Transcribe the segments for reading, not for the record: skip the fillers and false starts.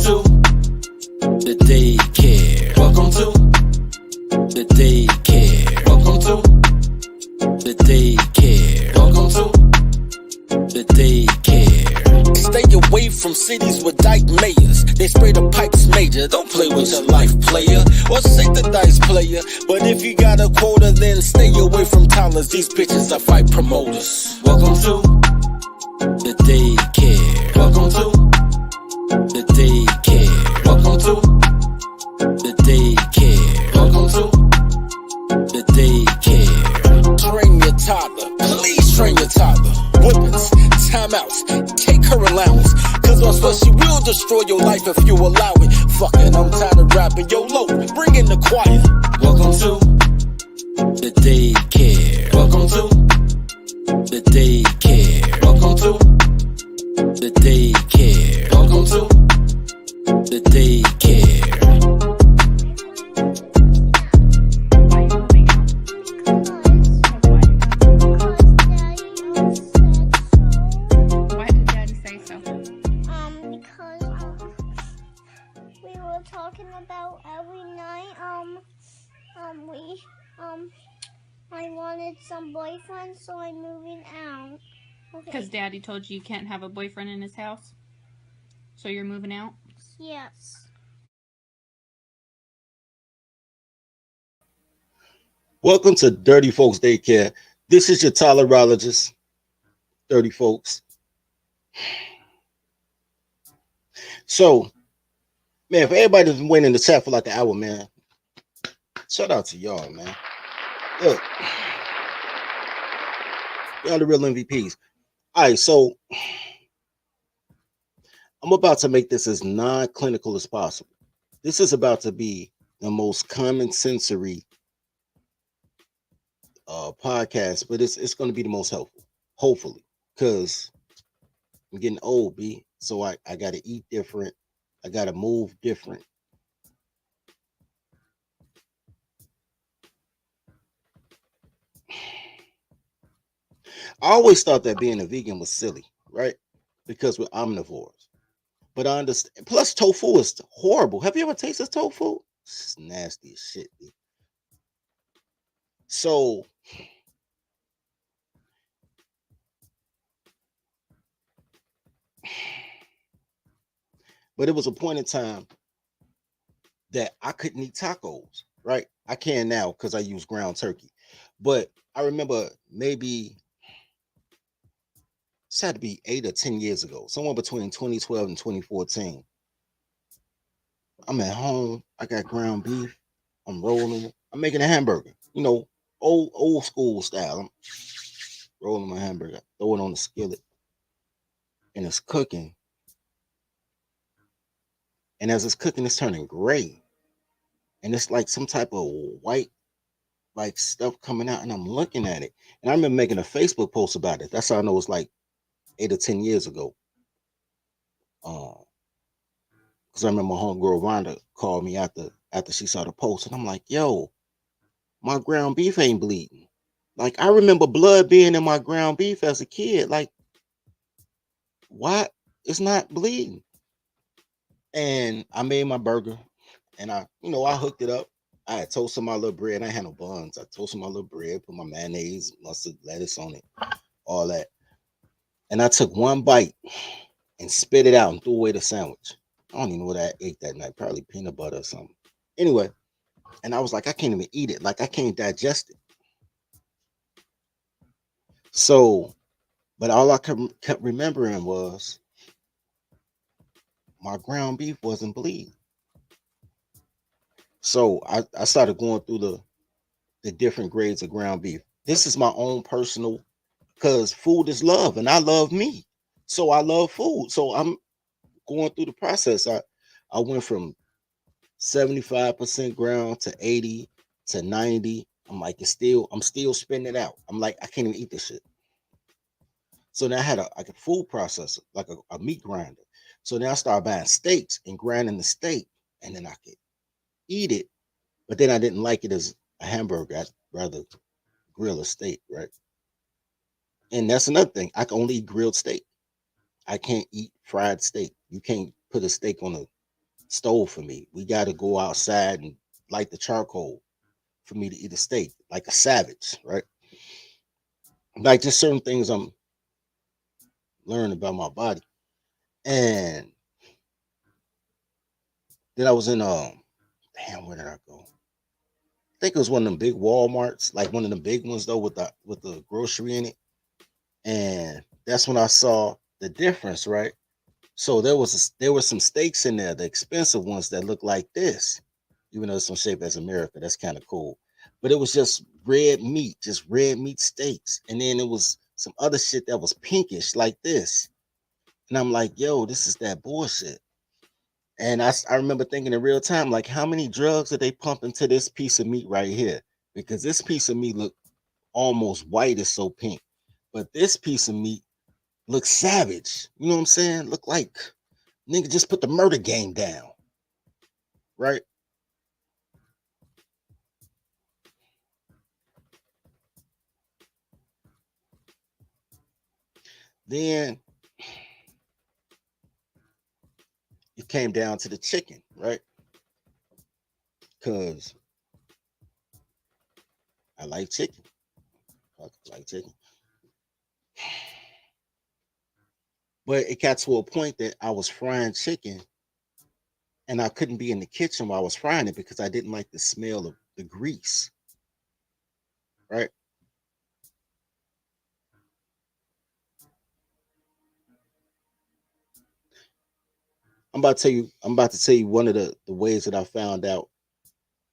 to the daycare. Welcome to the daycare. Welcome to the daycare. Welcome to the daycare. Stay away from cities with dyke mayors. They spray the pipes major. Don't play with your life, player. Or shake the dice, player. But if you got a quota, then stay away from toddlers. These bitches are fight promoters. Welcome to the daycare. Welcome to the daycare. Welcome to the daycare. Welcome to the daycare. Train your toddler. Please train your toddler. Whippings, timeouts, take her allowance. Cause else she will destroy your life if you allow it. Fucking, I'm tired of rapping. Yo, low, bring in the choir. Welcome to the daycare. Welcome to the daycare. Welcome to the daycare. Welcome to the daycare. Why did Daddy say so? Because we were talking about every night, I wanted some boyfriend, so I'm moving out. Okay. Because Daddy told you can't have a boyfriend in his house? So you're moving out? Yes. Welcome to Dirty Folks Daycare. This is your tolerologist, Dirty Folks. So, man, for everybody that's been waiting in the chat for like an hour, man, shout out to y'all, man. Look, y'all the real MVPs. All right, so I'm about to make this as non-clinical as possible. This is about to be the most common sensory podcast, but it's going to be the most helpful, hopefully, because I'm getting old, B. So I got to eat different. I got to move different. I always thought that being a vegan was silly, right? Because we're omnivores. But I understand. Plus, tofu is horrible. Have you ever tasted tofu? It's nasty as shit, B. So, but it was a point in time that I couldn't eat tacos, right? I can now because I use ground turkey. But I remember maybe it's had to be 8 or 10 years ago, somewhere between 2012 and 2014. I'm at home. I got ground beef. I'm rolling it. I'm making a hamburger, you know, old school style. I'm rolling my hamburger, throw it on the skillet, and it's cooking. And as it's cooking, it's turning gray. And it's like some type of white, like stuff coming out. And I'm looking at it. And I remember making a Facebook post about it. That's how I know it's like 8 or 10 years ago. Because I remember my homegirl Rhonda called me after she saw the post. And I'm like, yo, my ground beef ain't bleeding. Like, I remember blood being in my ground beef as a kid. Like, why? It's not bleeding. And I made my burger. And I hooked it up. I had toasted my little bread. I had no buns. I toasted my little bread, put my mayonnaise, mustard, lettuce on it, all that. And I took one bite and spit it out and threw away the sandwich. I don't even know what I ate that night. Probably peanut butter or something. Anyway, and I was like, I can't even eat it. Like, I can't digest it. So, but all I kept remembering was my ground beef wasn't bleeding. So I started going through the different grades of ground beef. This is my own personal, because food is love and I love me. So I love food. So I'm going through the process. I went from 75% ground to 80 to 90. I'm like, I'm still spinning it out. I'm like, I can't even eat this shit. So then I had a food processor, like a meat grinder. So then I started buying steaks and grinding the steak, and then I could eat it. But then I didn't like it as a hamburger. I'd rather grill a steak, right? And that's another thing. I can only eat grilled steak. I can't eat fried steak. You can't put a steak on stove for me. We got to go outside and light the charcoal for me to eat a steak, like a savage, right? Like just certain things I'm learning about my body. And then I was in damn, where did I go? I think it was one of them big Walmarts, like one of the big ones though, with the grocery in it. And that's when I saw the difference, right? So there were some steaks in there, the expensive ones that look like this, even though it's some shape as America. That's kind of cool. But it was just red meat, just red meat steaks. And then it was some other shit that was pinkish like this. And I'm like, yo, this is that bullshit. And I remember thinking in real time, like, how many drugs did they pump into this piece of meat right here? Because this piece of meat looked almost white, it's so pink. But this piece of meat looks savage. You know what I'm saying? Look like nigga just put the murder game down. Right? Then it came down to the chicken, right? Because I like chicken. I like chicken. But it got to a point that I was frying chicken and I couldn't be in the kitchen while I was frying it because I didn't like the smell of the grease. Right? I'm about to tell you one of the ways that I found out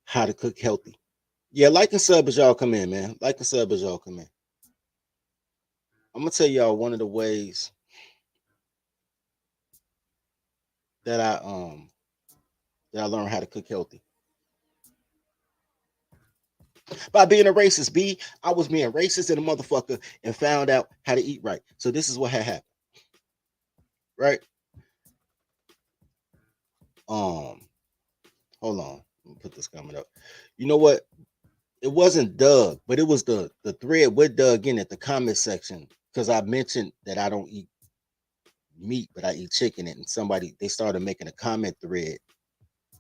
how to cook healthy. Yeah, like and sub as y'all come in, man. Like and sub as y'all come in. I'm gonna tell y'all one of the ways that I learned how to cook healthy. By being a racist, B, I was being racist and a motherfucker and found out how to eat right. So this is what had happened. Right? Um, hold on. Let me put this coming up. You know what? It wasn't Doug, but it was the thread with Doug in it, the comment section, because I mentioned that I don't eat meat, but I eat chicken. And somebody they started making a comment thread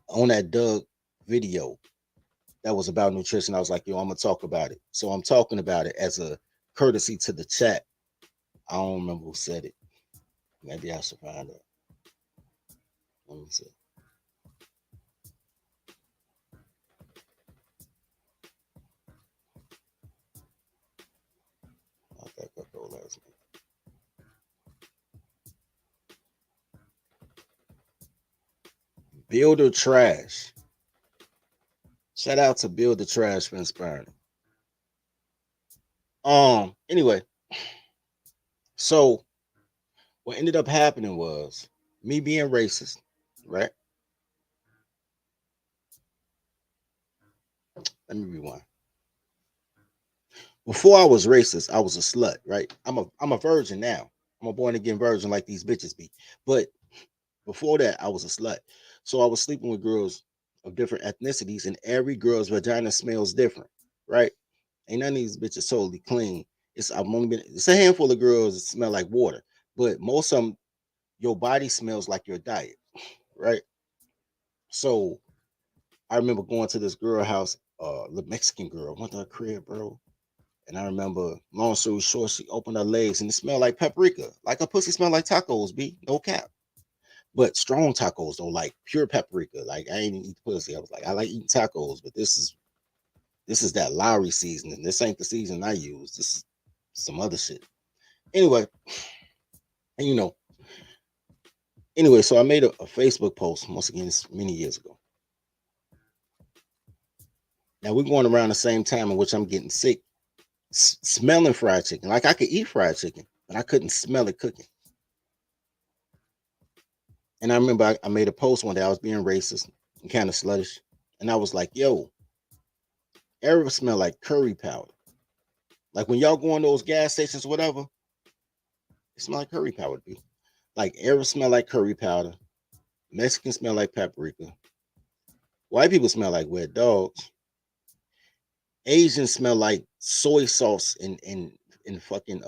on that Doug video that was about nutrition. I was like, yo, I'm gonna talk about it. So I'm talking about it as a courtesy to the chat. I don't remember who said it. Maybe I should find it. Let me see. I think I go last week. Builder Trash. Shout out to Builder Trash for inspiring. Anyway, so what ended up happening was me being racist, right? Let me rewind. Before I was racist, I was a slut, right? I'm a virgin now. I'm a born again virgin like these bitches be. But before that, I was a slut. So I was sleeping with girls of different ethnicities, and every girl's vagina smells different, right? Ain't none of these bitches totally clean. It's a handful of girls that smell like water, but most of them, your body smells like your diet, right? So I remember going to this girl house, the Mexican girl, went to her crib, bro. And I remember, long story short, she opened her legs and it smelled like paprika. Like a pussy smelled like tacos, B. No cap. But strong tacos though, like pure paprika. Like I ain't even eat pussy. I was like, I like eating tacos, but this is that Lowry seasoning. This ain't the season I use. This is some other shit. Anyway, and so I made a Facebook post once again many years ago. Now we're going around the same time in which I'm getting sick, smelling fried chicken. Like I could eat fried chicken, but I couldn't smell it cooking. And I remember I made a post one day. I was being racist and kind of sluttish, and I was like, "Yo, ever smell like curry powder? Like when y'all go in those gas stations, whatever, it smell like curry powder, dude. Like ever smell like curry powder? Mexicans smell like paprika. White people smell like wet dogs. Asians smell like soy sauce and fucking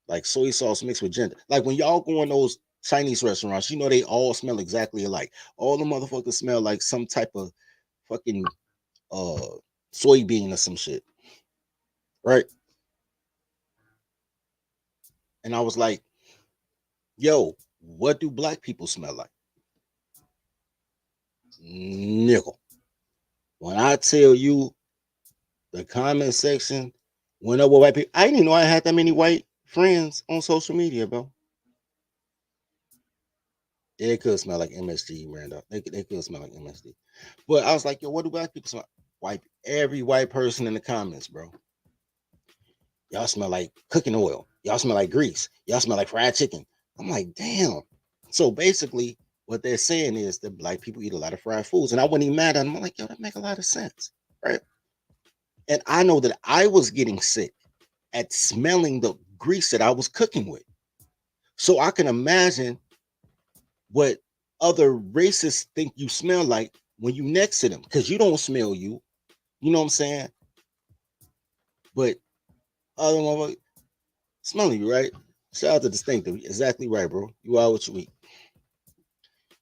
like soy sauce mixed with ginger. Like when y'all go in those Chinese restaurants, you know, they all smell exactly alike. All the motherfuckers smell like some type of fucking uh soybean or some shit, right? And I was like, yo, what do black people smell like? Nickel. When I tell you the comment section went up with white people, I didn't even know I had that many white friends on social media, bro. Yeah, they could smell like MSG, Randolph. They could smell like MSG. But I was like, yo, what do black people smell? White, every white person in the comments, bro. Y'all smell like cooking oil. Y'all smell like grease. Y'all smell like fried chicken. I'm like, damn. So basically, what they're saying is that black people eat a lot of fried foods. And I wasn't even mad at them. I'm like, yo, that make a lot of sense. Right. And I know that I was getting sick at smelling the grease that I was cooking with. So I can imagine what other racists think you smell like when you next to them. Because you don't smell you. You know what I'm saying? But other motherfuckers smelling you, right? Shout out to Distinctive. Exactly right, bro. You are what you eat.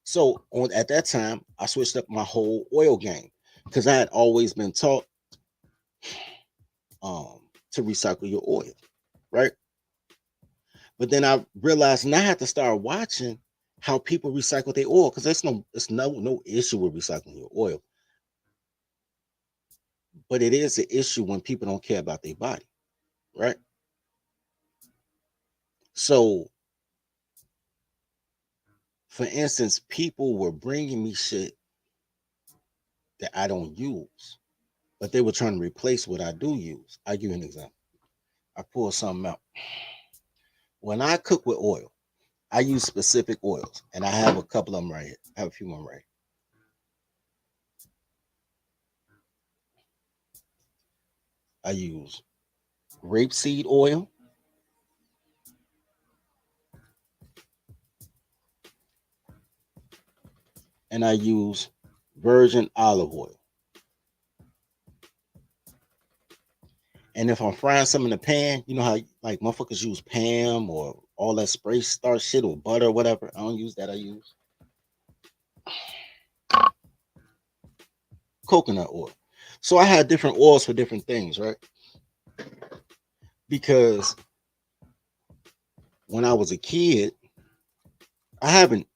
So on at that time, I switched up my whole oil game because I had always been taught to recycle your oil, right? But then I realized, and I had to start watching how people recycle their oil because there's no issue with recycling your oil, but it is an issue when people don't care about their body, right? So, for instance, people were bringing me shit that I don't use, but they were trying to replace what I do use. I give you an example. I pull something out. When I cook with oil, I use specific oils, and I have a couple of them right here. I have a few of them right here. I use rapeseed oil, and I use virgin olive oil. And if I'm frying some in the pan, you know how like motherfuckers use Pam or all that spray start shit or butter or whatever. I don't use that. I use coconut oil. So I had different oils for different things, right? Because when I was a kid, I haven't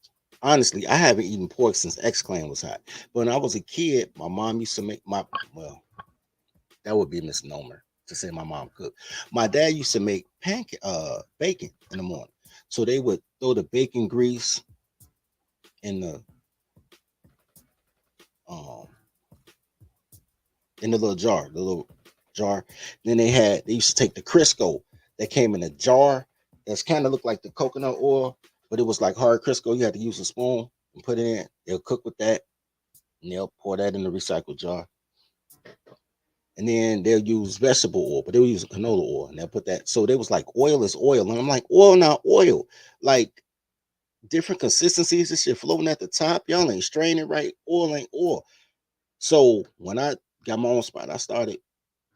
honestly, I haven't eaten pork since X Clan was hot. But when I was a kid, my mom used to make my well, that would be a misnomer to say my mom cooked. My dad used to make bacon in the morning. So they would throw the bacon grease in um the little jar, the little jar. Then they used to take the Crisco that came in a jar that's kind of looked like the coconut oil, but it was like hard Crisco. You had to use a spoon and put it in. They'll cook with that and they'll pour that in the recycled jar. And then they'll use vegetable oil, but they'll use canola oil and they'll put that. So they was like oil is oil. And I'm like, oil, not oil. Like different consistencies, this shit floating at the top. Y'all ain't straining right. Oil ain't oil. So when I got my own spot, I started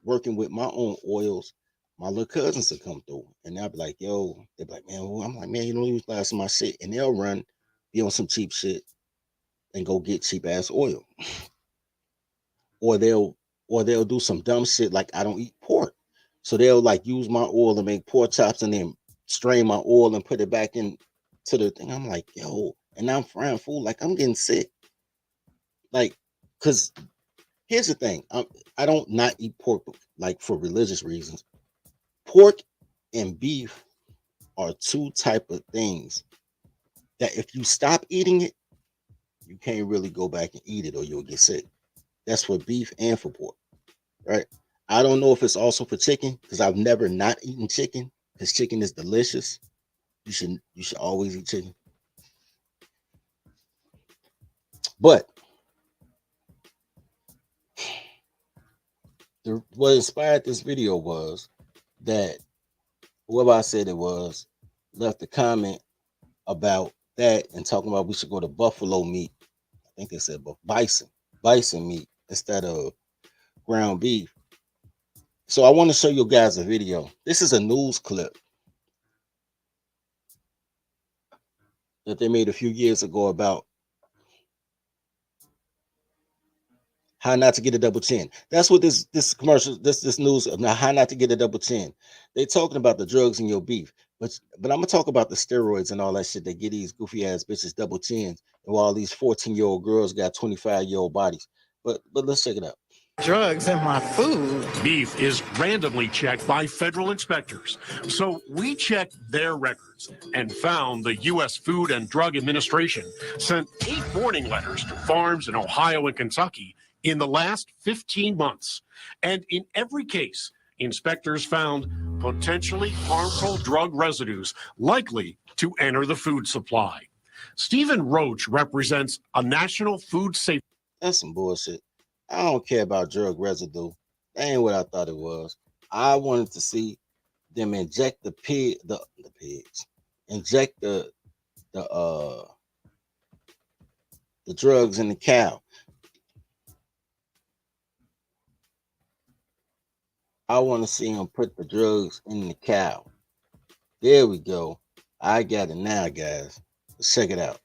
working with my own oils. My little cousins would come through and they'll be like, yo, they'll be like, man, well, I'm like, man, you don't use last of my shit. And they'll run, be on some cheap shit and go get cheap ass oil. Or they'll do some dumb shit like I don't eat pork. So they'll like use my oil to make pork chops and then strain my oil and put it back in to the thing. I'm like, yo, and now I'm frying food like I'm getting sick. Like, cause here's the thing. I don't not eat pork like for religious reasons. Pork and beef are two type of things that if you stop eating it, you can't really go back and eat it or you'll get sick. That's for beef and for pork, right? I don't know if it's also for chicken because I've never not eaten chicken because chicken is delicious. You should always eat chicken. But what inspired this video was that whoever I said it was left a comment about that and talking about we should go to buffalo meat. I think they said bison meat instead of ground beef. So I want to show you guys a video. This is a news clip. that they made a few years ago about how not to get a double chin. That's what this commercial, this news of now how not to get a double chin. They talking about the drugs in your beef, but I'm gonna talk about the steroids and all that shit that get these goofy ass bitches double chins, and while these 14-year-old girls got 25-year-old bodies. But let's check it out. Drugs in my food. Beef is randomly checked by federal inspectors. So we checked their records and found the U.S. Food and Drug Administration sent 8 warning letters to farms in Ohio and Kentucky in the last 15 months. And in every case, inspectors found potentially harmful drug residues likely to enter the food supply. Stephen Roach represents a national food safety. That's some bullshit. I don't care about drug residue. That ain't what I thought it was. I wanted to see them inject the pigs, inject the drugs in the cow. I want to see them put the drugs in the cow. There we go. I got it now, guys. Let's check it out.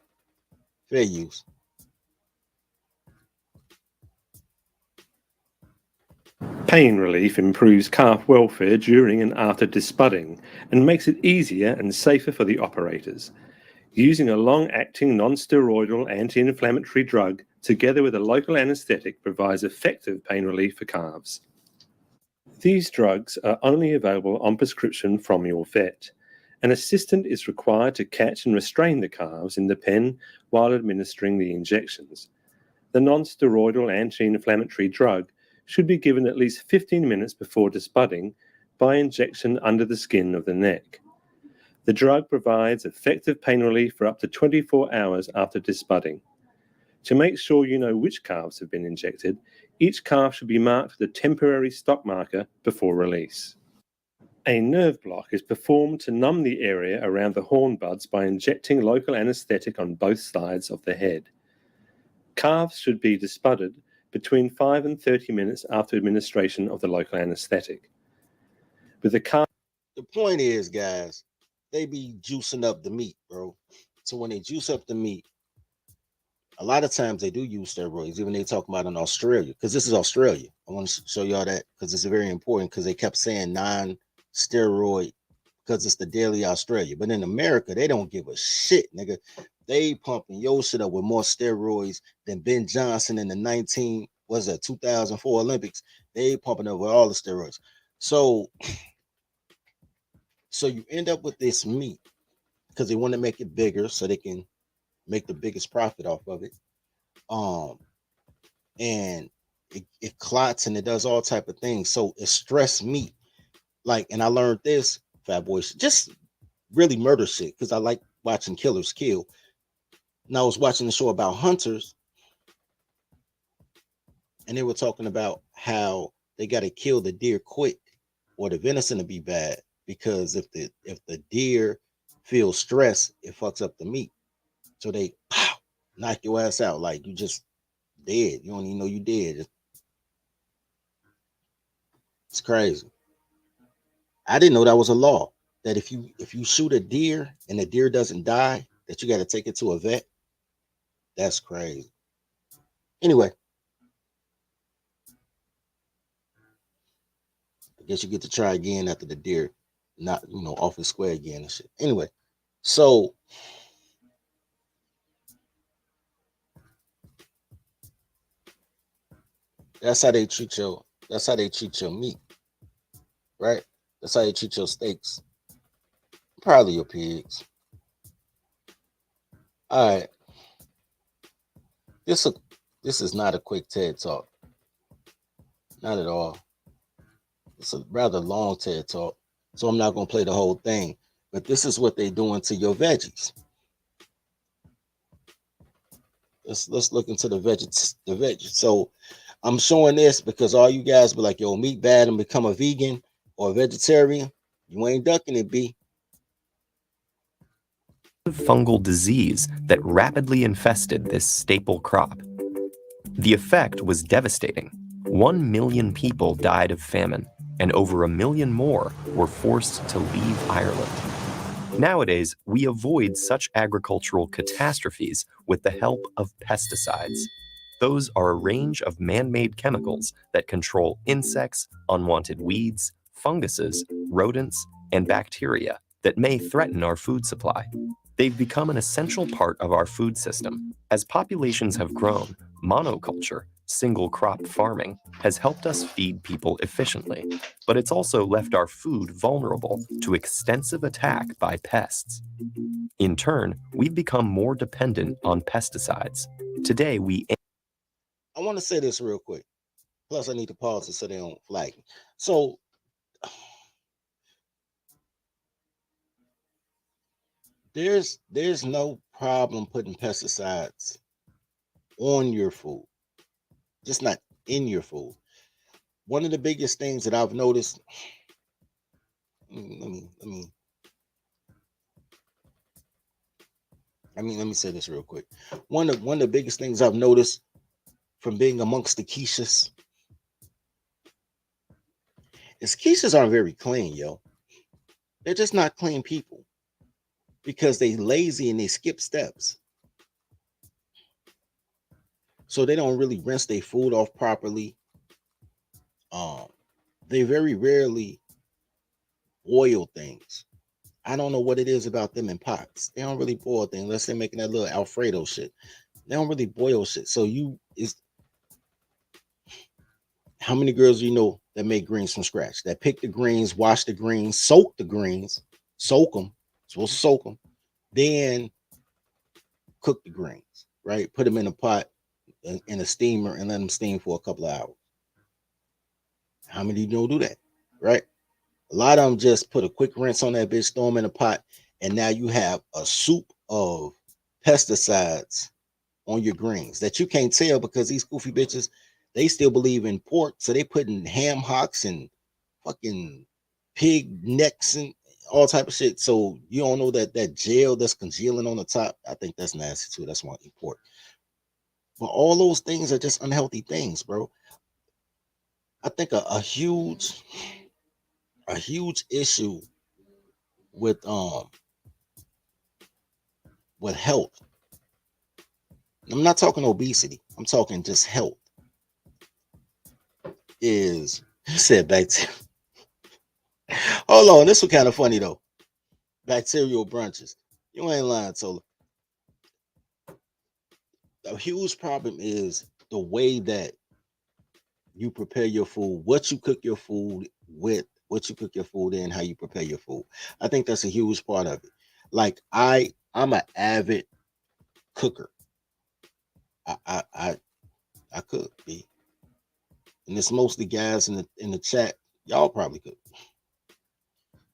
Fair use. Pain relief improves calf welfare during and after disbudding and makes it easier and safer for the operators. Using a long-acting non-steroidal anti-inflammatory drug together with a local anesthetic provides effective pain relief for calves. These drugs are only available on prescription from your vet. An assistant is required to catch and restrain the calves in the pen while administering the injections. The non-steroidal anti-inflammatory drug should be given at least 15 minutes before disbudding by injection under the skin of the neck. The drug provides effective pain relief for up to 24 hours after disbudding. To make sure you know which calves have been injected, each calf should be marked with a temporary stock marker before release. A nerve block is performed to numb the area around the horn buds by injecting local anesthetic on both sides of the head. Calves should be disbudded between 5 and 30 minutes after administration of the local anesthetic. With the calf, the point is, guys, they be juicing up the meat, bro. So when they juice up the meat, a lot of times they do use steroids, even they talk about in Australia, because this is Australia. I want to show y'all that because it's very important, because they kept saying non-steroid because it's the daily Australia. But in America, they don't give a shit, nigga. They pumping your shit up with more steroids than Ben Johnson in the 2004 Olympics. They pumping up with all the steroids. So you end up with this meat because they want to make it bigger so they can make the biggest profit off of it. And it clots and it does all type of things. So it's stress meat. Like, and I learned this, Fat Boy, just really murder shit, because I like watching killers kill. And I was watching the show about hunters, and they were talking about how they got to kill the deer quick or the venison to be bad, because if the deer feels stress, it fucks up the meat. So they knock your ass out like you just dead. You don't even know you dead. It's crazy. I didn't know that was a law, that if you shoot a deer and the deer doesn't die, that you got to take it to a vet. That's crazy. Anyway, I guess you get to try again after the deer not, off the square again and shit. Anyway, so that's how they treat your meat, right? That's how they treat your steaks. Probably your pigs. All right. This is not a quick TED Talk. Not at all. It's a rather long TED Talk, so I'm not going to play the whole thing. But this is what they're doing to your veggies. Let's look into the veggies. So I'm showing this because all you guys be like, yo, meat bad, and become a vegan or a vegetarian. You ain't ducking it, B. Fungal disease that rapidly infested this staple crop. The effect was devastating. 1 million people died of famine, and over 1 million more were forced to leave Ireland. Nowadays, we avoid such agricultural catastrophes with the help of pesticides. Those are a range of man-made chemicals that control insects, unwanted weeds, funguses, rodents, and bacteria that may threaten our food supply. They've become an essential part of our food system. As populations have grown, monoculture, single crop farming, has helped us feed people efficiently, but it's also left our food vulnerable to extensive attack by pests. In turn, we've become more dependent on pesticides. Today, I want to say this real quick. Plus, I need to pause it so they don't flag me. So, there's no problem putting pesticides on your food, just not in your food. One of the biggest things that I've noticed. Let me say this real quick. One of the biggest things I've noticed from being amongst the quiches is quiches aren't very clean, yo. They're just not clean people because they lazy and they skip steps. So they don't really rinse their food off properly. They very rarely boil things. I don't know what it is about them in pots. They don't really boil things unless they're making that little Alfredo shit. They don't really boil shit. So how many girls do you know that make greens from scratch? That pick the greens, wash the greens, soak the greens, soak them, supposed to soak them, then cook the greens, right? Put them in a pot in a steamer and let them steam for a couple of hours. How many do you know do that, right? A lot of them just put a quick rinse on that bitch, throw them in a pot, and now you have a soup of pesticides on your greens that you can't tell because these goofy bitches, they still believe in pork, so they putting ham hocks and fucking pig necks and all type of shit. So you don't know that gel that's congealing on the top. I think that's nasty too. That's why I eat pork. But all those things are just unhealthy things, bro. I think a huge issue with health. I'm not talking obesity. I'm talking just health. Is said bacteria. Hold on, this was kind of funny though. Bacterial brunches. You ain't lying, Tola. A huge problem is the way that you prepare your food, what you cook your food with, what you cook your food in, how you prepare your food. I think that's a huge part of it. Like I'm an avid cooker. I cook, B. And it's mostly guys in the chat. Y'all probably cook.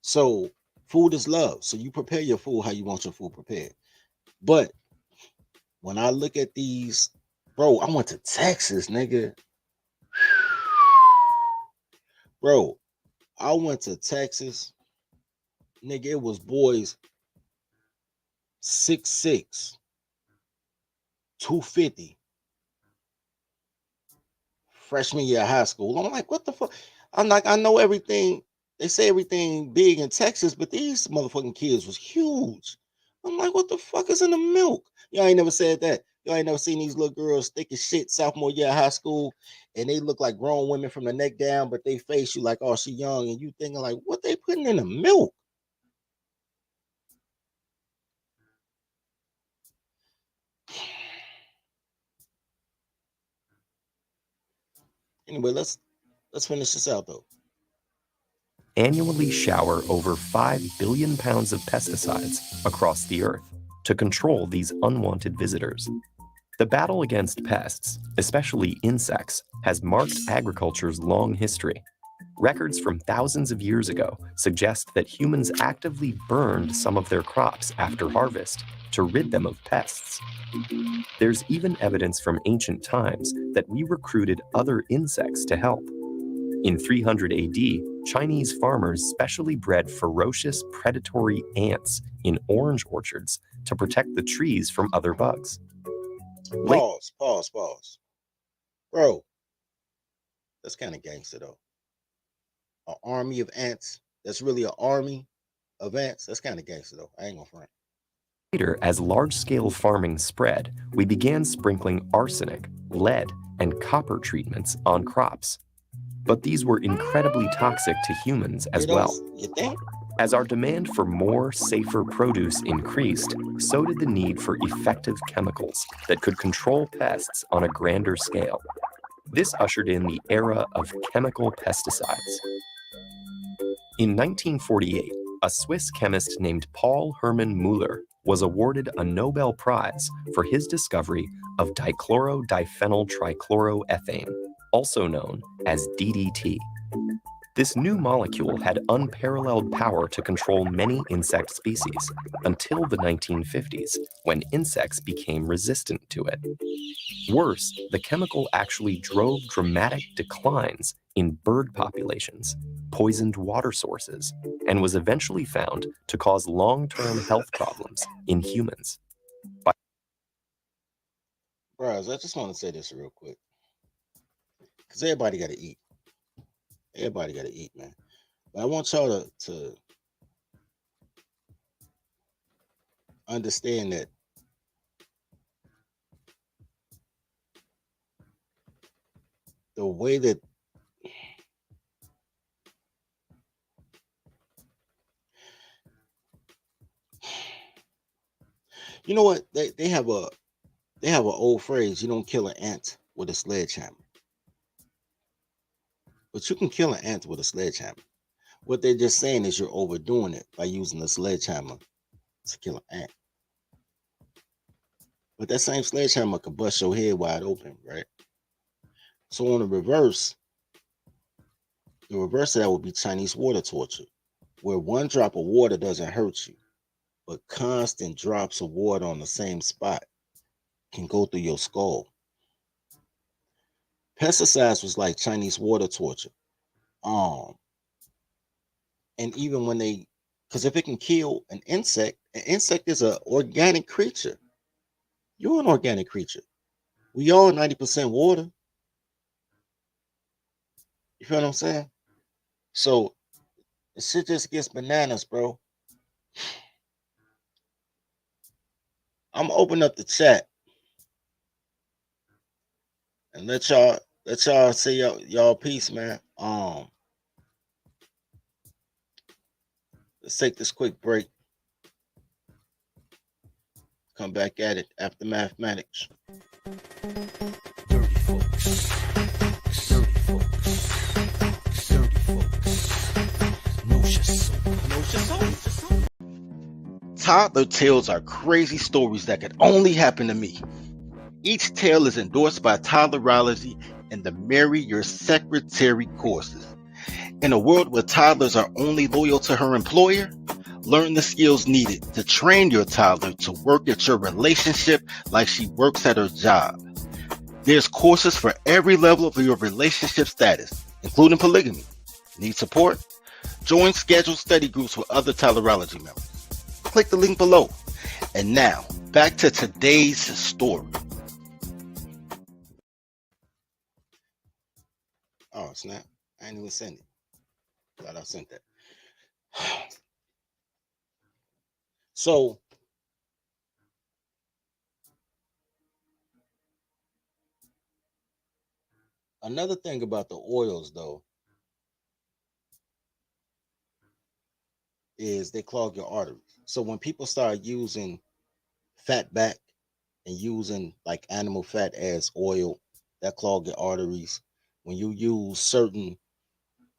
So food is love. So you prepare your food how you want your food prepared. But when I look at these, bro, I went to Texas, nigga. Bro, I went to Texas. Nigga, it was boys 6'6", 250. Freshman year of high school. I'm like, what the fuck? I'm like, I know everything. They say everything big in Texas, but these motherfucking kids was huge. I'm like, what the fuck is in the milk? Y'all ain't never said that. Y'all ain't never seen these little girls thick as shit sophomore year of high school, and they look like grown women from the neck down, but they face you like, oh, she young, and you thinking like, what they putting in the milk? Anyway, let's finish this out though. annually shower over 5 billion pounds of pesticides across the earth to control these unwanted visitors. The battle against pests, especially insects, has marked agriculture's long history. Records from thousands of years ago suggest that humans actively burned some of their crops after harvest to rid them of pests. There's even evidence from ancient times that we recruited other insects to help. In 300 AD, Chinese farmers specially bred ferocious predatory ants in orange orchards to protect the trees from other bugs. Pause. Bro, that's kind of gangster though. An army of ants. That's really an army. Advance. That's kind of gangster though. I ain't gonna front. Later, as large-scale farming spread, we began sprinkling arsenic, lead, and copper treatments on crops. But these were incredibly toxic to humans as well. You think? As our demand for more, safer produce increased, so did the need for effective chemicals that could control pests on a grander scale. This ushered in the era of chemical pesticides. In 1948, a Swiss chemist named Paul Hermann Müller was awarded a Nobel Prize for his discovery of dichlorodiphenyltrichloroethane, also known as DDT. This new molecule had unparalleled power to control many insect species until the 1950s, when insects became resistant to it. Worse, the chemical actually drove dramatic declines in bird populations, poisoned water sources, and was eventually found to cause long-term health problems in humans. Bros, I just want to say this real quick. Because everybody got to eat. Everybody got to eat, man. But I want y'all to understand that the way that you know what they have an old phrase: you don't kill an ant with a sledgehammer, but you can kill an ant with a sledgehammer. What they're just saying is you're overdoing it by using a sledgehammer to kill an ant. But that same sledgehammer could bust your head wide open, right? So on the reverse of that would be Chinese water torture, where one drop of water doesn't hurt you, but constant drops of water on the same spot can go through your skull. Pesticides was like Chinese water torture. And even when because if it can kill an insect is an organic creature. You're an organic creature. We all 90% water. You feel what I'm saying? So the shit just gets bananas, bro. I'm gonna open up the chat and let y'all say y'all piece, man. Let's take this quick break. Come back at it after mathematics. Dirty folks. Dirty folks. Dirty folks. No Toddler tales are crazy stories that could only happen to me. Each tale is endorsed by Toddlerology and the Marry Your Secretary courses. In a world where toddlers are only loyal to her employer, learn the skills needed to train your toddler to work at your relationship like she works at her job. There's courses for every level of your relationship status, including polygamy. Need support? Join scheduled study groups with other Toddlerology members. Click the link below. And now, back to today's story. Oh, snap. I didn't even send it. Glad I sent that. So, another thing about the oils, though, is they clog your arteries. So when people start using fat back and using like animal fat as oil, that clog your arteries. When you use certain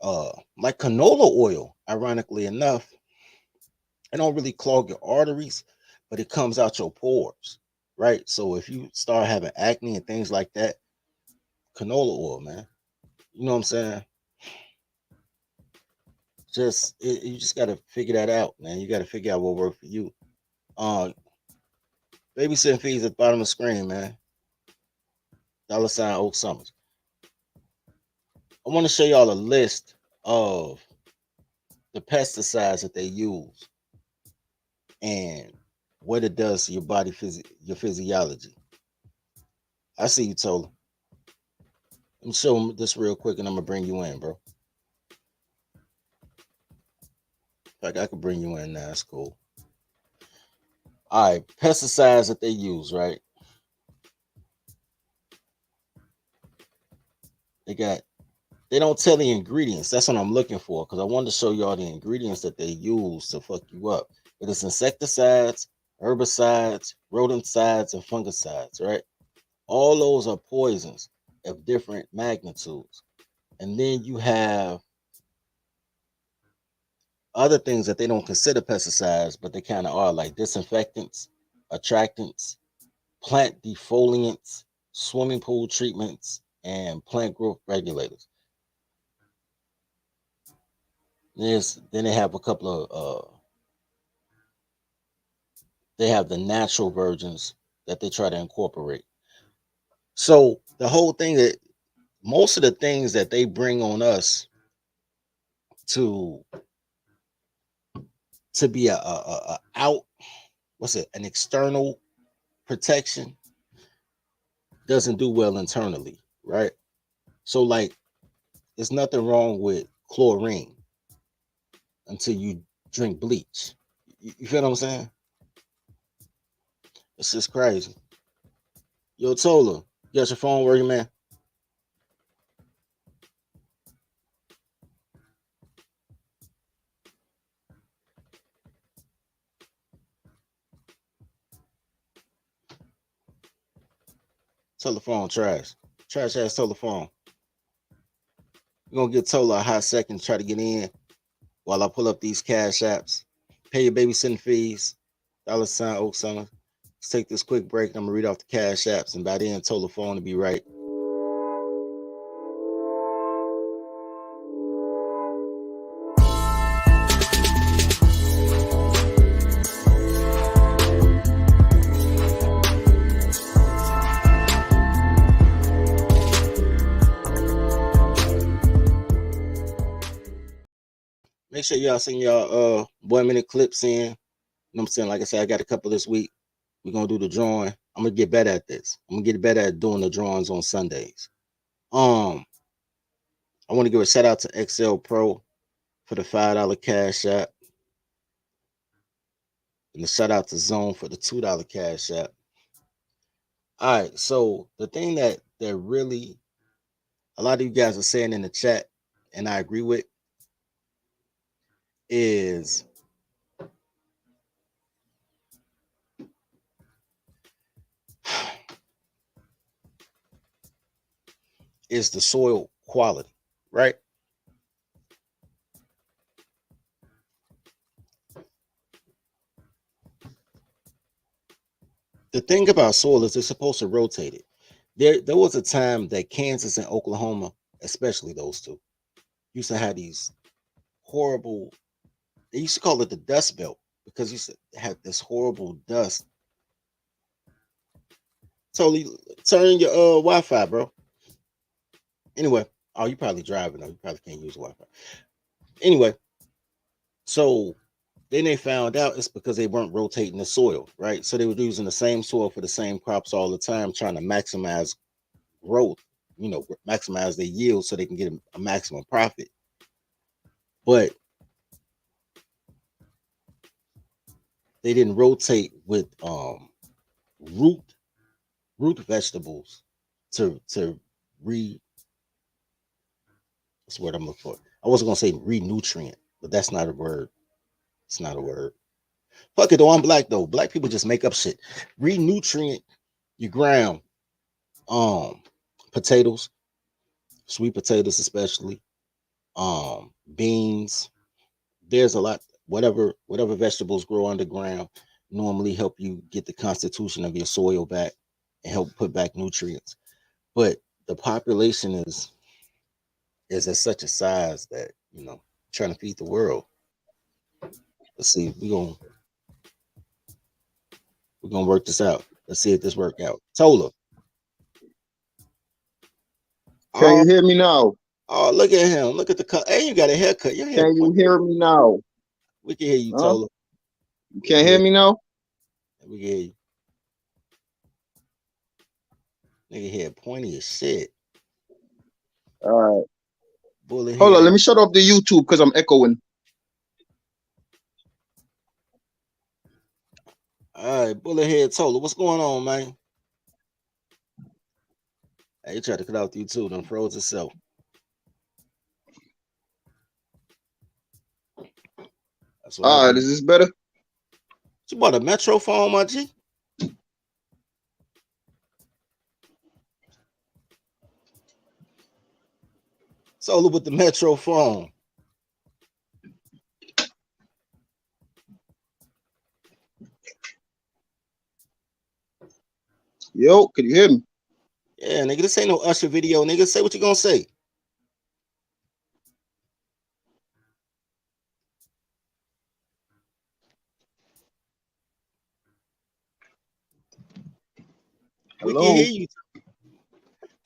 like canola oil, ironically enough, it don't really clog your arteries, but it comes out your pores, right? So if you start having acne and things like that, canola oil, man, you know what I'm saying? You just got to figure that out, man. You got to figure out what works for you. Babysitting fees at the bottom of the screen, man. $ Oak Summers. I want to show y'all a list of the pesticides that they use and what it does to your body, your physiology. I see you, Tola. Let me show them this real quick and I'm going to bring you in, bro. fact, I could bring you in now. That's cool. All right, pesticides that they use, right? They don't tell the ingredients. That's what I'm looking for, because I wanted to show y'all the ingredients that they use to fuck you up. It is insecticides, herbicides, rodenticides, and fungicides, right? All those are poisons of different magnitudes. And then you have other things that they don't consider pesticides, but they kind of are, like disinfectants, attractants, plant defoliants, swimming pool treatments, and plant growth regulators. Then they have a couple of they have the natural versions that they try to incorporate. So the whole thing, that most of the things that they bring on us to be a out, what's it, an external protection, doesn't do well internally, right? So like, there's nothing wrong with chlorine until you drink bleach. You feel what I'm saying? It's just crazy. Yo, Tola, you got your phone working, man? Telephone trash. Trash ass telephone. We're gonna get Tola a hot second to try to get in while I pull up these cash apps. Pay your babysitting fees. $ Oak Summer. Let's take this quick break. I'm gonna read off the cash apps, and by then Tola phone to be right. Make sure y'all send y'all 1 minute clips in. You know what I'm saying? Like I said, I got a couple this week. We're gonna do the drawing. I'm gonna get better at this. I'm gonna get better at doing the drawings on Sundays. I want to give a shout out to XL Pro for the $5 cash app. And a shout out to Zone for the $2 cash app. All right, so the thing that really a lot of you guys are saying in the chat, and I agree with, is the soil quality, right? The thing about soil is it's supposed to rotate it. There was a time that Kansas and Oklahoma, especially those two, used to have these horrible, they used to call it the Dust Belt, because you used to have this horrible dust. Totally turn your Wi-Fi, bro. Anyway, oh, you probably driving though. You probably can't use Wi-Fi. Anyway, so then they found out it's because they weren't rotating the soil, right? So they were using the same soil for the same crops all the time, trying to maximize growth, maximize their yield so they can get a maximum profit. But they didn't rotate with root vegetables to that's what I'm looking for. I wasn't gonna say re-nutrient, but that's not a word. It's not a word. Fuck it though, I'm black though. Black people just make up shit. Re-nutrient your ground. Potatoes, sweet potatoes especially, beans. There's a lot, whatever vegetables grow underground normally help you get the constitution of your soil back and help put back nutrients. But the population is at such a size that, trying to feed the world. Let's see, we're gonna work this out. Let's see if this work out. Tola. Can you hear me now? Oh, look at him. Look at the cut. Hey, you got a haircut. Your hair. Can you hear me now? We can hear you, Tola. You can't hear me now? We can hear you. Nigga hair pointy as shit. All right. Bullet Hold hair. on, let me shut off the YouTube because I'm echoing. Hey, Bullethead Tola, what's going on, man? Hey, he tried to cut out you too, then froze itself. That's what All I right, do. is this better? You bought a Metro phone, my G? Solar with the Metro phone. Yo, can you hear me? Yeah, nigga, this ain't no Usher video, nigga. Say what you gonna say. We can Hello? hear you.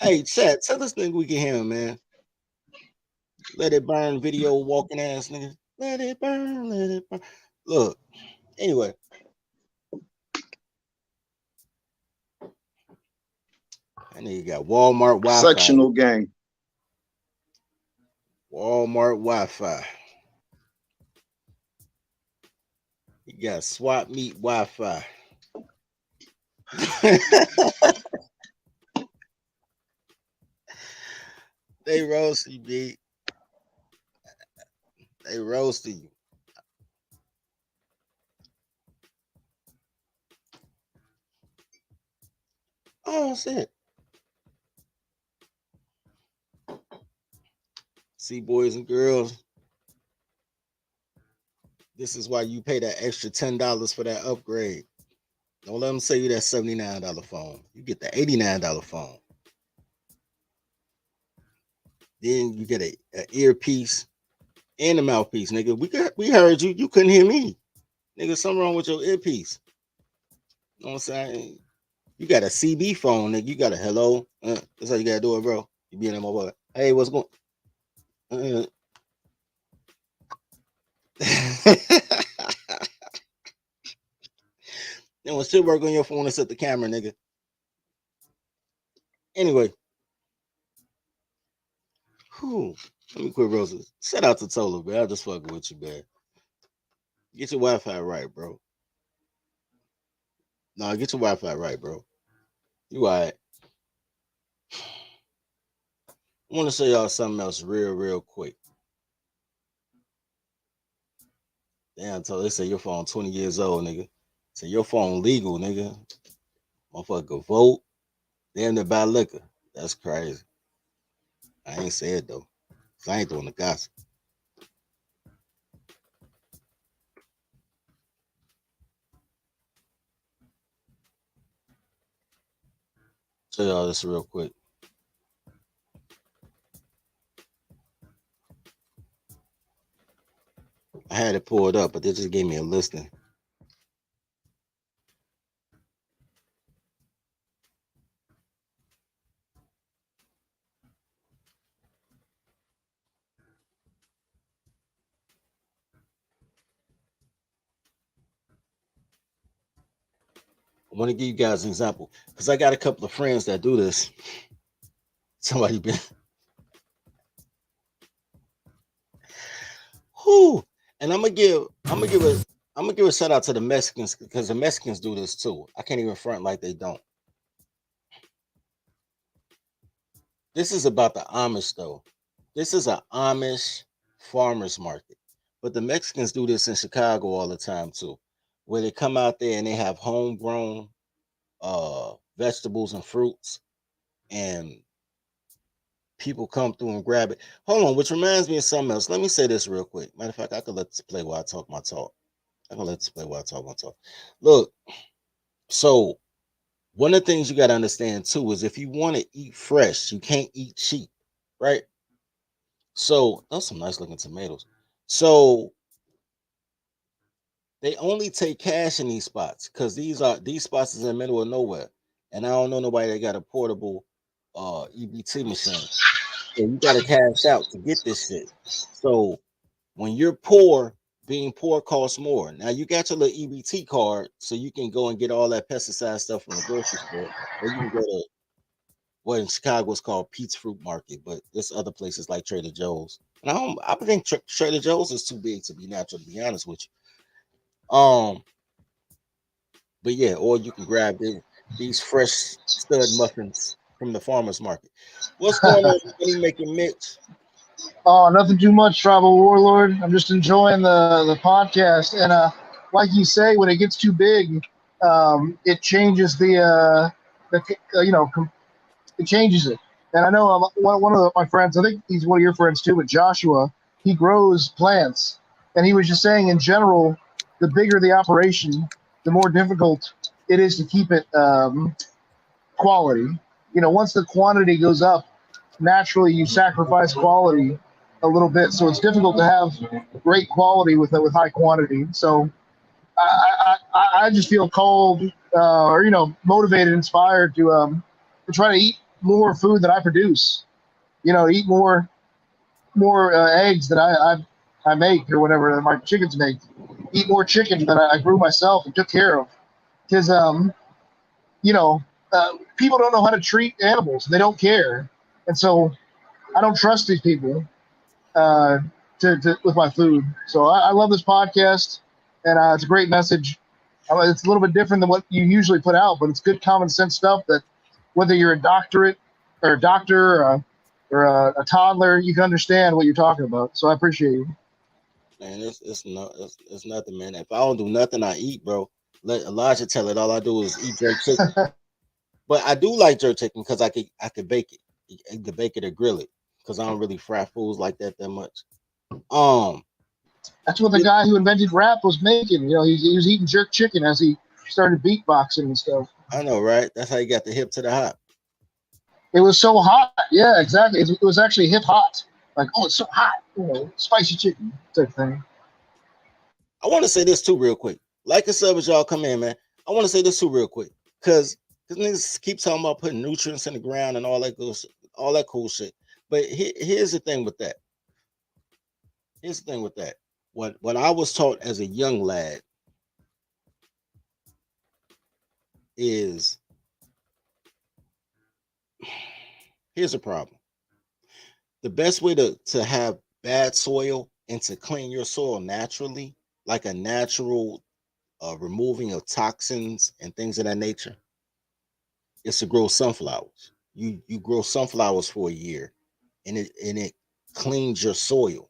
Hey, chat, tell this nigga we can hear him, man. Let it burn video walking ass nigga. Let it burn, let it burn. Look, anyway. That nigga got Walmart Wi-Fi. Sectional gang. Walmart Wi-Fi. He got swap meet Wi-Fi. They roast you, B. They roasted you. Oh shit. See, boys and girls, this is why you pay that extra $10 for that upgrade. Don't let them sell you that $79 phone. You get the $89 phone. Then you get a earpiece and a mouthpiece, nigga. We heard you. You couldn't hear me. Nigga, something wrong with your earpiece. You know what I'm saying? You got a CB phone, nigga. You got a hello. That's how you gotta do it, bro. You be in that mobile. Hey, what's going Then when shit work on your phone and set the camera, nigga. Anyway. Whew. Let me quit roses. Shout out to Tola, man. I just fucking with you, man. Get your Wi-Fi right, bro. No, get your Wi-Fi right, bro. You all right. I want to show y'all something else real quick. Damn, Tola, they say your phone 20 years old, nigga. Say your phone legal, nigga. Motherfucker vote. Damn, they buy liquor. That's crazy. I ain't say it, though. I ain't doing the gossip. Show y'all this real quick. I had it pulled up, but they just gave me a listing. I want to give you guys an example because I got a couple of friends that do this. Somebody been, whoo, and I'm gonna give a shout out to the Mexicans because the Mexicans do this too. I can't even front like they don't. This is about the Amish though. This is an Amish farmers market, but the Mexicans do this in Chicago all the time too, where they come out there and they have homegrown vegetables and fruits, and people come through and grab it. Hold on, which reminds me of something else. Let me say this real quick. Matter of fact, I could let this play while I talk my talk. I can let this play while I talk my talk. Look, so one of the things you got to understand too is if you want to eat fresh, you can't eat cheap, right? So those some nice looking tomatoes. So they only take cash in these spots because these spots is in the middle of nowhere, and I don't know nobody that got a portable EBT machine. So you got to cash out to get this shit. So when you're poor, being poor costs more. Now you got your little EBT card, so you can go and get all that pesticide stuff from the grocery store, or you can go to what in Chicago is called Pete's Fruit Market, but there's other places like Trader Joe's. And I think Trader Joe's is too big to be natural, to be honest with you. But yeah, or you can grab these fresh stud muffins from the farmer's market. What's going on, Money Making Mitch? Oh, nothing too much, Tribal Warlord. I'm just enjoying the podcast, and like you say, when it gets too big, it changes it changes it. And I know one of my friends, I think he's one of your friends too, but Joshua, he grows plants, and he was just saying in general, the bigger the operation, the more difficult it is to keep it quality. Once the quantity goes up, naturally you sacrifice quality a little bit, so it's difficult to have great quality with high quantity. So I just feel called or motivated, inspired to try to eat more food that I produce. Eat more eggs that I make or whatever that my chickens make. Eat more chicken that I grew myself and took care of. Because you know, people don't know how to treat animals. They don't care, and so I don't trust these people uh, to with my food. So I love this podcast, and it's a great message. It's a little bit different than what you usually put out, but it's good common sense stuff that whether you're a doctorate or a doctor or a toddler, you can understand what you're talking about. So I appreciate you. Man, it's nothing, man. If I don't do nothing, I eat, bro. Let Elijah tell it. All I do is eat jerk chicken. But I do like jerk chicken because I could bake it. Either bake it or grill it. Because I don't really fry foods like that much. That's what the guy who invented rap was making. He was eating jerk chicken as he started beatboxing and stuff. I know, right? That's how you got the hip to the hop. It was so hot. Yeah, exactly. It was actually hip hot. Like, oh, it's so hot. Spicy chicken type thing. I want to say this too, real quick. Like and sub as y'all come in, man. I want to say this too, real quick, because niggas keep talking about putting nutrients in the ground and all that cool shit. But here's the thing with that. When I was taught as a young lad is here's a problem. The best way to have bad soil and to clean your soil naturally, like a natural removing of toxins and things of that nature, is to grow sunflowers. You grow sunflowers for a year, and it cleans your soil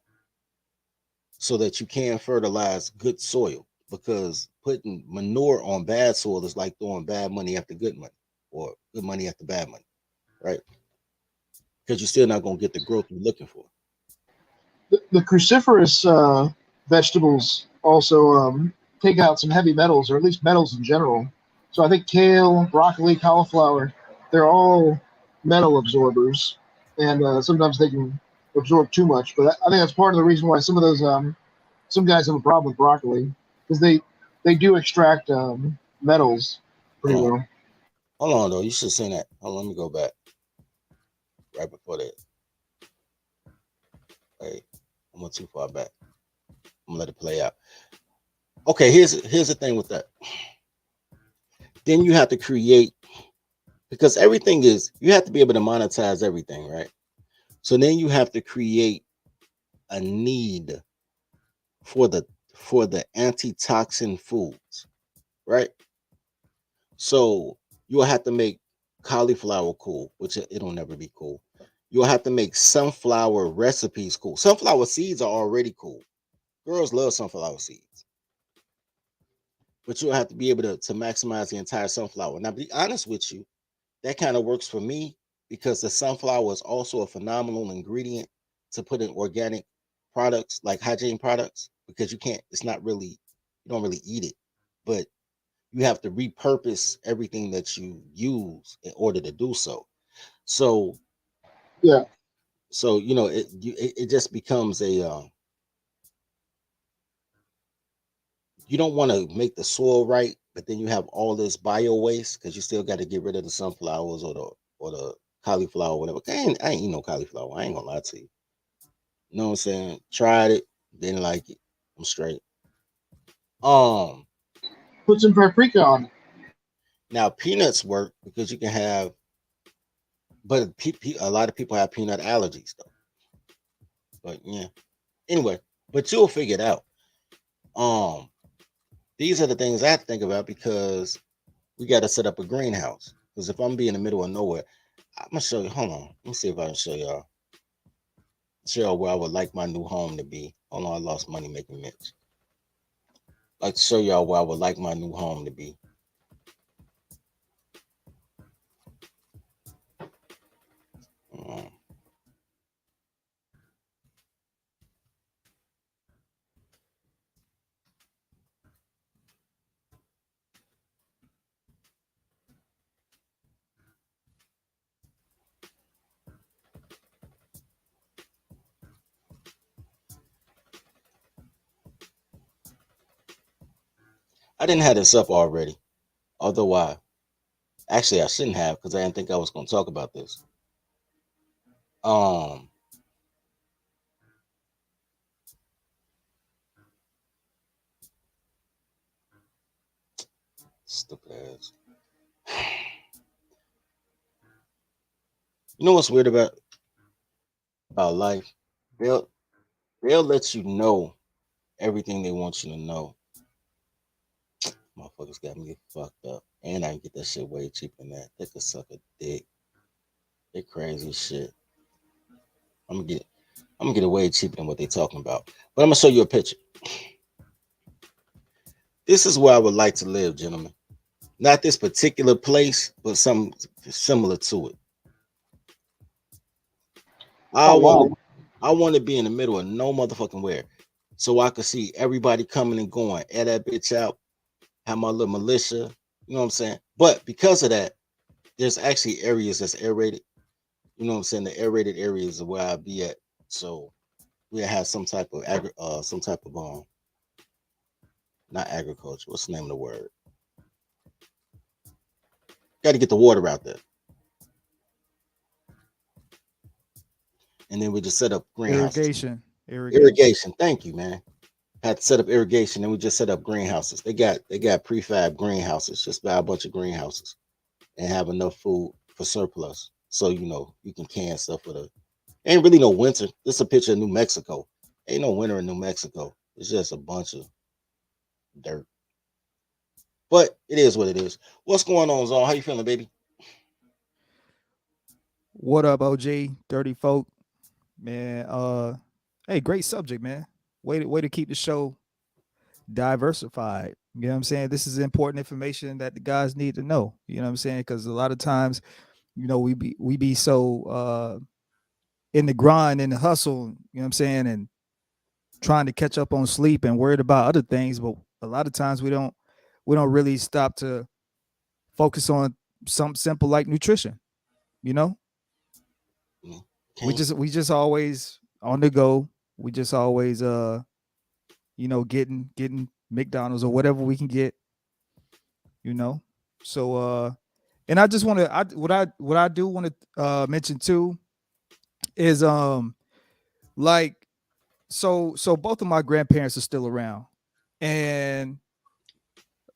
so that you can fertilize good soil. Because putting manure on bad soil is like throwing bad money after good money, or good money after bad money, right? Because you're still not going to get the growth you're looking for. The cruciferous vegetables also take out some heavy metals, or at least metals in general. So I think kale, broccoli, cauliflower, they're all metal absorbers, and sometimes they can absorb too much. But I think that's part of the reason why some of those some guys have a problem with broccoli, because they do extract metals pretty well. Hold on, though. You should have seen that. Hold on, let me go back. Right before that. Hey, I went too far back. I'm gonna let it play out. Okay, here's the thing with that. Then you have to create, because everything is, you have to be able to monetize everything, right? So then you have to create a need for the antitoxin foods, right? So you'll have to make cauliflower cool, which it'll never be cool. You'll have to make sunflower recipes cool. Sunflower seeds are already cool. Girls love sunflower seeds. But you'll have to be able to maximize the entire sunflower. Now, be honest with you, that kind of works for me because the sunflower is also a phenomenal ingredient to put in organic products like hygiene products, because it's not really, you don't really eat it, but you have to repurpose everything that you use in order to do so. So, yeah. So, it just becomes a, you don't want to make the soil right, but then you have all this bio waste because you still got to get rid of the sunflowers or the cauliflower, or whatever. I ain't eat no cauliflower. I ain't gonna lie to you. You know what I'm saying? Tried it, didn't like it. I'm straight. Put some paprika on it. Now peanuts work because you can have, but a lot of people have peanut allergies though. But yeah, anyway, but you'll figure it out. These are the things I think about because we got to set up a greenhouse. Because if I'm be in the middle of nowhere, I'm gonna show you. Hold on, let me see if I can show y'all. Show y'all where I would like my new home to be. Hold on, I lost money making mix. Like to show y'all where I would like my new home to be. Um, I didn't have this up already, although I shouldn't have because I didn't think I was going to talk about this. Um, Stupid ass. You know what's weird about life? They'll they'll let you know everything they want you to know. Motherfuckers got me fucked up, and I can get that shit way cheaper than that. They could suck a dick. They crazy shit. I'm gonna get it way cheaper than what they talking about. But I'm gonna show you a picture. This is where I would like to live, gentlemen. Not this particular place, but something similar to it. I Oh want wow. I want to be in the middle of no motherfucking where, so I could see everybody coming and going. Air that bitch out. Have my little militia. You know what I'm saying? But because of that, there's actually areas that's aerated. You know what I'm saying? The aerated areas are where I'll be at. So we have some type of not agriculture. What's the name of the word? Got to get the water out there, and then we just set up greenhouses. Irrigation. Thank you, man. Had to set up irrigation, and we just set up greenhouses. They got prefab greenhouses. Just buy a bunch of greenhouses and have enough food for surplus. So you can can stuff for the. Ain't really no winter. This is a picture of New Mexico. Ain't no winter in New Mexico. It's just a bunch of dirt. But it is what it is. What's going on, Zon? How you feeling, baby? What up, OG? Dirty folk, man. Hey, great subject, man. Way to keep the show diversified. You know what I'm saying? This is important information that the guys need to know. You know what I'm saying? Because a lot of times, we be so in the grind, in the hustle. You know what I'm saying? And trying to catch up on sleep and worried about other things. But a lot of times we don't really stop to focus on something simple like nutrition. You know, we just always on the go. We just always getting McDonald's or whatever we can get, you know. So and I just want to what I do want to mention too is like so both of my grandparents are still around, and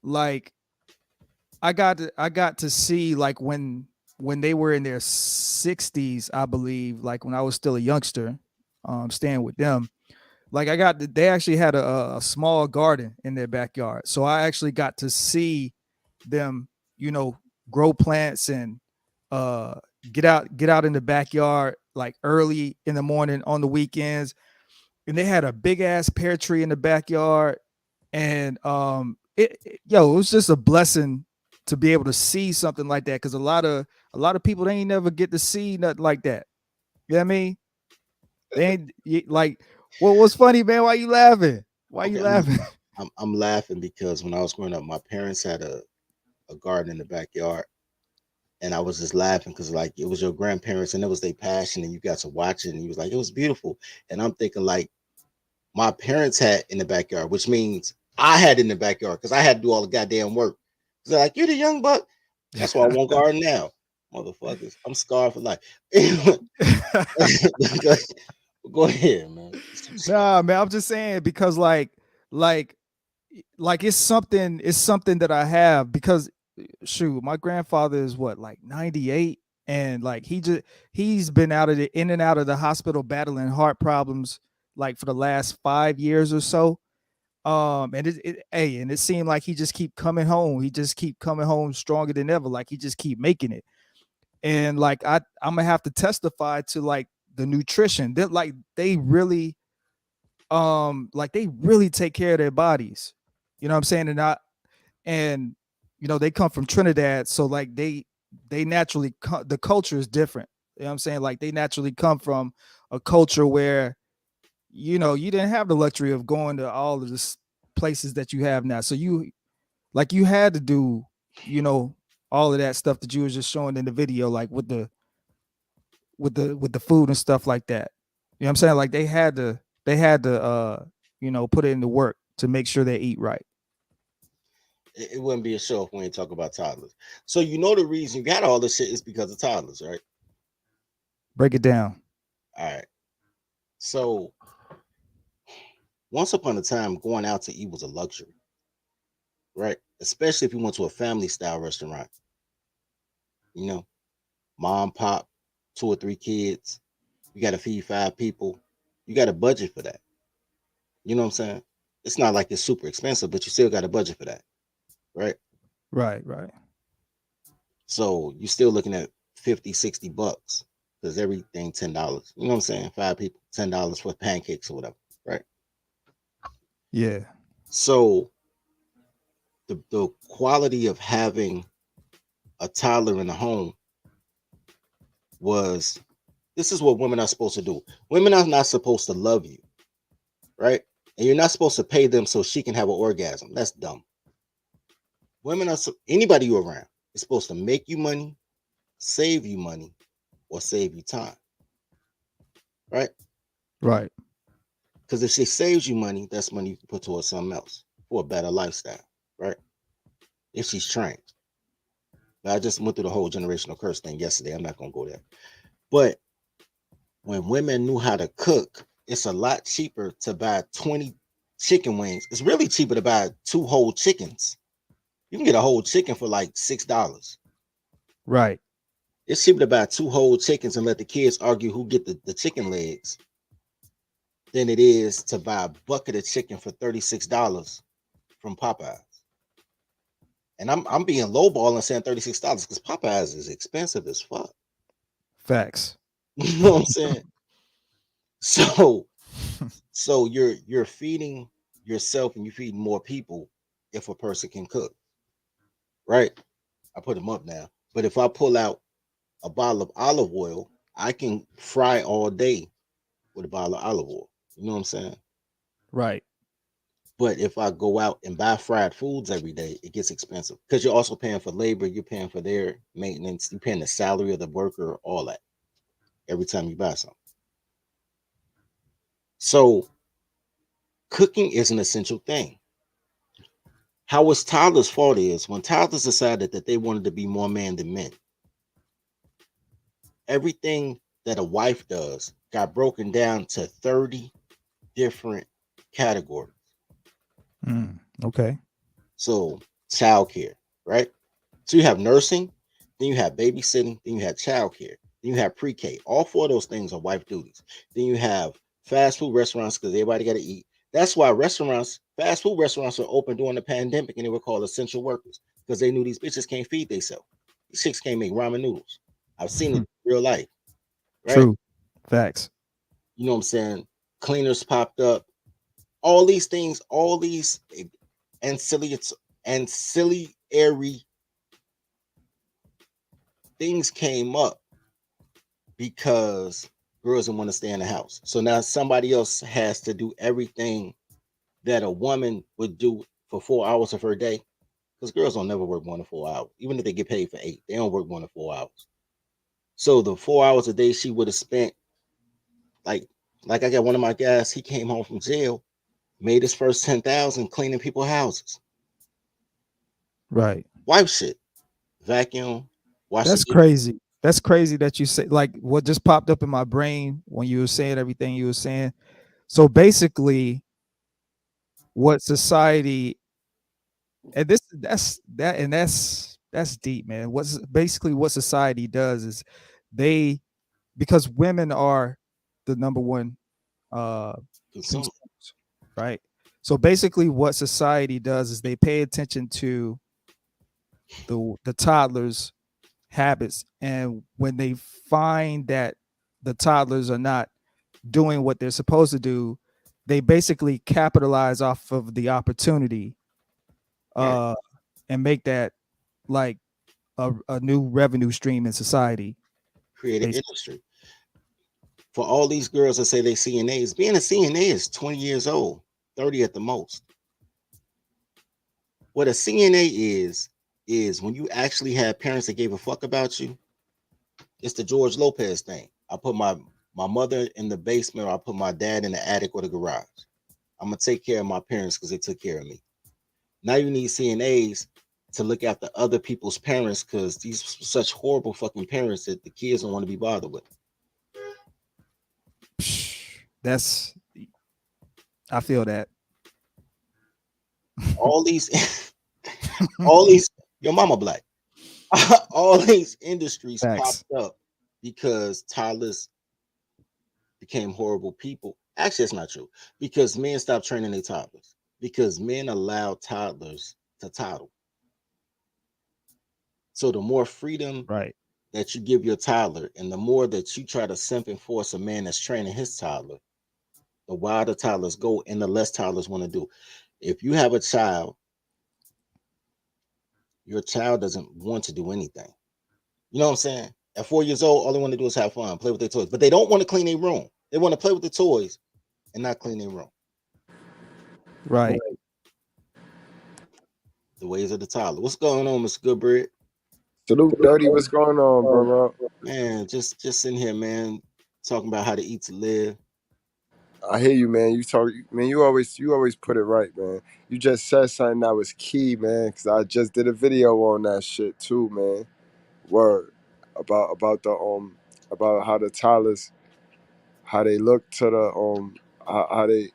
like I got to see like when they were in their 60s, I believe, like when I was still a youngster, staying with them. Like they actually had a small garden in their backyard, so I actually got to see them, you know, grow plants and uh get out in the backyard like early in the morning on the weekends, and they had a big ass pear tree in the backyard, and it was just a blessing to be able to see something like that, because a lot of people, they ain't never get to see nothing like that. You know what I mean? They ain't like, well, what's funny, man? Why you laughing? Why you Okay, laughing? I'm laughing because when I was growing up, my parents had a garden in the backyard, and I was just laughing because like it was your grandparents and it was their passion, and you got to watch it, and he was like, it was beautiful, and I'm thinking like my parents had in the backyard, which means I had in the backyard because I had to do all the goddamn work. They're like, you're the young buck. That's why I won't garden now, motherfuckers. I'm scarred for life. go, go ahead, man. Nah, man, I'm just saying because like it's something that I have, because shoot, my grandfather is what, like 98, and like he's been in and out of the hospital battling heart problems like for the last 5 years or so. And it seemed like he just keep coming home. He just keep coming home stronger than ever. Like he just keep making it. And like I'm gonna have to testify to like the nutrition that like they really take care of their bodies. You know what I'm saying? And they come from Trinidad, so like they naturally the culture is different. You know what I'm saying? Like they naturally come from a culture where you didn't have the luxury of going to all of the places that you have now. So you had to do all of that stuff that you was just showing in the video, like with the food and stuff like that. You know what I'm saying? Like they had to put it into work to make sure they eat right. It wouldn't be a show if we ain't talk about toddlers. So the reason you got all this shit is because of toddlers, right? Break it down. All right. So once upon a time, going out to eat was a luxury, right? Especially if you went to a family style restaurant. Mom, pop, 2 or 3 kids. You got to feed 5 people. You got a budget for that. You know what I'm saying? It's not like it's super expensive, but you still got a budget for that, right? Right. So you're still looking at $50-$60 because everything $10. You know what I'm saying? 5 people, $10 for pancakes or whatever, right? Yeah. So the quality of having a toddler in the home was, this is what women are supposed to do. Women are not supposed to love you, right? And you're not supposed to pay them so she can have an orgasm. That's dumb. Women are, anybody you around is supposed to make you money, save you money, or save you time, right? Right. Because if she saves you money, that's money you can put towards something else for a better lifestyle, right? If she's trained. But I just went through the whole generational curse thing yesterday. I'm not going to go there. But when women knew how to cook, it's a lot cheaper to buy 20 chicken wings. It's really cheaper to buy 2 whole chickens. You can get a whole chicken for like $6. Right. It's cheaper to buy 2 whole chickens and let the kids argue who get the chicken legs than it is to buy a bucket of chicken for $36 from Popeyes. And I'm being lowballing saying $36 because Popeyes is expensive as fuck. Facts. You know what I'm saying? So you're feeding yourself and you're feeding more people if a person can cook. Right? I put them up now. But if I pull out a bottle of olive oil, I can fry all day with a bottle of olive oil. You know what I'm saying? Right. But if I go out and buy fried foods every day, it gets expensive because you're also paying for labor, you're paying for their maintenance, you're paying the salary of the worker, all that every time you buy something. So cooking is an essential thing. How it's toddlers' fault is when toddlers decided that they wanted to be more man than men. Everything that a wife does got broken down to 30 different categories. Okay. So childcare, right? So you have nursing, then you have babysitting, then you have childcare, then you have pre-K. All 4 of those things are wife duties. Then you have fast food restaurants because everybody got to eat. That's why fast food restaurants were open during the pandemic and they were called essential workers because they knew these bitches can't feed themselves. These chicks can't make ramen noodles. I've seen it in real life. Right? True. Facts. You know what I'm saying? Cleaners popped up. All these things, all these ancillary things came up because girls didn't want to stay in the house. So now somebody else has to do everything that a woman would do for 4 hours of her day. Because girls don't never work more than 4 hours. Even if they get paid for 8, they don't work more than 4 hours. So the 4 hours a day she would have spent, like I got one of my guys, he came home from jail, made his first 10,000 cleaning people's houses. Right. Wife shit. Vacuum. That's crazy. That's crazy that you say, like, what just popped up in my brain when you were saying everything you were saying. So basically, what society, and that's deep, man. What society does is because women are the number one consumers, right? So basically, what society does is they pay attention to the toddlers' habits, and when they find that the toddlers are not doing what they're supposed to do, they basically capitalize off of the opportunity, Right. and make that like a new revenue stream in society. Create an Basically. industry. For all these girls that say they CNAs, being a CNA is 20 years old, 30 at the most. What a CNA is when you actually have parents that gave a fuck about you. It's the George Lopez thing. I put my mother in the basement, or I put my dad in the attic or the garage. I'm gonna take care of my parents because they took care of me. Now you need CNAs to look after other people's parents because these such horrible fucking parents that the kids don't want to be bothered with. That's, I feel that. All these your mama black. All these industries Facts. popped up because toddlers became horrible people. Actually, that's not true. Because men stopped training their toddlers. Because men allow toddlers to toddle. So the more freedom Right. that you give your toddler, and the more that you try to simp and force a man that's training his toddler, the wilder toddlers go and the less toddlers want to do. If you have a child, your child doesn't want to do anything. You know what I'm saying? At 4 years old, all they want to do is have fun, play with their toys. But they don't want to clean their room. They want to play with the toys and not clean their room. Right. The ways of the toddler. What's going on, Mr. Goodbread? Salute, Dirty. What's going on, brother? Man, just sitting here, man, talking about how to eat to live. I hear you, man. You talk, man. You always put it right, man. You just said something that was key, man. Because I just did a video on that shit too, man. Word about the about how the toddlers, how they look to the how they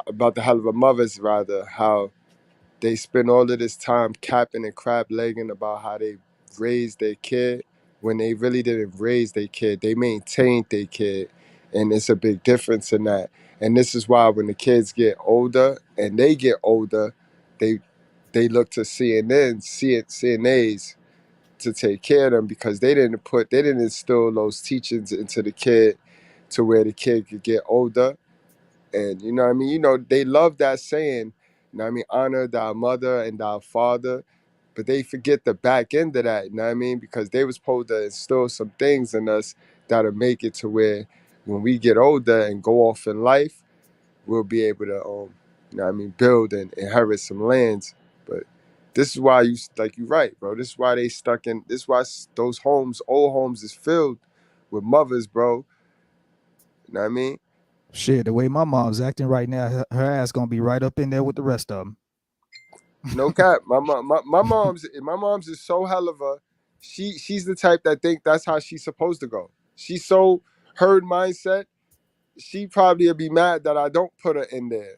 about the hell of a mothers rather, how they spend all of this time capping and crab legging about how they raised their kid when they really didn't raise their kid. They maintained their kid. And it's a big difference in that. And this is why when the kids get older and they get older, they look to CNAs to take care of them because they didn't instill those teachings into the kid to where the kid could get older. And you know what I mean? You know, they love that saying, you know what I mean, honor thy mother and thy father. But they forget the back end of that, you know what I mean? Because they was supposed to instill some things in us that'll make it to where when we get older and go off in life, we'll be able to you know what I mean, build and inherit some lands. But this is why you're right, bro. This is why they stuck in, this is why those homes, old homes is filled with mothers, bro. You know what I mean? Shit, the way my mom's acting right now, her ass gonna be right up in there with the rest of them. No cap. My mom's is so hell of a. She's the type that think that's how she's supposed to go. She's so herd mindset. She probably would be mad that I don't put her in there.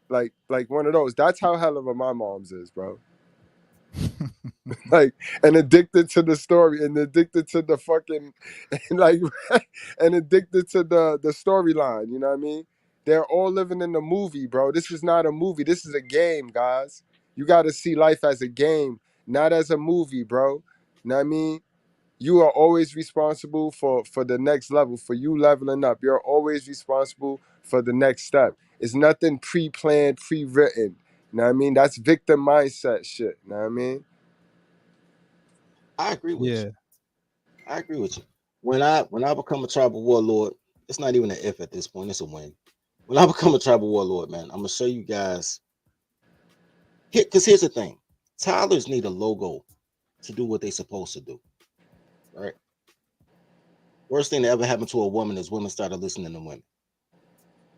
Like one of those. That's how hell of a my mom's is, bro. Like, and addicted to the story and addicted to the fucking and like and addicted to the storyline. You know what I mean? They're all living in the movie, bro. This is not a movie. This is a game, guys. You got to see life as a game, not as a movie, bro. You know what I mean? You are always responsible for the next level, for you leveling up. You're always responsible for the next step. It's nothing pre-planned, pre-written. You know what I mean? That's victim mindset shit. You know what I mean? I agree with Yeah. you. I agree with you. When I become a tribal warlord, it's not even an if at this point, it's a win. When I become a tribal warlord, man, I'm gonna show you guys here, because here's the thing. Toddlers need a logo to do what they're supposed to do. Right? Worst thing that ever happened to a woman is women started listening to women.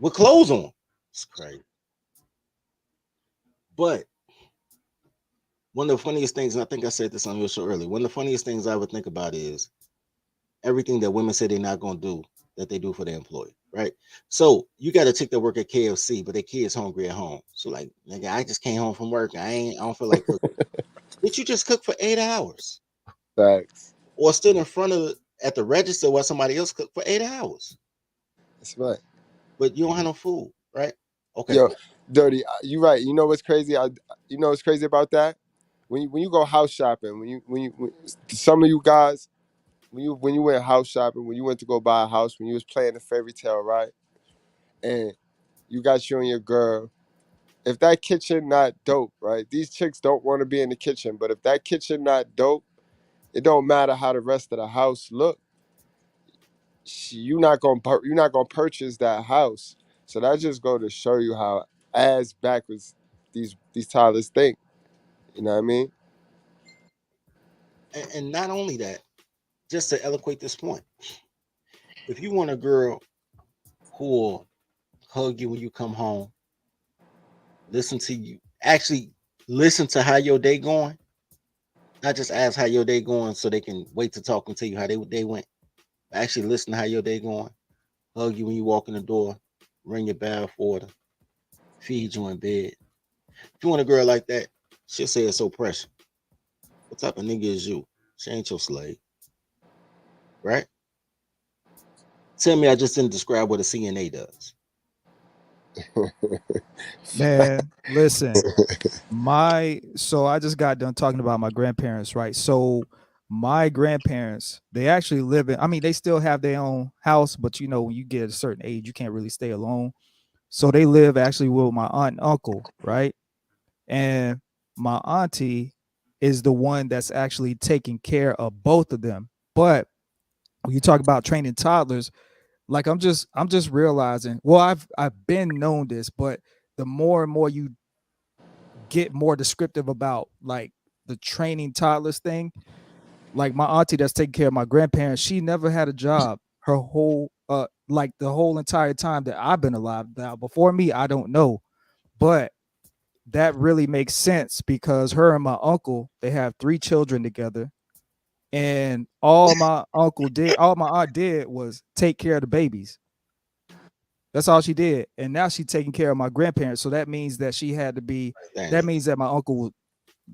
With clothes on. It's crazy. But one of the funniest things, and I think I said this on your show earlier, one of the funniest things I ever think about is everything that women say they're not going to do that they do for their employer, right? So you got a chick that work at KFC, but their kid's hungry at home. So like, nigga, I just came home from work. I don't feel like cooking. Did you just cook for 8 hours? Facts. Or stood in front of at the register while somebody else cooked for 8 hours? That's right. But you don't have no food. right? Okay, Yo, cool. Dirty, you right. You know what's crazy? You know what's crazy about that? When you go house shopping, when some of you guys, when you went house shopping, when you went to go buy a house, when you was playing the fairy tale, right? And you got you and your girl. If that kitchen not dope, right? These chicks don't want to be in the kitchen, but if that kitchen not dope, it don't matter how the rest of the house look. You're not gonna purchase that house. So that just go to show you how ass backwards these toddlers think. You know what I mean? And not only that, just to eloquate this point, if you want a girl who will hug you when you come home, listen to you, actually listen to how your day going, not just ask how your day going so they can wait to talk and tell you how they went. Actually listen to how your day going, hug you when you walk in the door, bring your bath water, feed you in bed. If you want a girl like that, she'll say it's so precious. What type of nigga is you? She ain't your slave, right? Tell me I just didn't describe what a CNA does. Man, listen, so I just got done talking about my grandparents, right? So my grandparents, they actually live in, I mean, they still have their own house, but you know, when you get a certain age, you can't really stay alone. So they live actually with my aunt and uncle, right? And my auntie is the one that's actually taking care of both of them. But when you talk about training toddlers, like I'm just realizing, well, I've been known this, but the more and more you get more descriptive about like the training toddlers thing, like my auntie that's taking care of my grandparents, she never had a job her whole like the whole entire time that I've been alive. Now before me, I don't know, but that really makes sense because her and my uncle, they have 3 children together, and all my aunt did was take care of the babies. That's all she did. And now she's taking care of my grandparents. So that means that she had to be, that means that my uncle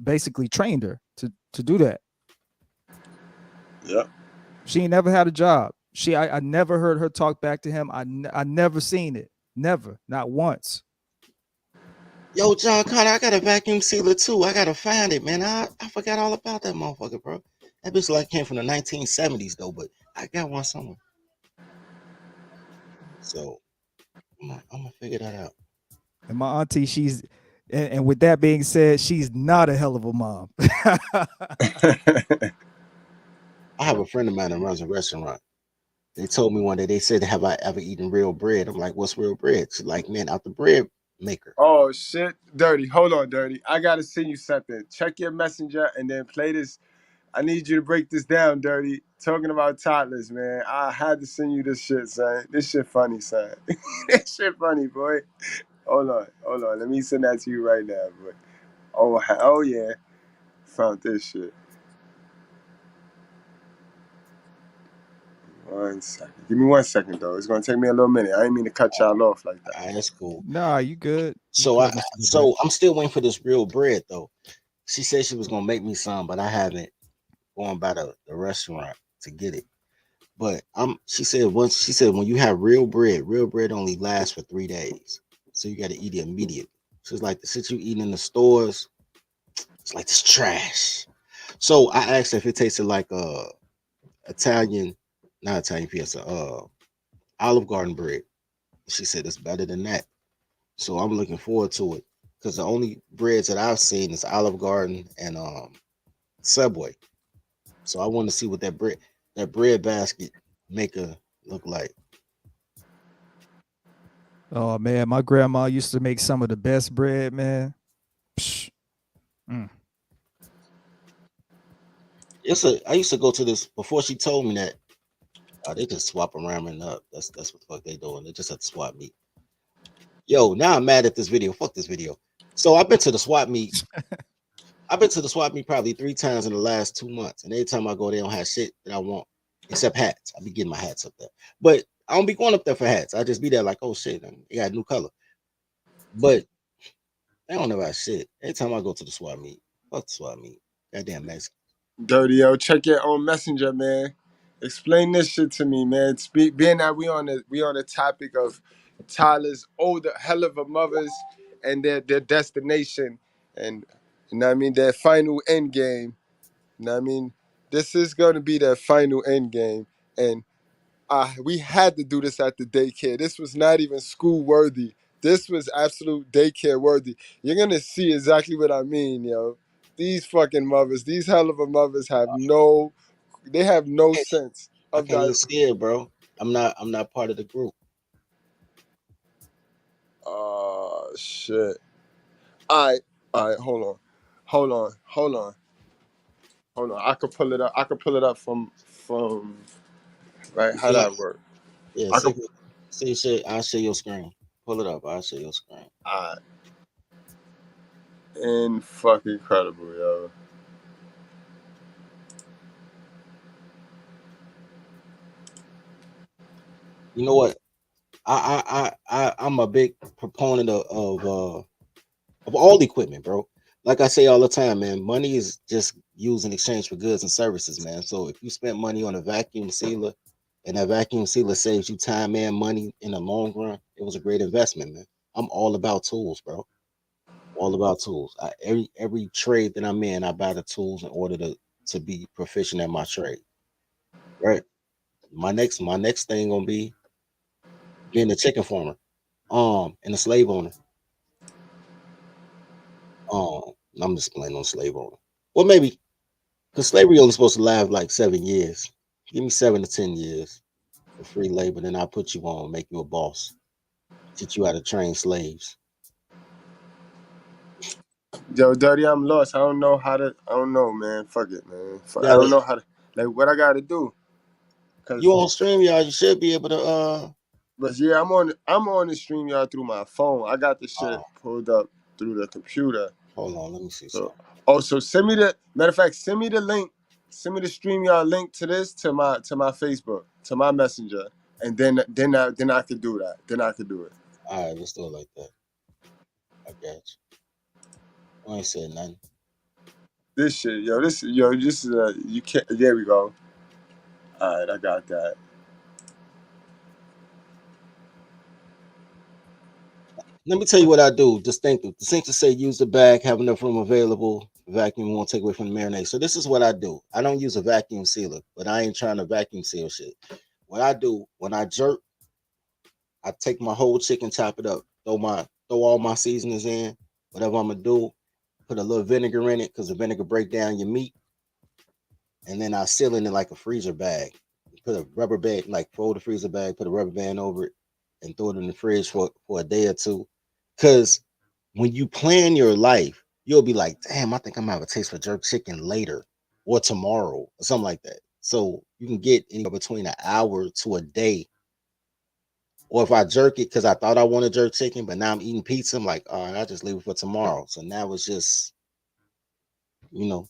basically trained her to do that. Yep. She ain't never had a job. I never heard her talk back to him. I never seen it. Never. Not once. Yo, John Connor, I got a vacuum sealer too. I gotta find it, man. I forgot all about that motherfucker, bro. That bitch like came from the 1970s though, but I got one somewhere. So I'm gonna figure that out. And my auntie, and with that being said, she's not a hell of a mom. I have a friend of mine that runs a restaurant. They told me one day, they said, have I ever eaten real bread? I'm like, what's real bread? She's like, man, out the bread maker. Oh shit, Dirty. Hold on, Dirty. I gotta send you something. Check your messenger and then play this. I need you to break this down, Dirty. Talking about toddlers, man. I had to send you this shit, son. This shit funny, son. This shit funny, boy. Hold on. Let me send that to you right now, boy. Oh yeah. Found this shit. 1 second. Give me 1 second though. It's gonna take me a little minute. I didn't mean to cut y'all off like that. All right, that's cool. Nah, you good. So I'm still waiting for this real bread though. She said she was gonna make me some, but I haven't gone by the restaurant to get it. But she said when you have real bread only lasts for 3 days. So you gotta eat it immediately. She's like the shit you eat in the stores, it's like this trash. So I asked her if it tasted like Italian, not Italian pizza, Olive Garden bread. She said it's better than that. So I'm looking forward to it because the only breads that I've seen is Olive Garden and Subway. So I want to see what that bread basket maker look like. Oh man, my grandma used to make some of the best bread, man. Psh. Mm. I used to go to this before she told me that. They just swap ramen up. That's what the fuck they doing. They just have to swap meat. Yo, now I'm mad at this video. Fuck this video. So I've been to the swap meet. I've been to the swap meet probably 3 times in the last 2 months. And every time I go, they don't have shit that I want except hats. I be getting my hats up there. But I don't be going up there for hats. I just be there like, oh shit, they got a new color. But they don't know about shit. Every time I go to the swap meet, fuck the swap meet. Goddamn Mexican. Dirty, yo, check your own messenger, man. Explain this shit to me, man. Being that we on the topic of, Tyler's older hell of a mothers and their destination, and you know what I mean, their final end game. You know what I mean? This is gonna be their final end game. And we had to do this at the daycare. This was not even school worthy. This was absolute daycare worthy. You're gonna see exactly what I mean, yo. These fucking mothers, these hell of a mothers they have no sense I of can't even that. see it, bro. I'm not part of the group. Oh shit. All right, hold on. I could pull it up. I could pull it up from right. How Yeah, that work? yeah. I could. See shit. I'll share your screen. Pull it up. I'll share your screen. In fucking incredible, yo. You know what? I'm a big proponent of all equipment, bro. Like I say all the time, man, money is just used in exchange for goods and services, man. So if you spend money on a vacuum sealer and that vacuum sealer saves you time and money in the long run, it was a great investment, man. I'm all about tools, bro. All about tools. Every trade that I'm in, I buy the tools in order to be proficient at my trade. Right. My next thing gonna be being a chicken farmer, and a slave owner. Um, I'm just playing on slave owner. Well, maybe because slavery only supposed to last like 7 years. Give me 7 to 10 years for free labor, then I'll put you on, make you a boss, teach you how to train slaves. Yo, Dirty, I'm lost. I don't know how to. I don't know, man. Fuck it, man. You I gotta, don't know how to. Like, what I gotta do? you Cause, on StreamYard, you should be able to. but yeah, I'm on the stream y'all through my phone. I got the shit Oh, pulled up through the computer. hold on, let me see So, something. so send me the matter of fact. Send me the link. Send me the stream y'all link to this to my Facebook to my messenger, and then I could do that. Then I could do it. All right, let's do it like that. I got you. I ain't said nothing. This shit, this is you can't. There we go. All right, I got that. Let me tell you what I do. Distinctive. Distinctive say use the bag, have enough room available. Vacuum won't take away from the marinade. So this is what I do. I don't use a vacuum sealer, but I ain't trying to vacuum seal shit. What I do when I jerk, I take my whole chicken, chop it up, throw all my seasonings in, whatever I'm gonna do. Put a little vinegar in it because the vinegar break down your meat, and then I seal it in like a freezer bag. Put a rubber bag, like fold the freezer bag, put a rubber band over it, and throw it in the fridge for a day or two. Because when you plan your life, you'll be like, damn, I think I'm gonna have a taste for jerk chicken later or tomorrow or something like that. So you can get anywhere between an hour to a day. Or if I jerk it because I thought I wanted jerk chicken, but now I'm eating pizza, I'm like, all right, I'll just leave it for tomorrow. So now it's just, you know,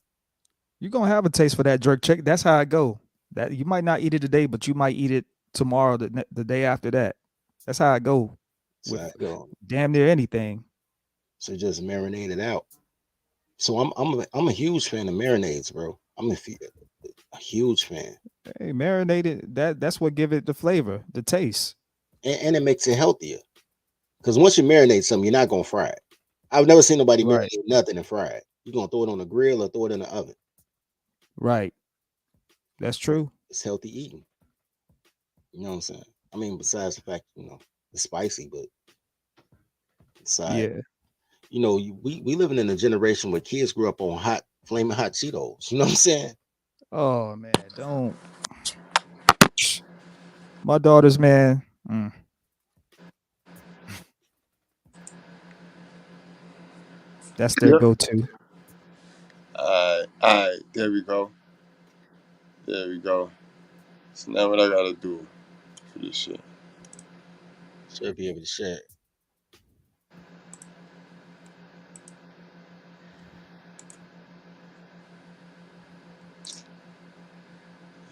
You're gonna have a taste for that jerk chicken. That's how I go. That you might not eat it today, but you might eat it tomorrow, the day after that. That's how I go so I with go. damn near anything. So just marinate it out. So I'm a huge fan of marinades, bro. A huge fan, Hey, marinated, that's what give it the flavor, the taste. and it makes it healthier. Because once you marinate something, you're not gonna fry it. I've never seen nobody Right, marinate nothing and fry it. You're gonna throw it on the grill or throw it in the oven. right. That's true. It's healthy eating. You know what I'm saying? I mean, besides the fact, it's spicy, but aside, Yeah. we living in a generation where kids grew up on hot, flaming hot Cheetos. You know what I'm saying? Oh man, don't. My daughters, man. That's their Yep. go-to. All right. There we go. There we go. So now what I gotta do for this shit? Should be able to share it.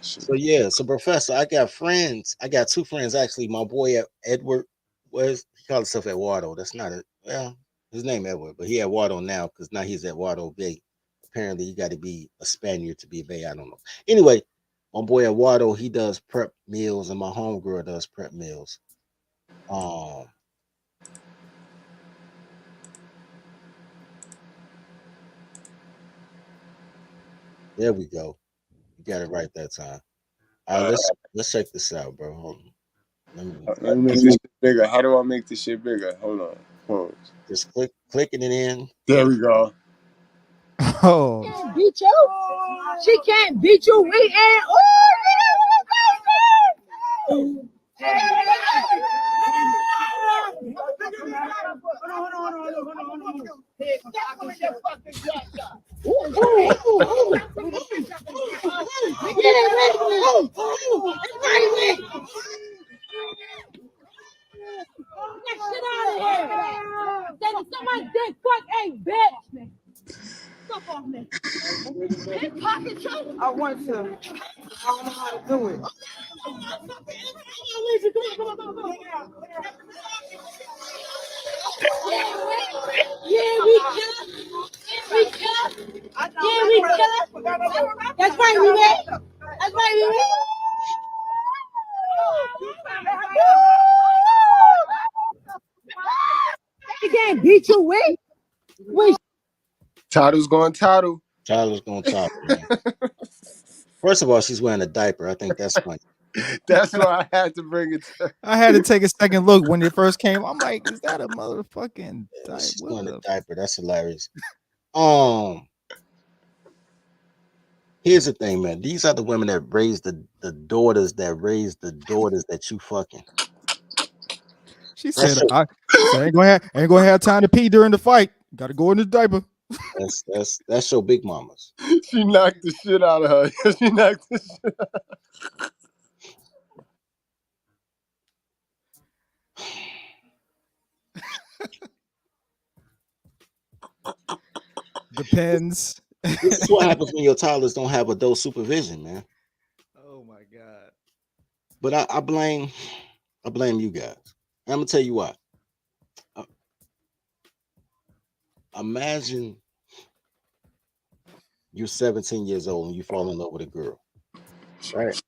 So yeah, so Professor, I got friends. I got two friends actually. My boy Edward he called himself Eduardo. That's not it. Well, his name Edward, but he Eduardo now because now he's Eduardo Bay. Apparently, you got to be a Spaniard to be a Bay. I don't know. Anyway, my boy Eduardo, he does prep meals, and my homegirl does prep meals. There we go. You got it right that time. All right, let's check this out, bro. Hold on. Let me make this shit bigger. How do I make this shit bigger? Hold on. Pause. just clicking it in. There we go. Oh. Beat you? She can't beat you. We ain't. Somebody dick fuck ain't bitch. Fuck off me. I want to. I don't know how to do it. Yeah, we kill. We kill. Yeah, we kill. That's right, we made. That's right, we made. She can't beat you with. Wait. Title's going title. Tyler's gonna talk, man. First of all, she's wearing a diaper. I think that's funny. That's why I had to bring it to. I had to take a second look when it first came. I'm like, is that a motherfucking diaper? She's wearing a diaper. That's hilarious. Here's the thing, man. These are the women that raise the daughters that you fucking. She said, I ain't gonna have time to pee during the fight. Gotta go in the diaper. That's your big mamas. She knocked the shit out of her. She knocked the shit out. Depends. This is what happens when your toddlers don't have adult supervision, man. Oh my god. But I blame you guys. I'm gonna tell you why. Imagine you're 17 years old and you fall in love with a girl, right?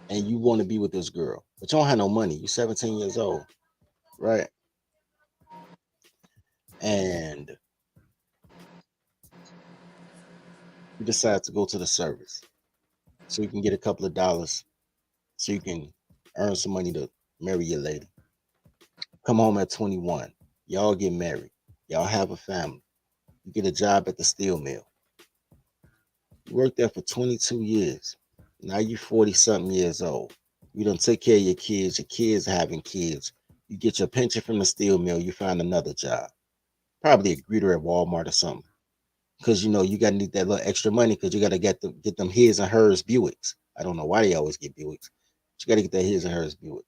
And you want to be with this girl, but you don't have no money. You're 17 years old, right? And you decide to go to the service so you can get a couple of dollars so you can earn some money to marry your lady. Come home at 21. Y'all get married. Y'all have a family. You get a job at the steel mill. You work there for 22 years. Now you're 40-something years old. You don't take care of your kids. Your kids are having kids. You get your pension from the steel mill. You find another job. Probably a greeter at Walmart or something. Because, you got to need that little extra money because you got to get them his and hers Buicks. I don't know why they always get Buicks. But you got to get that his and hers Buick.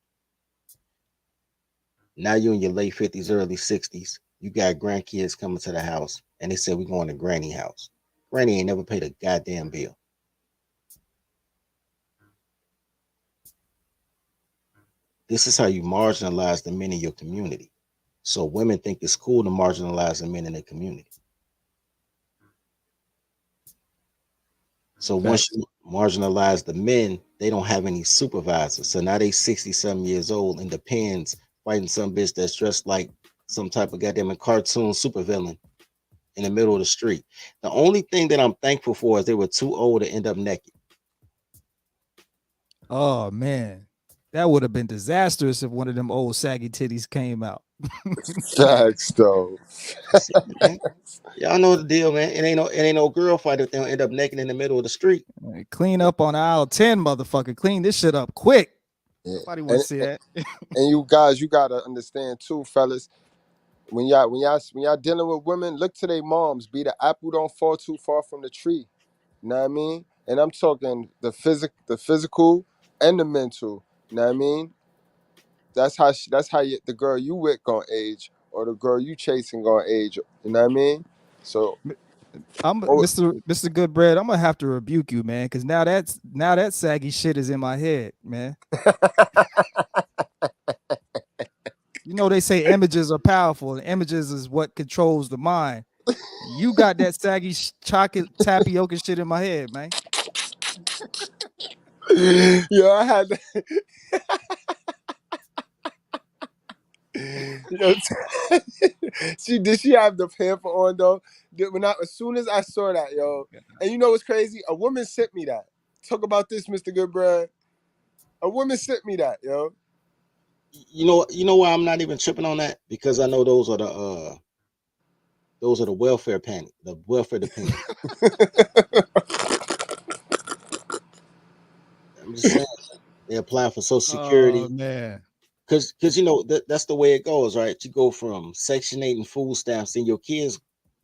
Now you're in your late 50s, early 60s. You got grandkids coming to the house, and they said, we're going to Granny house. Granny ain't never paid a goddamn bill. This is how you marginalize the men in your community. So women think it's cool to marginalize the men in their community. So once you marginalize the men, they don't have any supervisors. So now they 60-something years old in the pens fighting some bitch that's dressed like some type of goddamn cartoon supervillain in the middle of the street. The only thing that I'm thankful for is they were too old to end up naked. Oh man, that would have been disastrous if one of them old saggy titties came out. Facts though. Y'all know the deal, man. It ain't no girl fight if they don't end up naked in the middle of the street. Clean up on aisle 10, motherfucker. Clean this shit up quick. Yeah. Nobody want to see that. And you guys, you gotta understand too, fellas. When y'all dealing with women, look to their moms. Be the apple don't fall too far from the tree. You know what I mean? And I'm talking the physical and the mental. You know what I mean? That's how the girl you with gonna age, or the girl you chasing gonna age. You know what I mean? So I'm Mr. Goodbread. I'm gonna have to rebuke you, man, because now that saggy shit is in my head, man. They say images are powerful, and images is what controls the mind. You got that saggy chocolate tapioca shit in my head, man. Yo, I had You know, did she have the pamper on though? As soon as I saw that, yo, and you know what's crazy? A woman sent me that. Talk about this, Mr. Goodbread. A woman sent me that, yo. You know why I'm not even tripping on that? Because I know those are the welfare panic, the welfare dependent. I'm just saying they're applying for Social Security. Oh man. Cause you know that's the way it goes, right? You go from Section 8 and food stamps, and your kids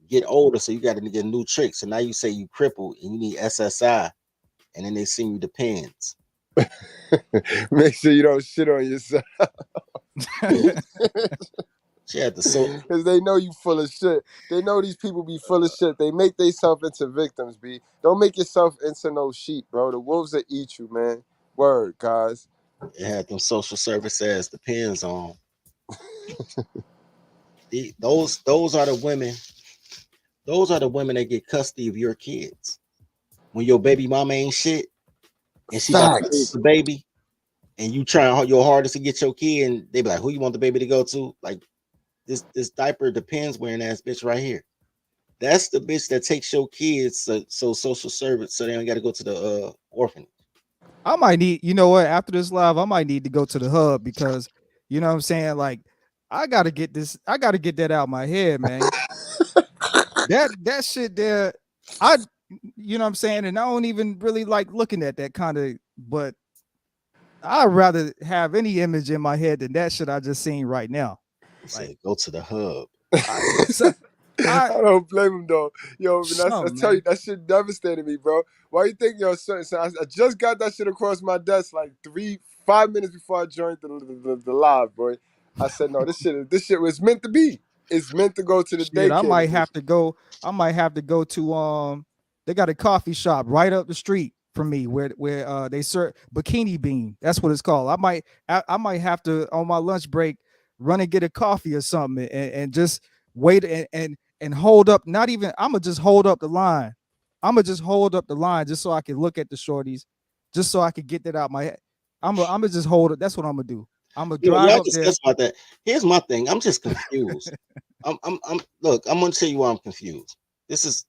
get older, so you got to get new tricks. So now you say you crippled and you need SSI, and then they send you the pens. Make sure you don't shit on yourself. She had the so because they know you full of shit. They know these people be full of shit. They make themselves into victims, B. Don't make yourself into no sheep, bro. The wolves will eat you, man. Word, guys. it had them social service ads depends on. Those are the women. Those are the women that get custody of your kids. When your baby mama ain't shit, and she got to raise the baby, and you trying your hardest to get your kid, and they be like, "Who you want the baby to go to?" Like this diaper depends wearing ass bitch right here. That's the bitch that takes your kids so social service, so they don't got to go to the orphanage. I might need, you know what, after this live, I might need to go to the hub because you know what I'm saying? Like, I gotta get that out of my head, man. that shit there, you know what I'm saying? And I don't even really like looking at that kind of, but I'd rather have any image in my head than that shit I just seen right now. Say, go to the hub. I don't blame him though. Yo, I tell you, that shit devastated me, bro. Why you think, yo, son, I just got that shit across my desk like 5 minutes before I joined the live, bro. I said, no, this shit was meant to be. It's meant to go to the daycare. I might have to go to they got a coffee shop right up the street from me where they serve Bikini Bean. That's what it's called. I might have to on my lunch break run and get a coffee or something and just wait and hold up. Not even I'm gonna just hold up the line. I'm gonna just hold up the line just so I can look at the shorties, just so I can get that out my head. I'm gonna just hold it. That's what I'm gonna do. I'm gonna drive up there. About that. Here's my thing. I'm just confused. I'm look. I'm gonna tell you why I'm confused. This is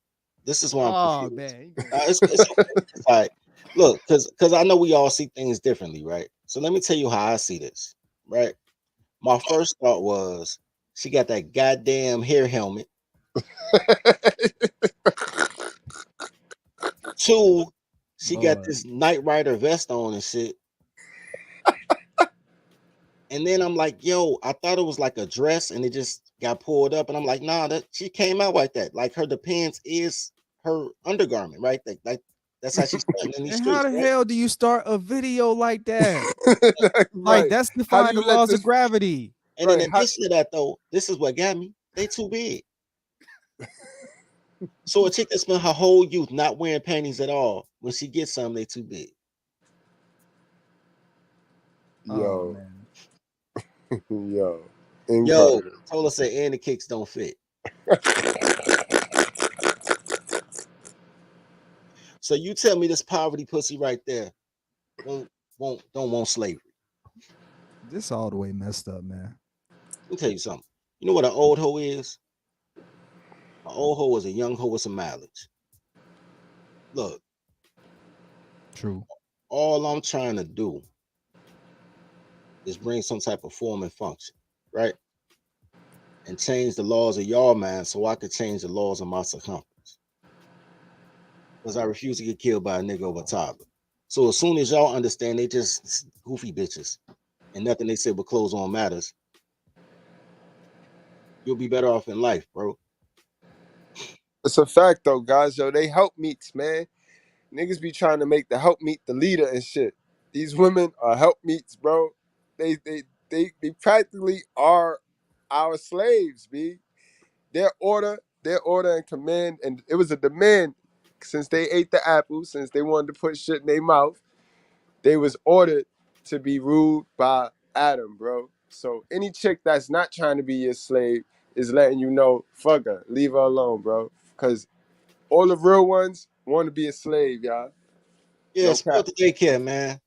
why I'm confused. Man. It's okay. It's all right. Look, because I know we all see things differently, right? So let me tell you how I see this. Right. My first thought was she got that goddamn hair helmet. 2, she got this Knight Rider vest on and shit. And then I'm like, yo, I thought it was like a dress and it just got pulled up. And I'm like, nah, that she came out like that. Like her depends is her undergarment, right? Like that's how she's starting in these And streets. how the right? hell do you start a video like that? Right. Like that's defying the laws of gravity. And in addition to that, though, this is what got me. They too big. So a chick that spent her whole youth not wearing panties at all, when she gets some, they too big. Yo. Yo. Yo, told us that and the kicks don't fit. So you tell me this poverty pussy right there don't want slavery. This all the way messed up, man. Let me tell you something. You know what an old hoe is? An old hoe is a young hoe with some mileage. Look. True. All I'm trying to do is bring some type of form and function, right? And change the laws of y'all mind so I could change the laws of my circumference. Because I refuse to get killed by a nigga over a toddler. So as soon as y'all understand they just goofy bitches and nothing they say but clothes on matters, you'll be better off in life, bro. It's a fact though, guys. Yo, they help meets, man. Niggas be trying to make the help meet the leader and shit. These women are help meets, bro. They practically are our slaves, B. Their order and command, and it was a demand since they ate the apple, since they wanted to put shit in their mouth. They was ordered to be ruled by Adam, bro. So any chick that's not trying to be your slave is letting you know, fuck her, leave her alone, bro. Because all the real ones want to be a slave, y'all. Yeah, no support the daycare, man.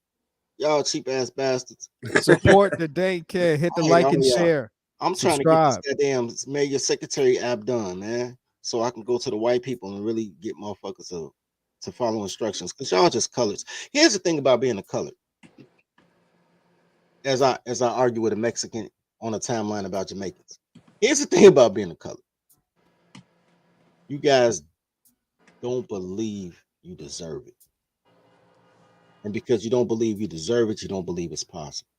Y'all cheap ass bastards. Support the daycare. Hit the like and share. I'm trying to get this Subscribe. goddamn Mayor Secretary app done, man, so I can go to the white people and really get motherfuckers to follow instructions. Cause y'all just colors. Here's the thing about being a color. As I argue with a Mexican on a timeline about Jamaicans. Here's the thing about being a color. You guys don't believe you deserve it. And because you don't believe you deserve it, you don't believe it's possible.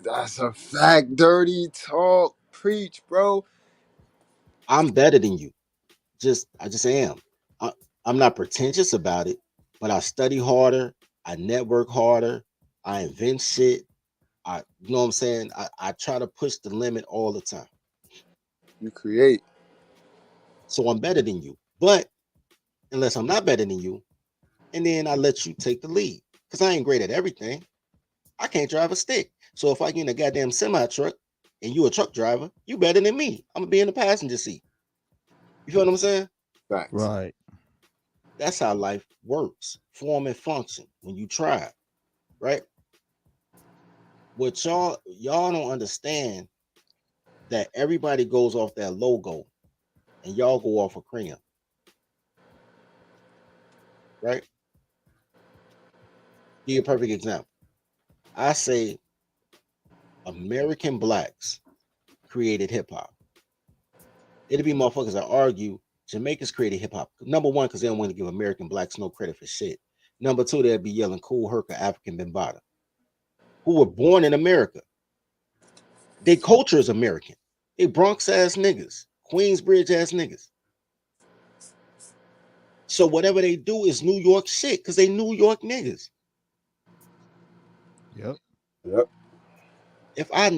That's a fact. Dirty talk. Preach, bro. I'm better than you. I just am. I'm not pretentious about it, but I study harder, I network harder, I invent shit. You know what I'm saying? I try to push the limit all the time. You create. So I'm better than you. But unless I'm not better than you, and then I let you take the lead. Because I ain't great at everything. I can't drive a stick. So if I get in a goddamn semi truck and you a truck driver, you better than me. I'm gonna be in the passenger seat. You feel what I'm saying? Facts. Right. That's how life works. Form and function when you try, right? What y'all don't understand that everybody goes off that logo and y'all go off a crayon. Right? Give you a perfect example. I say American blacks created hip hop. It'll be motherfuckers that argue Jamaicans created hip hop. Number one, because they don't want to give American blacks no credit for shit. Number two, they'll be yelling Cool Herc or African Bambaataa, who were born in America. Their culture is American. They Bronx ass niggas, Queensbridge ass niggas. So whatever they do is New York shit, because they New York niggas. Yep. Yep. If I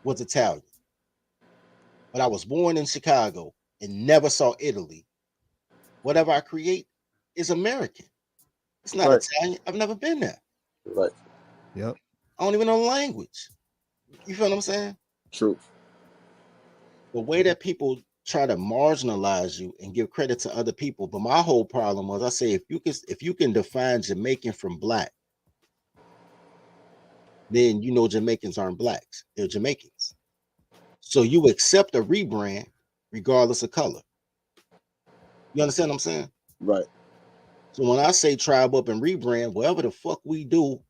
was Italian, but I was born in Chicago and never saw Italy, whatever I create is American. It's not Right. Italian. I've never been there. Right. Yep. I don't even know the language. You feel what I'm saying? True. The way that people try to marginalize you and give credit to other people. But my whole problem was, I say, if you can define Jamaican from black, then you know Jamaicans aren't blacks. They're Jamaicans. So you accept a rebrand regardless of color. You understand what I'm saying? Right. So when I say tribe up and rebrand, whatever the fuck we do,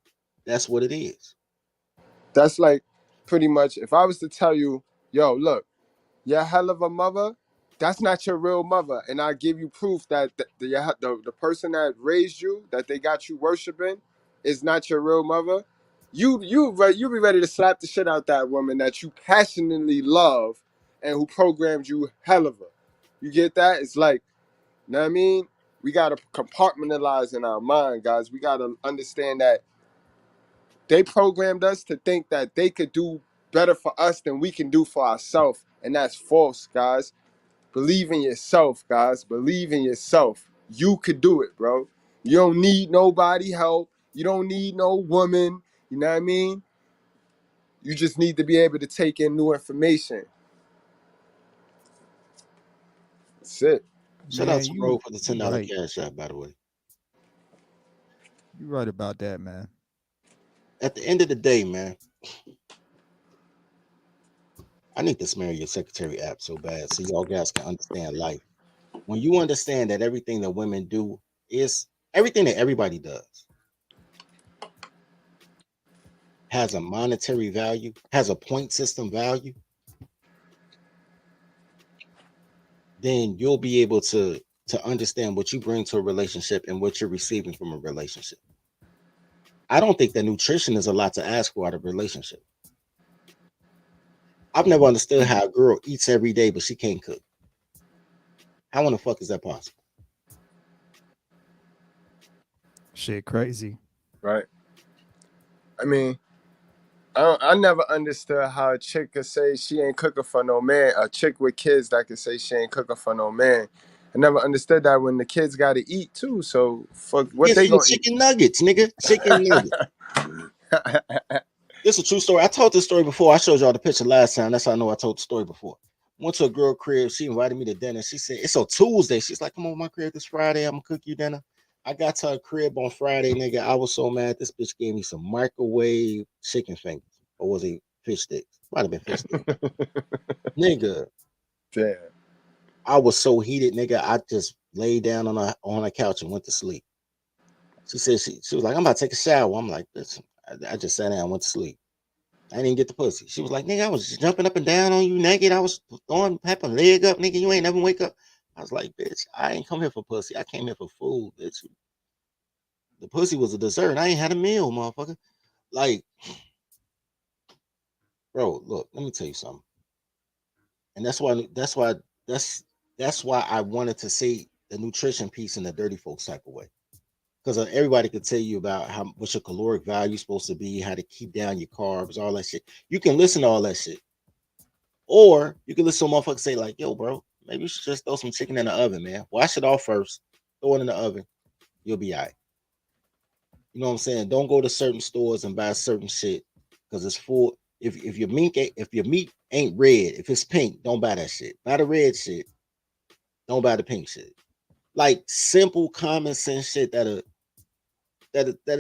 that's what it is. That's like pretty much if I was to tell you, yo, look, you're a hell of a mother, that's not your real mother. And I give you proof that the person that raised you, that they got you worshiping, is not your real mother. You be ready to slap the shit out that woman that you passionately love and who programmed you hell of her. You get that? It's like, you know what I mean? We got to compartmentalize in our mind, guys. We got to understand that they programmed us to think that they could do better for us than we can do for ourselves. And that's false, guys. Believe in yourself, guys. Believe in yourself. You could do it, bro. You don't need nobody help. You don't need no woman. You know what I mean? You just need to be able to take in new information. That's it. Shout out Man, to you Roe for the you $10 right. cash app, by the way. You right about that, man. At the end of the day, man, I need this Marry Your Secretary app so bad so y'all guys can understand life. When you understand that everything that women do is everything that everybody does has a monetary value, has a point system value, then you'll be able to understand what you bring to a relationship and what you're receiving from a relationship. I don't think that nutrition is a lot to ask for out of a relationship. I've never understood how a girl eats every day, but she can't cook. How in the fuck is that possible? Shit, crazy. Right. I mean, I never understood how a chick could say she ain't cooking for no man. A chick with kids that could say she ain't cooking for no man. I never understood that when the kids got to eat too. So fuck, what Yes, they eating gonna eat? chicken nuggets, nigga. Chicken nuggets. This is a true story. I told this story before. I showed y'all the picture last time. That's how I know I told the story before. Went to a girl crib. She invited me to dinner. She said, it's a Tuesday. She's like, come on my crib this Friday. I'm going to cook you dinner. I got to her crib on Friday, nigga. I was so mad. This bitch gave me some microwave chicken fingers. or was it fish sticks? Might have been fish sticks. Nigga, Damn. I was so heated, nigga. I just laid down on a couch and went to sleep. She said she was like, I'm about to take a shower. I'm like, listen, I just sat down and went to sleep. I didn't get the pussy. She was like, nigga, I was just jumping up and down on you naked. I was throwing a leg up, nigga. You ain't never wake up. I was like, bitch, I ain't come here for pussy. I came here for food, bitch. The pussy was a dessert. I ain't had a meal, motherfucker. Like, bro, look, let me tell you something. And that's why I wanted to see the nutrition piece in the dirty folks type of way. Because everybody could tell you about what your caloric value is supposed to be, how to keep down your carbs, all that shit. You can listen to all that shit. Or you can listen to a motherfucker say, like, yo, bro, maybe you should just throw some chicken in the oven, man. Wash it off first, throw it in the oven. You'll be all right. You know what I'm saying? Don't go to certain stores and buy certain shit because it's full. If your meat ain't red, if it's pink, don't buy that shit. Buy the red shit. Don't buy the pink shit. Like simple common sense shit that'll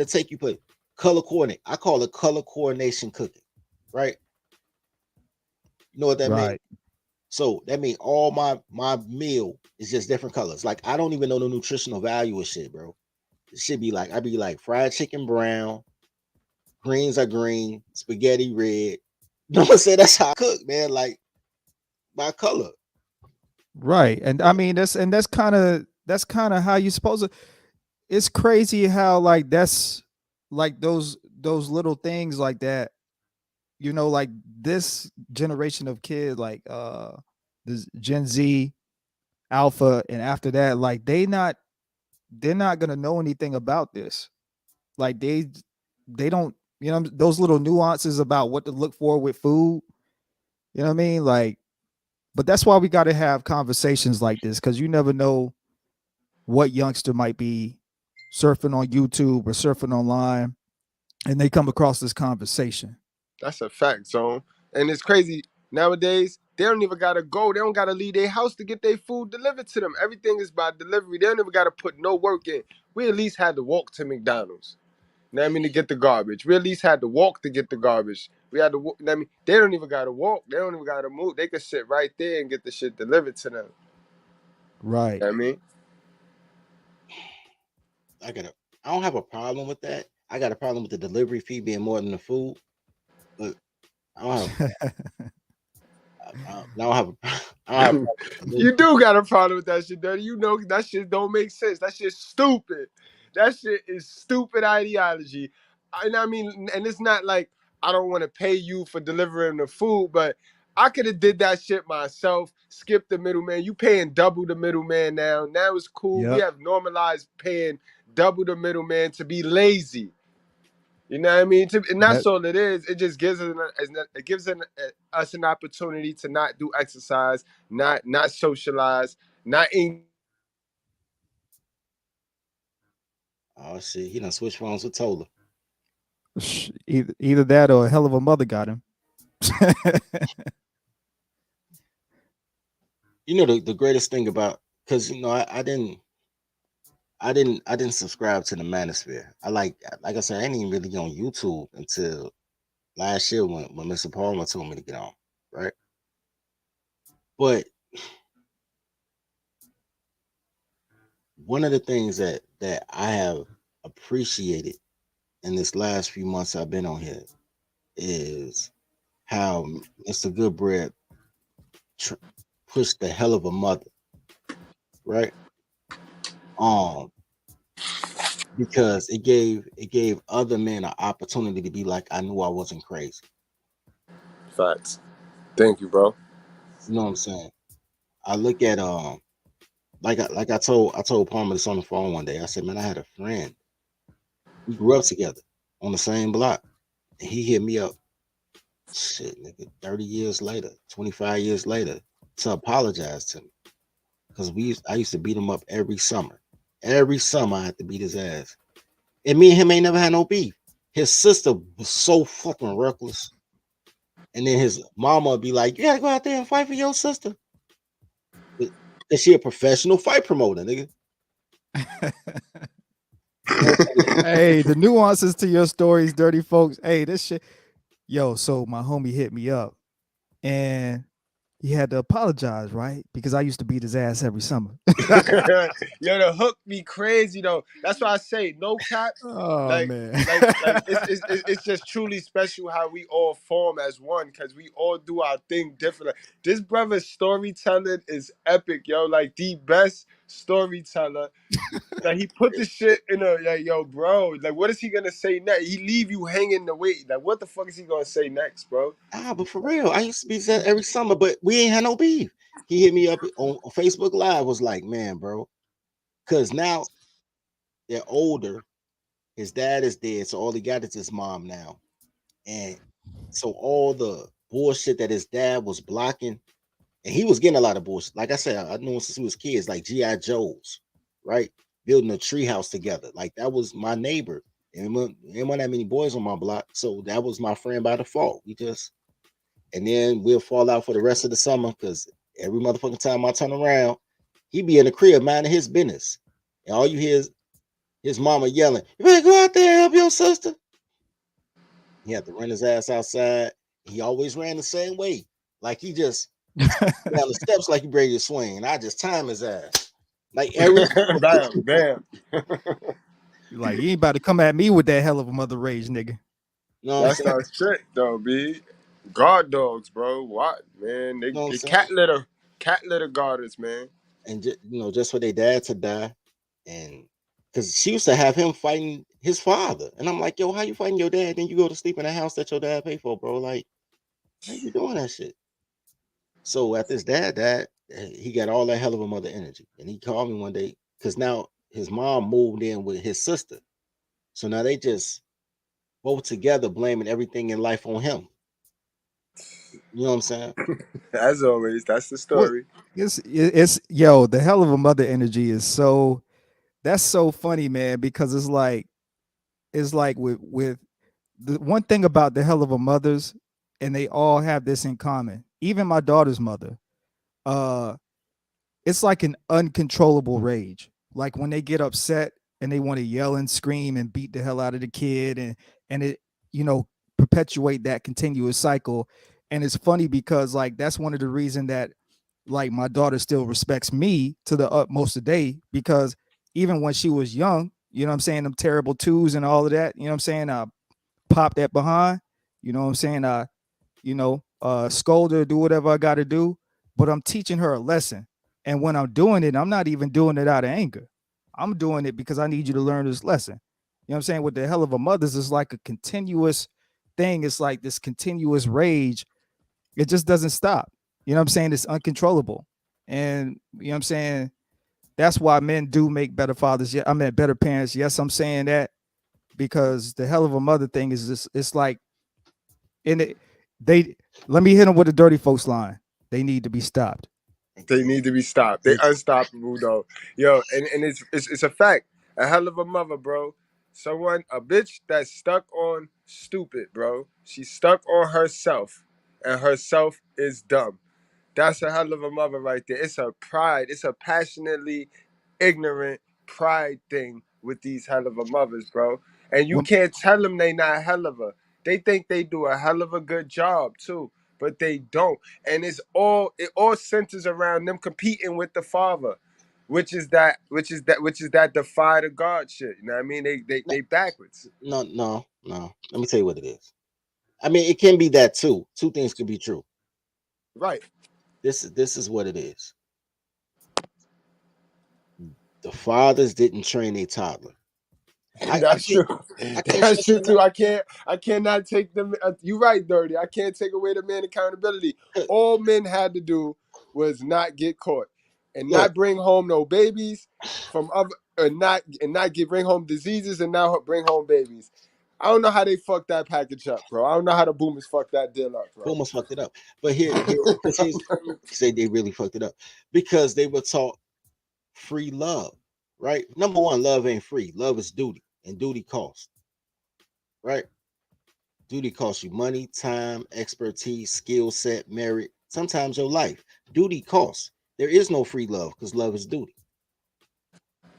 take you put color coordinate. I call it color coordination cooking, right? You know what that means? Right. So that means all my meal is just different colors. Like I don't even know the nutritional value of shit, bro. It should be like I'd be like fried chicken brown, greens are green, spaghetti red. You know what I'm saying? That's how I cook, man. Like by color. Right. And I mean that's kind of how you supposed to. It's crazy how like that's like those little things like that, you know, like this generation of kids, like this Gen Z, Alpha, and after that, like they're not gonna know anything about this. Like they don't, you know, those little nuances about what to look for with food. You know what I mean? Like, but that's why we got to have conversations like this, because you never know what youngster might be surfing on YouTube or surfing online, and they come across this conversation. That's a fact, Zone. And it's crazy. Nowadays, they don't even gotta go. They don't gotta leave their house to get their food delivered to them. Everything is by delivery. They don't even gotta put no work in. We at least had to walk to McDonald's. You know what I mean, to get the garbage. We at least had to walk to get the garbage. We had to walk. You know what I mean, they don't even gotta walk. They don't even gotta move. They could sit right there and get the shit delivered to them. Right. You know what I mean? I don't have a problem with that. I got a problem with the delivery fee being more than the food, but I don't have. I don't have a. I don't have a You do got a problem with that shit, Dirty. You know that shit don't make sense. That shit's stupid. That shit is stupid ideology. And I mean, and it's not like I don't want to pay you for delivering the food, but I could have did that shit myself, skip the middleman. You paying double the middleman now. Now it's cool. We Yep. have normalized paying double the middleman to be lazy. You know what I mean? And that's That all it is. It just gives us an opportunity to not do exercise, not socialize, not in. Oh shit, he done switched phones with Tola. either that or a hell of a mother got him. You know the greatest thing about, because you know I didn't subscribe to the manosphere. Like I said, I ain't even really on YouTube until last year when Mr. Palmer told me to get on, right? But one of the things that I have appreciated in this last few months I've been on here is how Mr. Goodbread pushed the hell of a mother, right? Because it gave other men an opportunity to be like, I knew I wasn't crazy. Facts. Thank you, bro. You know what I'm saying? I look at like I told Palmer this on the phone one day. I said, man, I had a friend. We grew up together on the same block. And he hit me up, shit, nigga, 30 years later, 25 years later, to apologize to me. Because I used to beat him up every summer. Every summer I had to beat his ass. And me and him ain't never had no beef. His sister was so fucking reckless. And then his mama would be like, you gotta go out there and fight for your sister. Because she a professional fight promoter, nigga. Hey, the nuances to your stories, dirty folks. Hey, this shit. Yo, so my homie hit me up and he had to apologize, right? Because I used to beat his ass every summer. Yo, the hook be crazy though. That's why I say no cap. Oh Like, man. it's just truly special how we all form as one because we all do our thing differently. This brother's storytelling is epic, yo. Like the best storyteller. Like he put the shit in a like, yo, bro. Like, what is he gonna say next? He leave you hanging the weight. Like, what the fuck is he gonna say next, bro? But for real, I used to be that every summer, but we ain't had no beef. He hit me up on Facebook Live, was like, man, bro, because now they're older. His dad is dead, so all he got is his mom now. And so all the bullshit that his dad was blocking, and he was getting a lot of bullshit. Like I said, I knew him since he was kids, like G.I. Joes, right? Building a tree house together. Like that was my neighbor. And there weren't that many boys on my block. So that was my friend by default. And then we'll fall out for the rest of the summer because every motherfucking time I turn around, he be in the crib minding his business. And all you hear is his mama yelling, "You better go out there and help your sister." He had to run his ass outside. He always ran the same way. Like he just down the steps like he ready to swing. And I just time his ass. Like every Bam, bam. Like you ain't about to come at me with that hell of a mother rage, nigga. You know what I'm That's saying? our shit, though, B. Guard dogs, bro. What, man? You know what I'm They saying? cat litter guarders, man. And just for their dad to die. And because she used to have him fighting his father. And I'm like, yo, how you fighting your dad? Then you go to sleep in a house that your dad paid for, bro. Like, how you doing that shit? So after his dad died, he got all that hell of a mother energy. And he called me one day because now his mom moved in with his sister. So now they just both together blaming everything in life on him. You know what I'm saying? As always, that's the What story. it's yo, the hell of a mother energy is so that's so funny, man, because it's like with the one thing about the hell of a mothers, and they all have this in common. Even my daughter's mother, uh, it's like an uncontrollable rage. Like when they get upset and they want to yell and scream and beat the hell out of the kid, and it you know perpetuate that continuous cycle. And it's funny because like that's one of the reason that like my daughter still respects me to the utmost today because even when she was young, you know what I'm saying, them terrible twos and all of that, you know what I'm saying, pop that behind, you know what I'm saying, scold her, do whatever I got to do, but I'm teaching her a lesson. And when I'm doing it, I'm not even doing it out of anger. I'm doing it because I need you to learn this lesson. You know what I'm saying? With the hell of a mother's, it's like a continuous thing. It's like this continuous rage. It just doesn't stop. You know what I'm saying? It's uncontrollable. And you know what I'm saying? That's why men do make better fathers. Yeah, I mean better parents. Yes, I'm saying that because the hell of a mother thing is this. It's like in it. They let me hit them with a dirty folks line. They need to be stopped. They need to be stopped. They unstoppable though. Yo, and it's a fact. A hell of a mother, bro. A bitch that's stuck on stupid, bro. She's stuck on herself. And herself is dumb. That's a hell of a mother right there. It's a pride. It's a passionately ignorant pride thing with these hell of a mothers, bro. And you When, can't tell them they not hell of a. They think they do a hell of a good job too, but they don't. And it all centers around them competing with the father, which is that defy the God shit. You know what I mean? They backwards. No. Let me tell you what it is. I mean, it can be that too. Two things can be true. Right. This is what it is. The fathers didn't train a toddler. I That's can't true. I can't That's stress true too. enough. I cannot take them. You right, Dirty. I can't take away the man accountability. All men had to do was not get caught and Look, not bring home no babies from other, and not bring home diseases and now bring home babies. I don't know how they fucked that package up, bro. I don't know how the boomers fucked that deal up, bro. almost fucked it up. But because here's say they really fucked it up because they were taught free love, right? Number one, love ain't free. Love is duty, and duty costs, right? Duty costs you money, time, expertise, skill set, merit, sometimes your life. Duty costs. There is no free love because love is duty,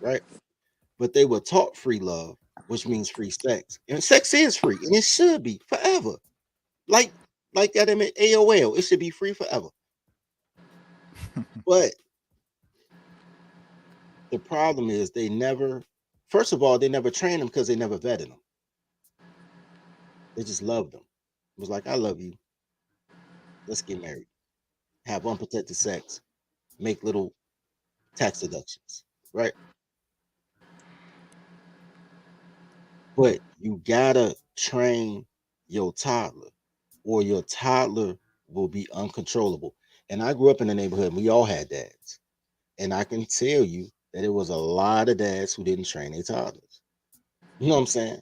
right? But they were taught free love, which means free sex. And sex is free, and it should be forever. Like that in AOL. It should be free forever. But the problem is they never, first of all, they never trained them because they never vetted them. They just loved them. It was like, I love you. Let's get married. Have unprotected sex. Make little tax deductions, right? But you gotta train your toddler, or your toddler will be uncontrollable. And I grew up in the neighborhood, and we all had dads. And I can tell you that it was a lot of dads who didn't train their toddlers. You know what I'm saying?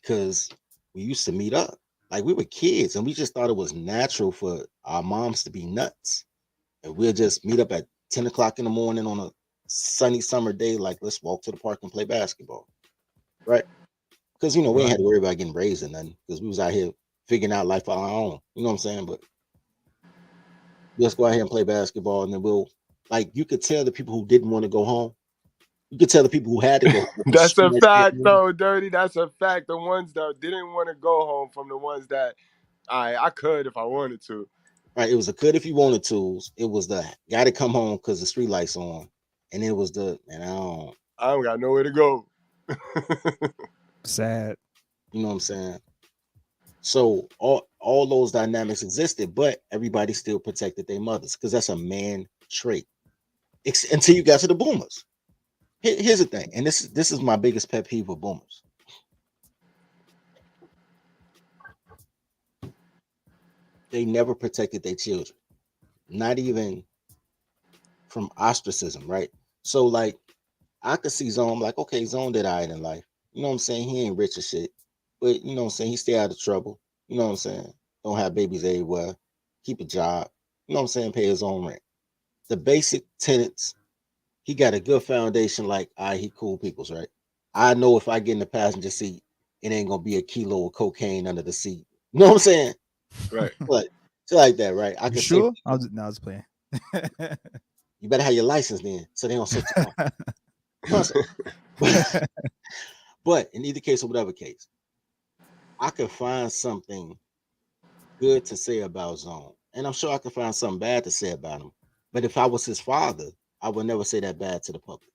Because we used to meet up. Like we were kids and we just thought it was natural for our moms to be nuts. And we'll just meet up at 10 o'clock in the morning on a sunny summer day, like let's walk to the park and play basketball. Right? Because we ain't had to worry about getting raised or nothing, because we was out here figuring out life on our own. You know what I'm saying? But let's go out here and play basketball, and then you could tell the people who didn't want to go home. You could tell the people who had to go home. That's a fact, though, Dirty. That's a fact. The ones that didn't want to go home from the ones that I could if I wanted to. Right. It was a could if you wanted to. It was the got to come home because the street lights on. And it was the, man, I don't got nowhere to go. Sad. You know what I'm saying? So all those dynamics existed, but everybody still protected their mothers, because that's a man trait. Until you got to the boomers. Here's the thing, and this is my biggest pet peeve with boomers. They never protected their children, not even from ostracism, right? So like, I could see Zone, like, okay, Zone did all right in life. You know what I'm saying? He ain't rich or shit, but you know what I'm saying? He stay out of trouble. You know what I'm saying? Don't have babies everywhere. Keep a job. You know what I'm saying? Pay his own rent. The basic tenets. He got a good foundation. Like, he cool peoples, right? I know if I get in the passenger seat, it ain't gonna be a kilo of cocaine under the seat. You know what I'm saying? Right. But shit like that, right? I You can sure? say, I was playing. you better have your license then, so they don't set you off. You know what I'm saying? But in either case or whatever case, I could find something good to say about Zone, and I'm sure I could find something bad to say about him. But if I was his father, I would never say that bad to the public.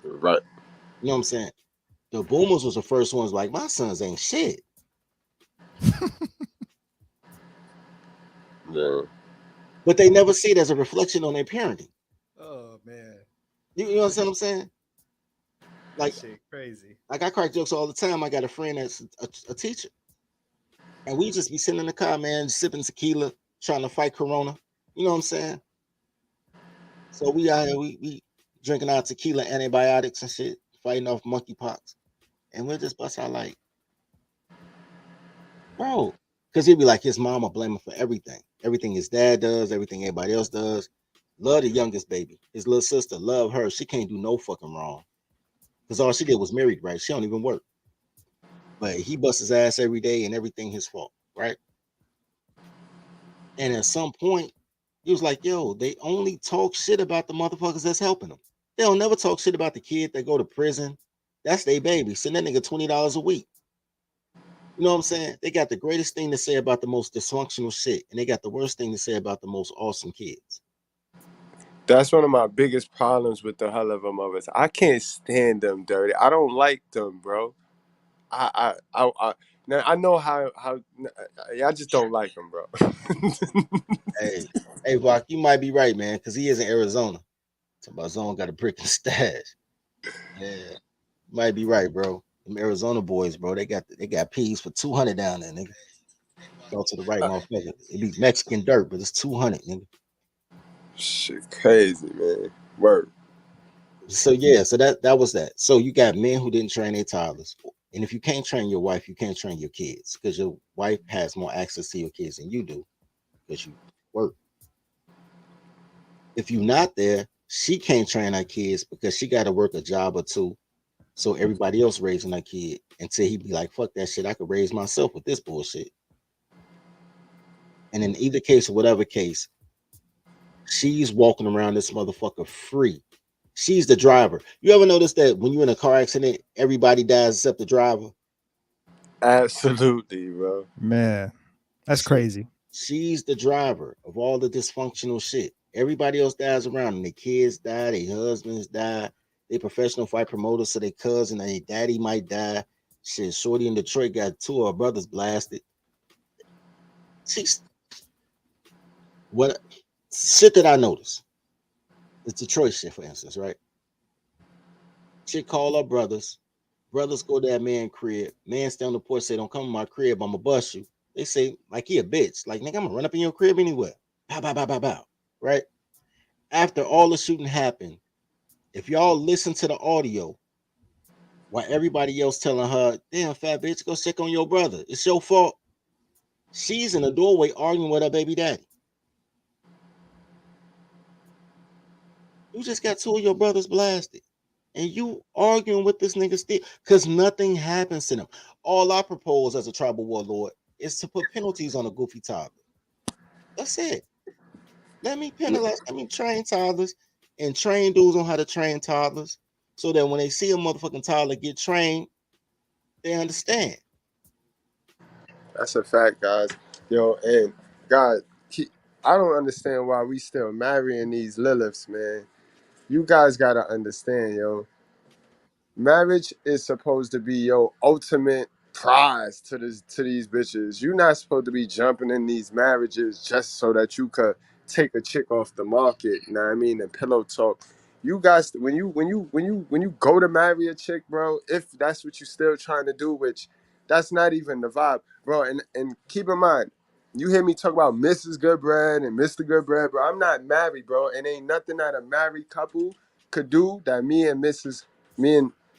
Right. You know what I'm saying? The boomers was the first ones like, my sons ain't shit. Yeah. But they never see it as a reflection on their parenting. Oh man. You know what I'm saying? Like, that shit crazy. Like I crack jokes all the time. I got a friend that's a teacher. And we just be sitting in the car, man, sipping tequila, trying to fight Corona. You know what I'm saying? So we out here, we drinking our tequila, antibiotics and shit, fighting off monkeypox. And we'll just bust out like, bro, because he'd be like, his mama blame him for everything. Everything his dad does, everything everybody else does. Love the youngest baby. His little sister, love her. She can't do no fucking wrong. Because all she did was married, right? She don't even work. But he busts his ass every day and everything his fault, right? And at some point, he was like, yo, they only talk shit about the motherfuckers that's helping them. They don't never talk shit about the kid that go to prison. That's their baby. Send that nigga $20 a week. You know what I'm saying? They got the greatest thing to say about the most dysfunctional shit, and they got the worst thing to say about the most awesome kids. That's one of my biggest problems with the hell of them mothers. I can't stand them, Dirty. I don't like them, bro. Now I know how I just don't like them, bro. Hey, Rock, you might be right, man, because he is in Arizona. Talking about Zone got a brick and stash. Yeah, you might be right, bro. Them Arizona boys, bro, they got peas for 200 down there, nigga. Go to the right, motherfucker. It be Mexican dirt, but it's 200, nigga. Shit, crazy, man. Word. So yeah, so that was that. So you got men who didn't train their toddlers, and if you can't train your wife, you can't train your kids, because your wife has more access to your kids than you do, because you work. If you're not there, she can't train her kids because she got to work a job or two. So everybody else raising her kid, until he be like, fuck that shit, I could raise myself with this bullshit. And in either case or whatever case, she's walking around this motherfucker free. She's the driver. You ever notice that when you're in a car accident, everybody dies except the driver? Absolutely, bro. Man, That's crazy. She's the driver of all the dysfunctional shit. Everybody else dies around them. Their kids die, their husbands die, they professional fight promoters, so their cousin and their daddy might die. Shit, Shorty in Detroit got 2 of her brothers blasted. She's what shit that I noticed. The Detroit shit, for instance, right? Chick call her brothers. Brothers go to that man crib. Man stand on the porch, say, "Don't come to my crib, I'ma bust you." They say, like he a bitch. Like, nigga, I'm gonna run up in your crib anywhere. Bow, bow, bow, bow, bow. Right? After all the shooting happened, if y'all listen to the audio, while everybody else telling her, "Damn, fat bitch, go check on your brother. It's your fault." She's in the doorway arguing with her baby daddy. You just got 2 of your brothers blasted. And you arguing with this nigga still because nothing happens to them. All I propose as a tribal warlord is to put penalties on a goofy toddler. That's it. Let me penalize, let me train toddlers and train dudes on how to train toddlers so that when they see a motherfucking toddler get trained, they understand. That's a fact, guys. Yo, and God, I don't understand why we still marrying these Liliths, man. You guys gotta understand, yo. Marriage is supposed to be your ultimate prize to these bitches. You're not supposed to be jumping in these marriages just so that you could take a chick off the market, you know what I mean, and pillow talk. You guys, when you go to marry a chick, bro, if that's what you're still trying to do, which that's not even the vibe, bro. And keep in mind, you hear me talk about Mrs. Goodbread and Mr. Goodbread, bro. I'm not married, bro, and ain't nothing that a married couple could do that me and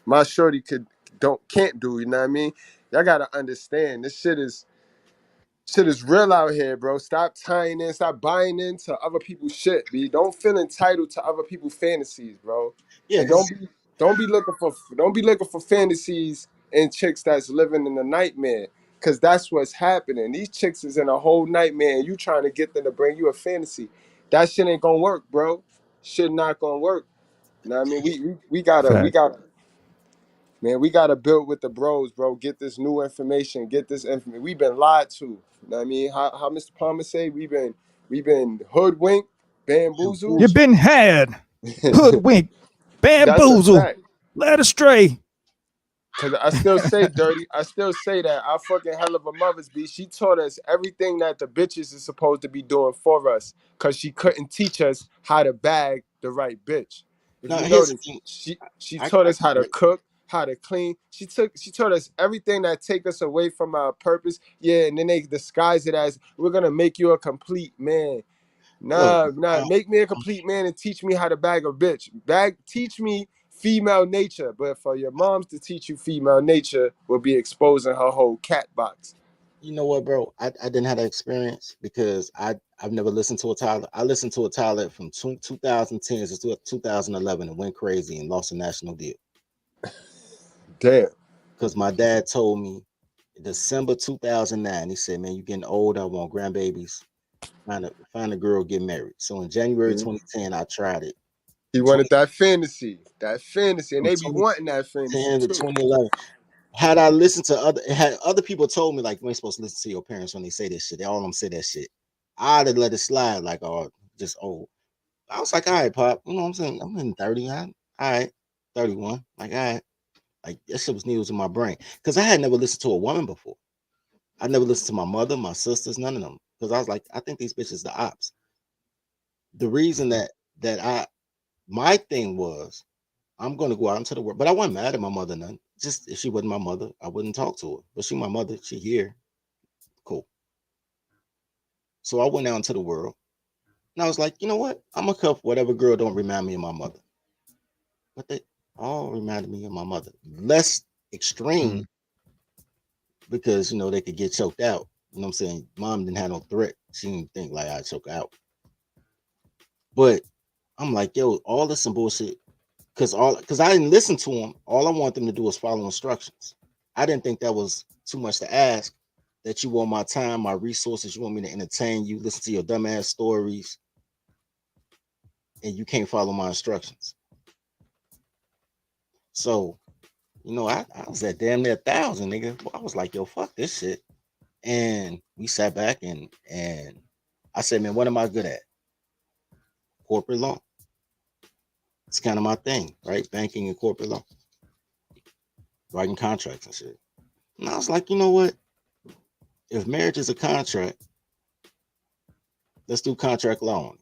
my shorty can't do, you know what I mean? Y'all gotta understand this shit is real out here, bro. Stop stop buying into other people's shit, B. Don't feel entitled to other people's fantasies, bro. Yeah, And because don't be looking for fantasies in chicks that's living in a nightmare. Cause that's what's happening. These chicks is in a whole nightmare and you trying to get them to bring you a fantasy. That shit ain't gonna work, bro. Shit not gonna work. You know what I mean? Fact. Man, we gotta build with the bros, bro. Get this new information. Get this information. We've been lied to. You know what I mean? How Mr. Palmer say we've been hoodwinked, bamboozled. You've been had, hoodwinked, That's a bamboozled, fact. led astray. Cause I still say dirty. I still say that our fucking hell of a mother's be. She taught us everything that the bitches is supposed to be doing for us. Cause she couldn't teach us how to bag the right bitch. If now you here's the notice, thing. she I taught us can how to relate. cook, how to clean. She taught us everything that take us away from our purpose. Yeah, and then they disguise it as we're gonna make you a complete man. Look, Nah. Make me a complete man and teach me how to bag a bitch. Teach me female nature. But for your moms to teach you female nature will be exposing her whole cat box. you know what, bro? I didn't have that experience because I've never listened to a toddler. I listened to a toddler from 2010 to 2011 and went crazy and lost a national deal Damn. because my dad told me December 2009. He said, "Man, you getting old. I want grandbabies. Find a girl, get married." So in January Mhm. 2010, I tried it. He 20, wanted that fantasy. And from they be wanting that fantasy 2010 to too. 2011. Had I listened to had other people told me like you ain't supposed to listen to your parents when they say this shit. They all of them say that shit. I'd have let it slide like just old. I was like, all right, pop. You know what I'm saying? I'm in 30. All right, 31. Like, all right. Like that shit was news in my brain. Cause I had never listened to a woman before. I never listened to my mother, my sisters, none of them. Because I was like, I think these bitches the ops. The reason that my thing was I'm gonna go out into the world, but I wasn't mad at my mother none. Just if she wasn't my mother, I wouldn't talk to her. But she my mother, she here. Cool. So I went out into the world and I was like, you know what? I'm gonna cuff whatever girl don't remind me of my mother. But they all reminded me of my mother. Less extreme because they could get choked out. You know what I'm saying? Mom didn't have no threat. She didn't think like I'd choke out. But I'm like, yo, all this some bullshit. Cause I didn't listen to them. All I want them to do is follow instructions. I didn't think that was too much to ask. That you want my time, my resources, you want me to entertain you, listen to your dumbass stories, and you can't follow my instructions. So, I was at damn near 1,000, nigga. I was like, yo, fuck this shit. And we sat back and I said, man, what am I good at? Corporate law. It's kind of my thing, right? Banking and corporate law. Writing contracts and shit. And I was like, you know what? If marriage is a contract, let's do contract law on it.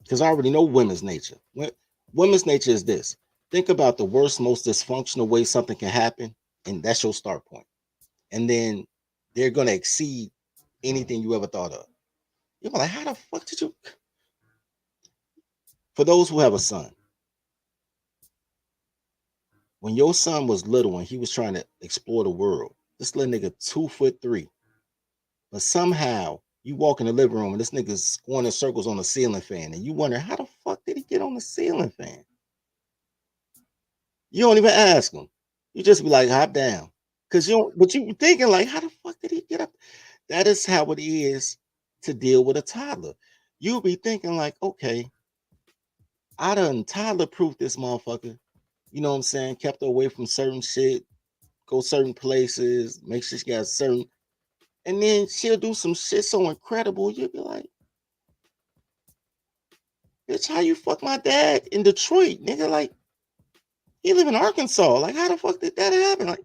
Because I already know women's nature. Women's nature is this. Think about the worst, most dysfunctional way something can happen, and that's your start point. And then they're going to exceed anything you ever thought of. You're like, how the fuck did you? For those who have a son, when your son was little and he was trying to explore the world, this little nigga 2'3", but somehow you walk in the living room and this nigga's going in circles on the ceiling fan, and you wonder how the fuck did he get on the ceiling fan? You don't even ask him. You just be like, hop down. Cause but you thinking like, how the fuck did he get up? That is how it is to deal with a toddler. You'll be thinking like, okay, I done toddler proof this motherfucker. You know what I'm saying? Kept her away from certain shit, go certain places, make sure she got certain, and then she'll do some shit so incredible. You'll be like, bitch, how you fuck my dad in Detroit, nigga? Like, he live in Arkansas. Like, how the fuck did that happen? Like,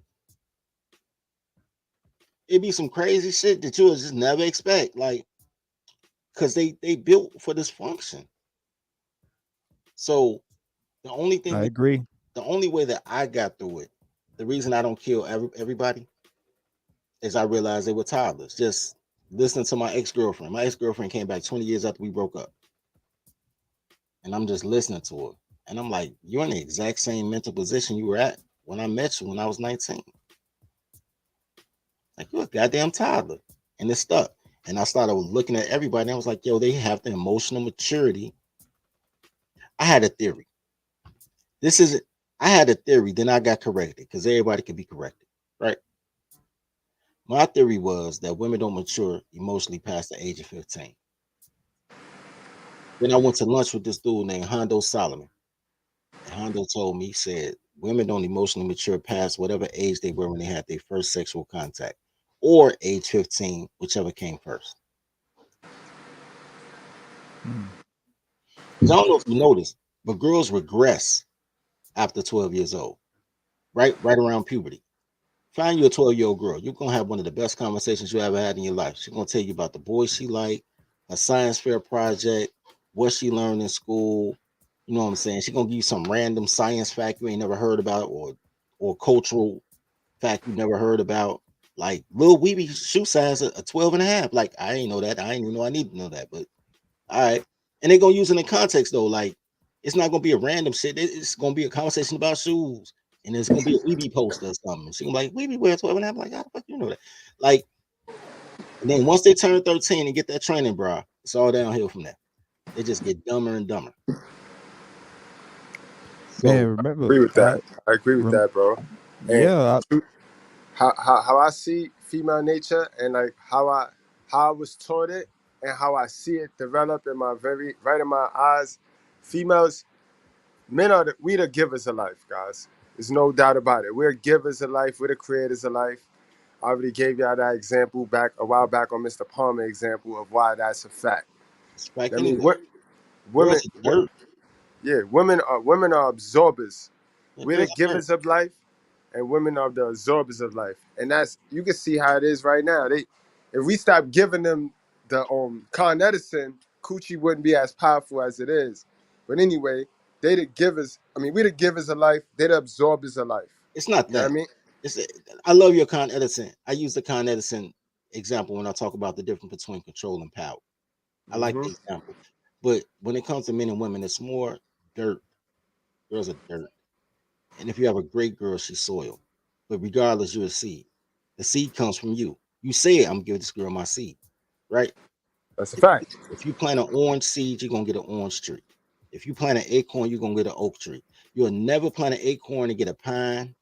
it'd be some crazy shit that you would just never expect. Like, because they built for this function. So the only thing I agree. The only way that I got through it, the reason I don't kill everybody is I realized they were toddlers. Just listening to my ex-girlfriend. My ex-girlfriend came back 20 years after we broke up. And I'm just listening to her. And I'm like, you're in the exact same mental position you were at when I met you when I was 19. Like, you're a goddamn toddler. And it stuck. And I started looking at everybody and I was like, yo, they have the emotional maturity. I had a theory. I had a theory, then I got corrected because everybody can be corrected, right? My theory was that women don't mature emotionally past the age of 15. Then I went to lunch with this dude named Hondo Solomon. And Hondo told me, he said, women don't emotionally mature past whatever age they were when they had their first sexual contact, or age 15, whichever came first. Because I don't know if you noticed, but girls regress after 12 years old, right around puberty. Find you a 12-year-old girl. You're going to have one of the best conversations you ever had in your life. She's going to tell you about the boys she liked, a science fair project, what she learned in school. You know what I'm saying? She's going to give you some random science fact you ain't never heard about, or cultural fact you never heard about. Like, Lil Weeby shoe size a 12 and a half. Like, I ain't know that. I ain't even know I need to know that. But all right. And they're going to use it in context, though. Like, it's not going to be a random shit. It's going to be a conversation about shoes. And there's gonna be a Weeby poster or something. She gonna be like, Weeby wear 12 and a half. Like, how the fuck you know that? Like, and then once they turn 13 and get that training, bro, it's all downhill from there. They just get dumber and dumber. So, Man, remember, I agree with that. I agree with that, bro. And yeah. how I see female nature and like how I was taught it and how I see it develop in my right in my eyes. Females, men are we the givers of life, guys. There's no doubt about it. We're givers of life. We're the creators of life. I already gave y'all that example a while back on Mr. Palmer example of why that's a fact. it's fact I mean, anyway. women, Girls are dirt. yeah, women are absorbers. Yeah, We're the girls are dirt. givers of life, and women are the absorbers of life. And that's, you can see how it is right now. If we stop giving them the Con Edison, coochie wouldn't be as powerful as it is. But anyway, they the givers. I mean, we the givers of life. They the absorbers of life. It's not You know that. what I mean? I love your Con Edison. I use the Con Edison example when I talk about the difference between control and power. I like the example. But when it comes to men and women, it's more dirt. Girls are dirt. And if you have a great girl, she's soil. But regardless, you're a seed. The seed comes from you. You say, I'm giving this girl my seed, right? That's a fact. If you plant an orange seed, you're going to get an orange tree. If you plant an acorn, you're going to get an oak tree. You'll never plant an acorn and get a pine.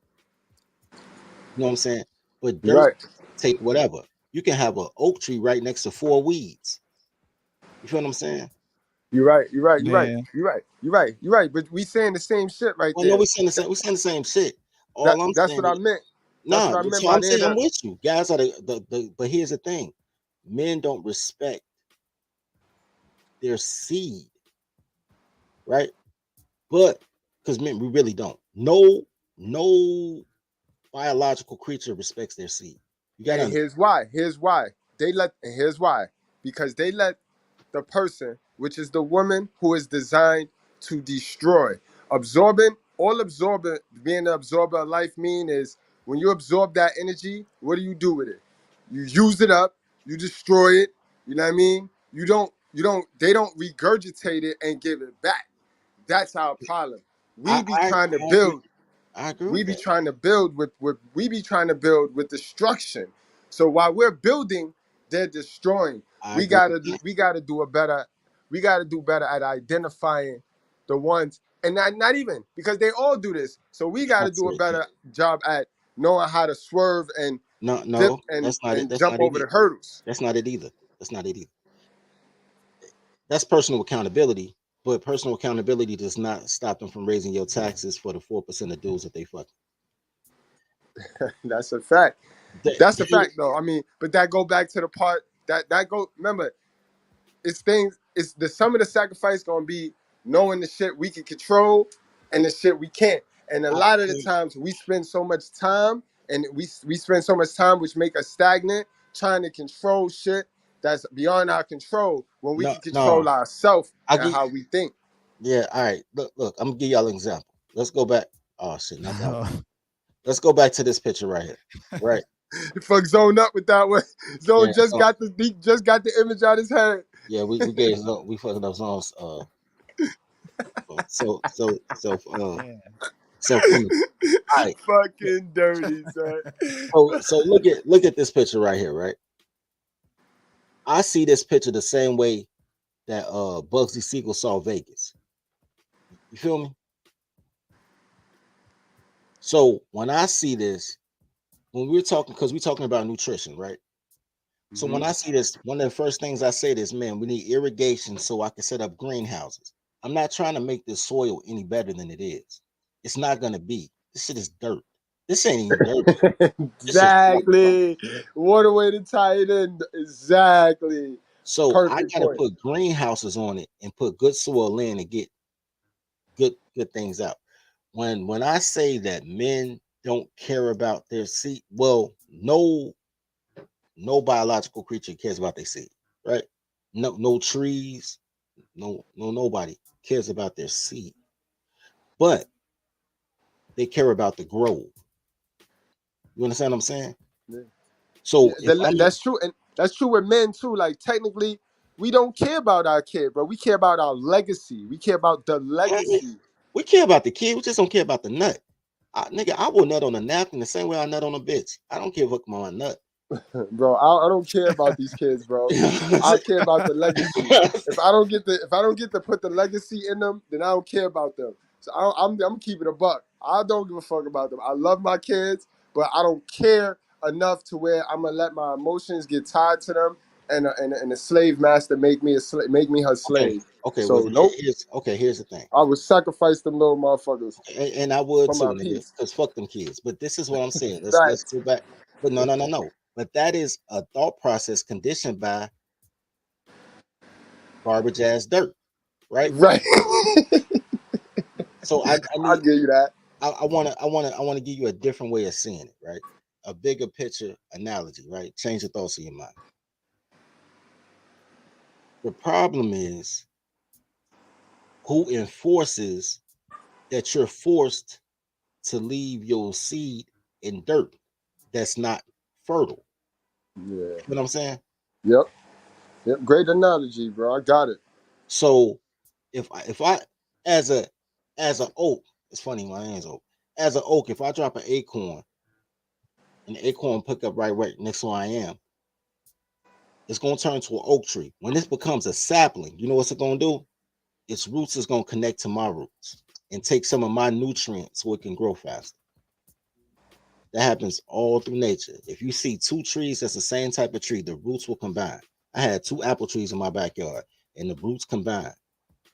You know what I'm saying? But You're dirt, right. take whatever. You can have an oak tree right next to 4 weeds. You feel what I'm saying? You're right. You're right. You're right. Man. You're right. You're right. You're right. But we saying the same shit right Well, there. no, we're saying the same shit. All I'm That's saying what I is, meant. That's Nah, what I meant so by I'm they're saying I'm the. with you. Guys are the but here's the thing. Men don't respect their seed, right? But because men, we really don't. No biological creature respects their seed. You gotta And understand. here's why. Here's why. And here's why. Because they let the person, which is the woman who is designed to destroy. Being an absorber of life mean is when you absorb that energy, what do you do with it? You use it up, you destroy it, you know what I mean? They don't regurgitate it and give it back. That's our problem. We be trying to I agree. build I agree we with be that. trying to build with we be trying to build with destruction. So while we're building, they're destroying. I We agree with gotta that. we gotta do a better we gotta do better at identifying the ones, and not even because they all do this. So we gotta That's do a it. better job at knowing how to swerve and No, dip no, and that's not it. and That's jump not it over either. the hurdles. That's not it either. That's not it either. That's personal accountability, but personal accountability does not stop them from raising your taxes for the 4% of dudes that they fuck. That's a fact. They, That's a they, fact though. I mean, but that go back to the part that go remember it's things. It's the some of the sacrifice gonna be knowing the shit we can control and the shit we can't. And a I, lot of the times we spend so much time and we spend so much time which make us stagnant trying to control shit that's beyond our control when we no, can control no. ourselves I and get. how we think. Yeah, all right. Look. I'm gonna give y'all an example. Let's go back. Oh shit, not that one. Let's go back to this picture right here. Right. Fuck zone up with that one. Yeah. Zone he just got the image out his head. Yeah. We gave we fucking up zones. Yeah. Self image. All right. Fucking dirty, son. So look at this picture right here. Right. I see this picture the same way that Bugsy Siegel saw Vegas. You feel me? So when I see this, when we're talking, because we're talking about nutrition, right? So when I see this, one of the first things I say is, man, we need irrigation so I can set up greenhouses. I'm not trying to make this soil any better than it is. It's not gonna be. This shit is dirt. This ain't even dirt. This is rough, bro. Exactly. What a way to tie it in. Exactly. So I Perfect gotta point. put greenhouses on it and put good soil in and get good things out. When I say that men don't care about their seed, well, no biological creature cares about their seed, right? No trees, nobody cares about their seed, but they care about the grove. You understand what I'm saying? Yeah. So if I'm That's true. And that's true with men too. Like technically, we don't care about our kid, but we care about our legacy. We care about the legacy. we care about the kid, we just don't care about the nut. Nigga, I will nut on a napkin the same way I nut on a bitch. I don't care what my nut. Bro, I don't care about these kids, bro. You know what I'm I saying? care about the legacy. If I don't get to put the legacy in them, then I don't care about them. So I'm keeping a buck. I don't give a fuck about them. I love my kids, but I don't care enough to where I'm gonna let my emotions get tied to them and a slave master make me her Okay, slave. okay. Well, So nope, here's the thing. I would sacrifice them little motherfuckers And I would for too, my nigga, peace. because fuck them kids. But this is what I'm saying. Let's Facts. go back. But no. But that is a thought process conditioned by garbage ass dirt, right? Right. So I I'll need give you that. I wanna give you a different way of seeing it, right? A bigger picture analogy, right? Change the thoughts of your mind. The problem is who enforces that you're forced to leave your seed in dirt that's not fertile. Yeah. You know what I'm saying? Yep. Yep. Great analogy, bro. I got it. So if I as a oak, it's funny my name's oak. As an oak, if I drop an acorn and the acorn pick up right next to where I am, it's gonna turn to an oak tree. When this becomes a sapling, you know what's it gonna do? Its roots is gonna connect to my roots and take some of my nutrients so it can grow faster. That happens all through nature. If you see two trees that's the same type of tree, the roots will combine. I had two apple trees in my backyard, and the roots combined.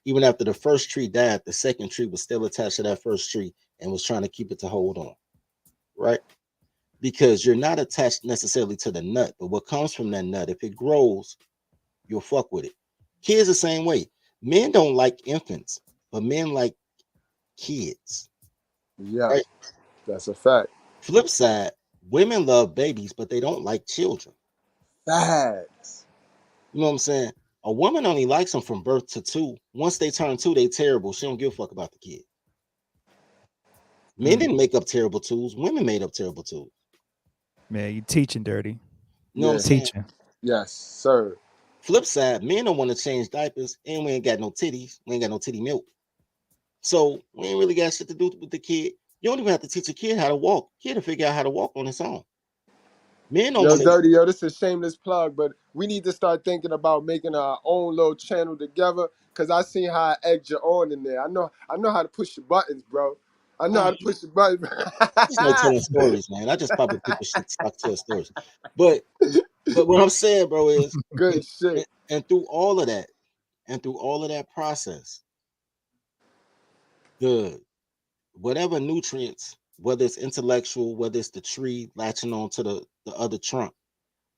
Even after the first tree died, the second tree was still attached to that first tree and was trying to keep it to hold on. Right because you're not attached necessarily to the nut, but what comes from that nut, if it grows, you'll fuck with it. Kids the same way. Men don't like infants, but men like kids. Yeah, Right? that's a fact. Flip side, women love babies, but they don't like children. Facts. You know what I'm saying? A woman only likes them from birth to 2. Once they turn 2, they terrible. She don't give a fuck about the kid. Men didn't make up terrible 2s. Women made up terrible 2s. Man, you teaching dirty. You know what I'm Yeah. saying? Teaching. Yes, sir. Flip side, men don't want to change diapers, and we ain't got no titties. We ain't got no titty milk. So we ain't really got shit to do with the kid. You don't even have to teach a kid how to walk. Kid to figure out how to walk on his own. Men don't Yo, want to. Dirty, yo, this is a shameless plug, but we need to start thinking about making our own little channel together. Cause I seen how I egged you on in there. I know how to push the buttons, bro. I know how to push the buttons. There's no telling stories, man. I just pop up people shit, start tell stories. But what I'm saying, bro, is good shit. And through all of that process, the whatever nutrients, whether it's intellectual, whether it's the tree latching on to the other trunk,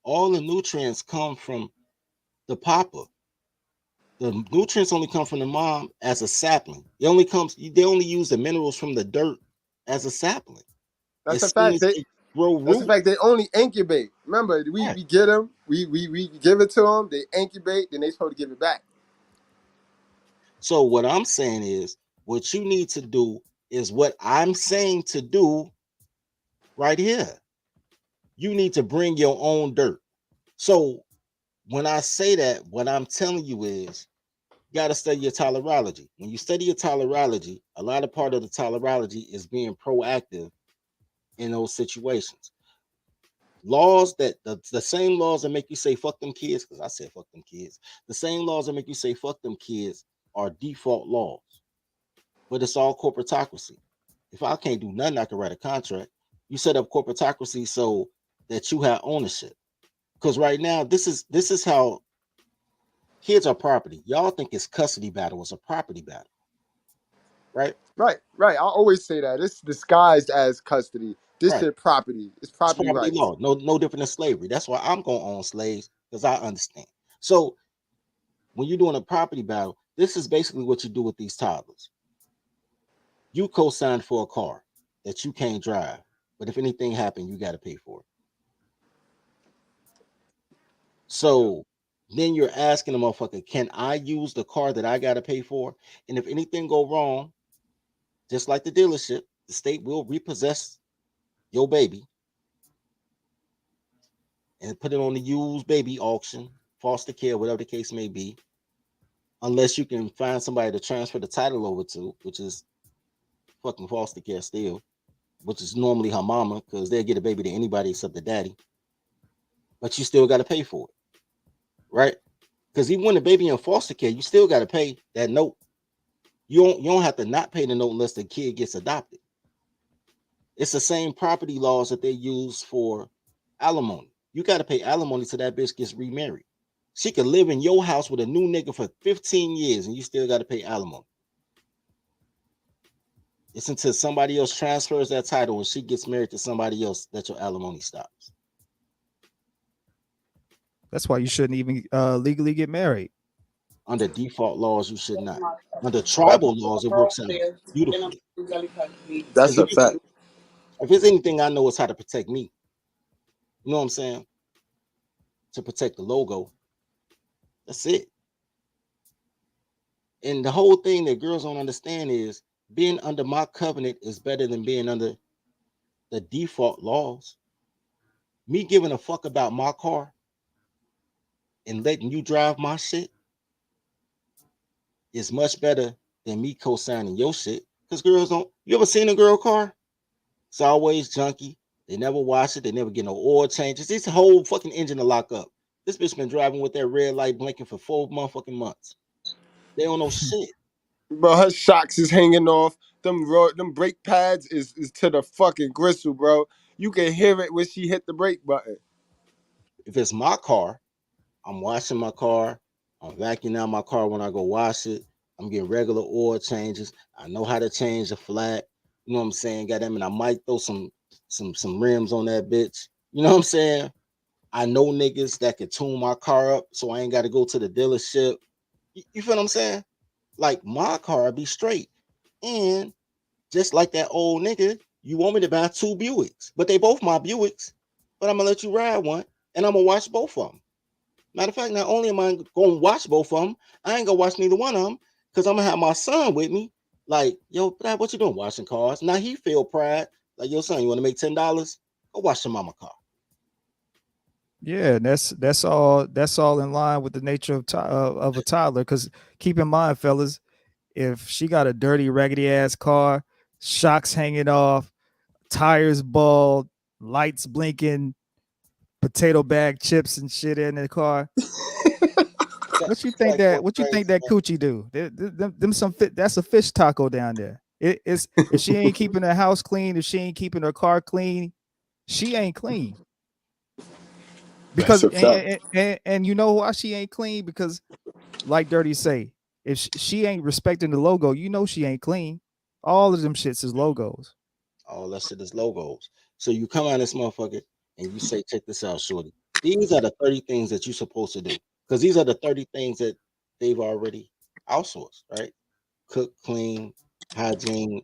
all the nutrients come from the papa. The nutrients only come from the mom as a sapling. They only use the minerals from the dirt as a sapling. That's a As soon fact. as they grow That's a root, fact. They only incubate. Remember, we get them, we give it to them, they incubate, then they supposed to give it back. So what I'm saying is, what you need to do is what I'm saying to do right here. You need to bring your own dirt. So when I say that, what I'm telling you is, you got to study your tolerology. When you study your tolerology, a lot of part of the tolerology is being proactive in those situations. Laws that the same laws that make you say fuck them kids, because I said fuck them kids, the same laws that make you say fuck them kids are default laws. But it's all corporatocracy. If I can't do nothing, I can write a contract. You set up corporatocracy so that you have ownership. Because right now, this is how kids are property. Y'all think it's custody battle, it's a property battle. Right? Right. I always say that. It's disguised as custody. This Right. is property. It's It's property property rights. law. No different than slavery. That's why I'm gonna own slaves, because I understand. So when you're doing a property battle, this is basically what you do with these toddlers. You co-signed for a car that you can't drive, but if anything happened, you got to pay for it. So then you're asking the motherfucker, can I use the car that I got to pay for? And if anything go wrong, just like the dealership, the state will repossess your baby and put it on the used baby auction, foster care, whatever the case may be, unless you can find somebody to transfer the title over to, which is fucking foster care still, which is normally her mama, because they'll get a baby to anybody except the daddy. But you still got to pay for it, right? Because even when the baby in foster care, you still got to pay that note. You don't have to not pay the note unless the kid gets adopted. It's the same property laws that they use for alimony. You got to pay alimony till that bitch gets remarried. She could live in your house with a new nigga for 15 years and you still got to pay alimony. It's until somebody else transfers that title and she gets married to somebody else that your alimony stops. That's why you shouldn't even legally get married. Under default laws, you should not. Under tribal laws, it works out beautifully. That's a fact. If there's anything I know, it's how to protect me. You know what I'm saying? To protect the logo. That's it. And the whole thing that girls don't understand is being under my covenant is better than being under the default laws. Me giving a fuck about my car and letting you drive my shit is much better than me co-signing your shit. Because girls don't, you ever seen a girl car? It's always junky. They never wash it. They never get no oil changes. This whole fucking engine to lock up. This bitch been driving with that red light blinking for 4 motherfucking months. They don't know shit. Bro, her shocks is hanging off. Them brake pads is to the fucking gristle, bro. You can hear it when she hit the brake button. If it's my car, I'm washing my car. I'm vacuuming out my car when I go wash it. I'm getting regular oil changes. I know how to change the flat. You know what I'm saying? Goddamn it, I might throw some some rims on that bitch. You know what I'm saying? I know niggas that could tune my car up so I ain't got to go to the dealership. You feel what I'm saying? Like my car be straight. And just like that old nigga, you want me to buy 2 Buicks, but they both my Buicks, but I'm gonna let you ride one and I'm gonna watch both of them. Matter of fact, not only am I gonna watch both of them, I ain't gonna watch neither one of them because I'm gonna have my son with me. Like, yo, Dad, what you doing washing cars? Now he feel pride. Like, yo, son, you want to make $10? Go wash your mama car. Yeah, and that's all in line with the nature of a toddler. Because keep in mind, fellas, if she got a dirty, raggedy ass car, shocks hanging off, tires bald, lights blinking, potato bag chips and shit in the car. What you think that coochie do? Them some fit. That's a fish taco down there. It's if she ain't keeping her house clean, if she ain't keeping her car clean, she ain't clean. That's Because a fact. and you know why she ain't clean? Because like Dirty say, if she ain't respecting the logo, you know she ain't clean. All of them shits is logos. All that shit is logos. So you come out this motherfucker and you say, check this out, shorty. These are the 30 things that you're supposed to do. Because these are the 30 things that they've already outsourced, right? Cook, clean, hygiene.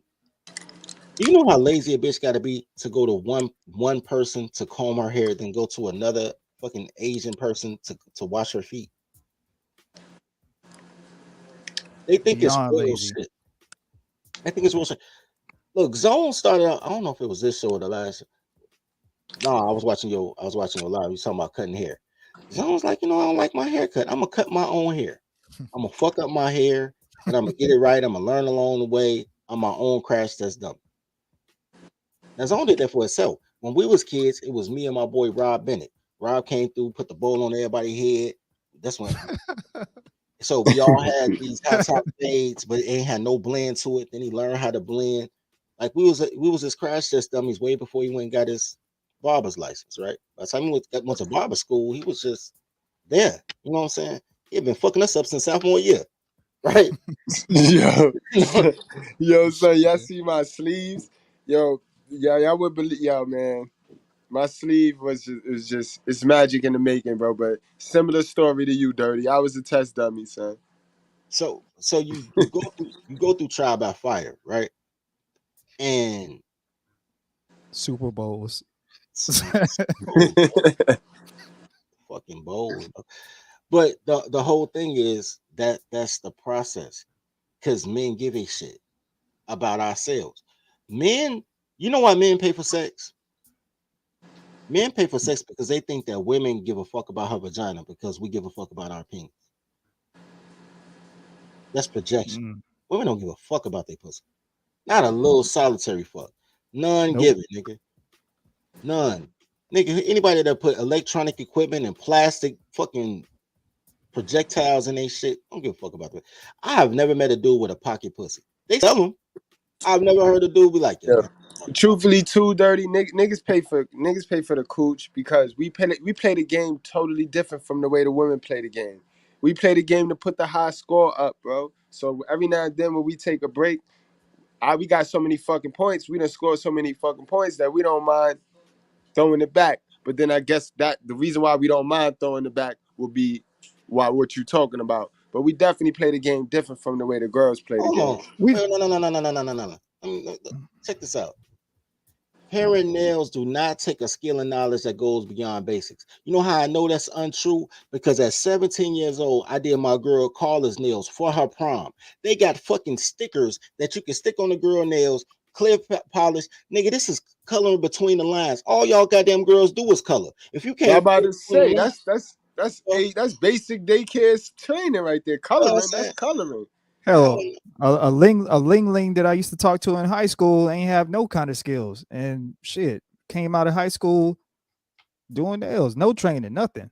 You know how lazy a bitch gotta be to go to one person to comb her hair, then go to another fucking Asian person to wash her feet. They think it's Beyond real lazy. shit. I think it's real shit. Look, Zone started out. I don't know if it was this show or the last. No, I was watching your live. You talking about cutting hair. Zone was like, I don't like my haircut. I'm gonna cut my own hair. I'm gonna fuck up my hair and I'm gonna get it right. I'm gonna learn along the way. I'm my own crash test dummy. Now Zone did that for itself. When we was kids, it was me and my boy Rob Bennett. Rob came through, put the bowl on everybody's head. That's when. So we all had these high top fades, but it ain't had no blend to it. Then he learned how to blend. Like we was his crash test dummies way before he went and got his barber's license, right? By the time he went to barber school, he was just there. You know what I'm saying? He had been fucking us up since sophomore year, right? Yo, yo, son, y'all see my sleeves? Yo, y'all would believe, yo, man. My sleeve was just it's magic in the making, bro. But similar story to you, Dirty. I was a test dummy, son. So you go through trial by fire, right? And Super Bowls. fucking bowls. But the whole thing is that's the process. Because men give a shit about ourselves. Men, you know why men pay for sex? Men pay for sex because they think that women give a fuck about her vagina because we give a fuck about our penis. That's projection. Mm, Women don't give a fuck about their pussy. Not a little solitary fuck. None nope. given, nigga. None. Nigga, anybody that put electronic equipment and plastic fucking projectiles in their shit, don't give a fuck about that. I have never met a dude with a pocket pussy. They sell them. I've never heard a dude be like, yo, Yeah. Truthfully, too dirty. Niggas pay for the cooch because we play the game totally different from the way the women play the game. We play the game to put the high score up, bro. So every now and then when we take a break, we got so many fucking points. We done scored so many fucking points that we don't mind throwing it back. But then I guess that the reason why we don't mind throwing it back will be what you talking about. But we definitely play the game different from the way the girls play the hold game. on. No. Check this out. Hair and nails do not take a skill and knowledge that goes beyond basics. You know how I know that's untrue? Because at 17 years old, I did my girl Carla's nails for her prom. They got fucking stickers that you can stick on the girl nails, clear polish. Nigga, this is coloring between the lines. All y'all goddamn girls do is color. If you I'm can't about color to between say the lines, that's basic daycare training right there. you know what I'm Coloring, that's saying? coloring. Hell, a ling that I used to talk to in high school ain't have no kind of skills, and shit came out of high school doing nails, no training, nothing.